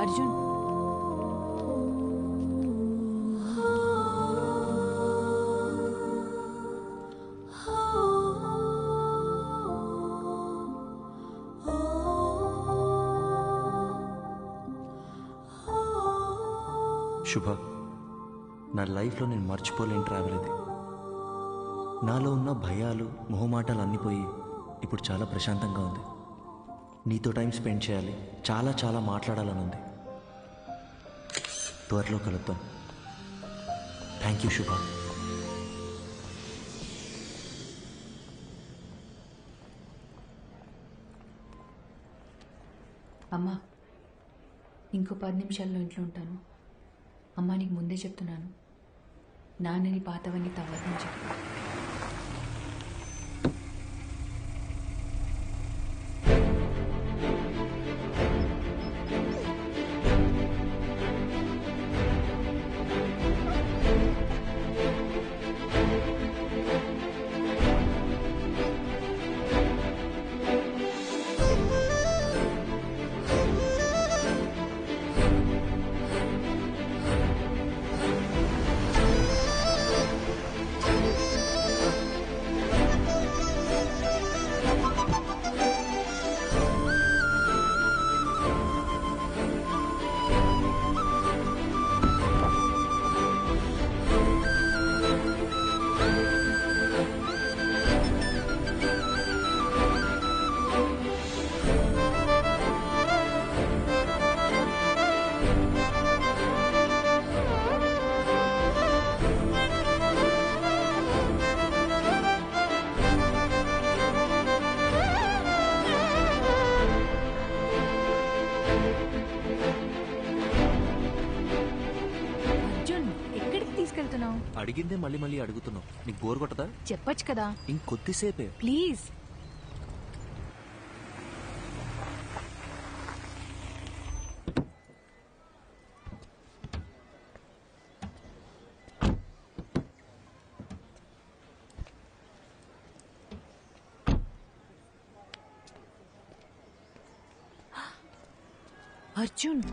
అర్జున్, శుభ, నా లైఫ్లో నేను మర్చిపోలేని ట్రావెల్ ఇది. నాలో ఉన్న భయాలు మొహమాటాలు అన్నీ పోయి ఇప్పుడు చాలా ప్రశాంతంగా ఉంది. నీతో టైం స్పెండ్ చేయాలి, చాలా చాలా మాట్లాడాలని ఉంది. త్వరలో కలుద్దాం. థ్యాంక్ యూ శుభ. అమ్మా ఇంకో 10 నిమిషాల్లో ఇంట్లో ఉంటాను. అమ్మా నీకు ముందే చెప్తున్నాను, నాన్నని పాతవన్నీ తవ్వదని చెప్పు. అడిగిందే మళ్ళీ మళ్ళీ అడుగుతున్నావు. నీకు బోర్ కొట్టదా? చెప్పొచ్చు కదా. ఇంకొద్దిసేపే ప్లీజ్. అర్జున్,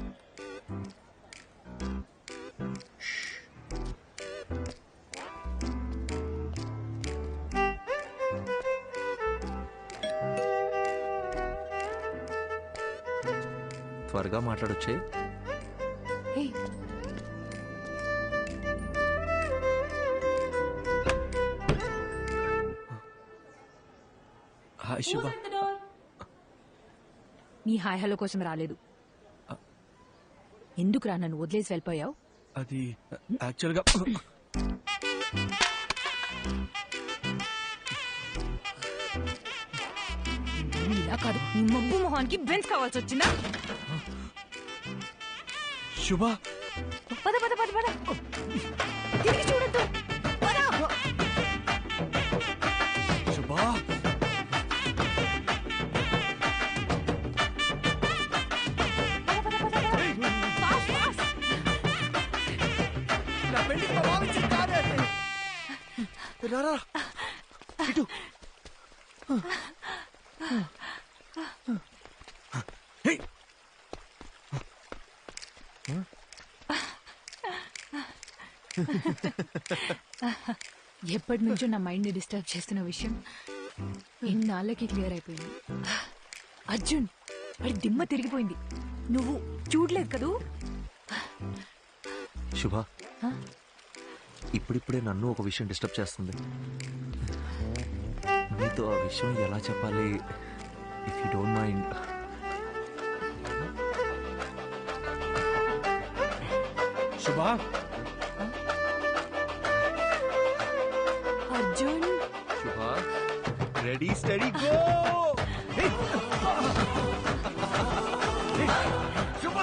త్వరగా మాట్లాడొచ్చే. హాయ్ శుభ. నీ హాయ్ హలో కోసం రాలేదు. ఎందుకురా నన్ను వదిలేసి వెళ్ళిపోయావు? అది యాక్చువల్గా అలా కాదు నీ మబ్బు మొహానికి బెంచ్ కావాల్సి వచ్చిందా? శుభ పద పద పద పద తిరిగి చూడద్దు. శుభ నా పెళ్లికి ప్రభావించింది కాదే. రారా ఇటు. ఎప్పటి నుంచో నా మైండ్ ని డిస్టర్బ్ చేస్తున్న విషయం ఇన్నాళ్ళకి క్లియర్ అయిపోయింది. అర్జున్ వాడి దిమ్మ తిరిగిపోయింది. నువ్వు చూడలేదు కదూ? శుభ ఇప్పుడిప్పుడే నన్ను ఒక విషయం డిస్టర్బ్ చేస్తుంది. నీతో ఆ విషయం ఎలా చెప్పాలి? If you don't mind. శుభ అర్జున్ శుభ రెడీ స్టడీ గో. శుభ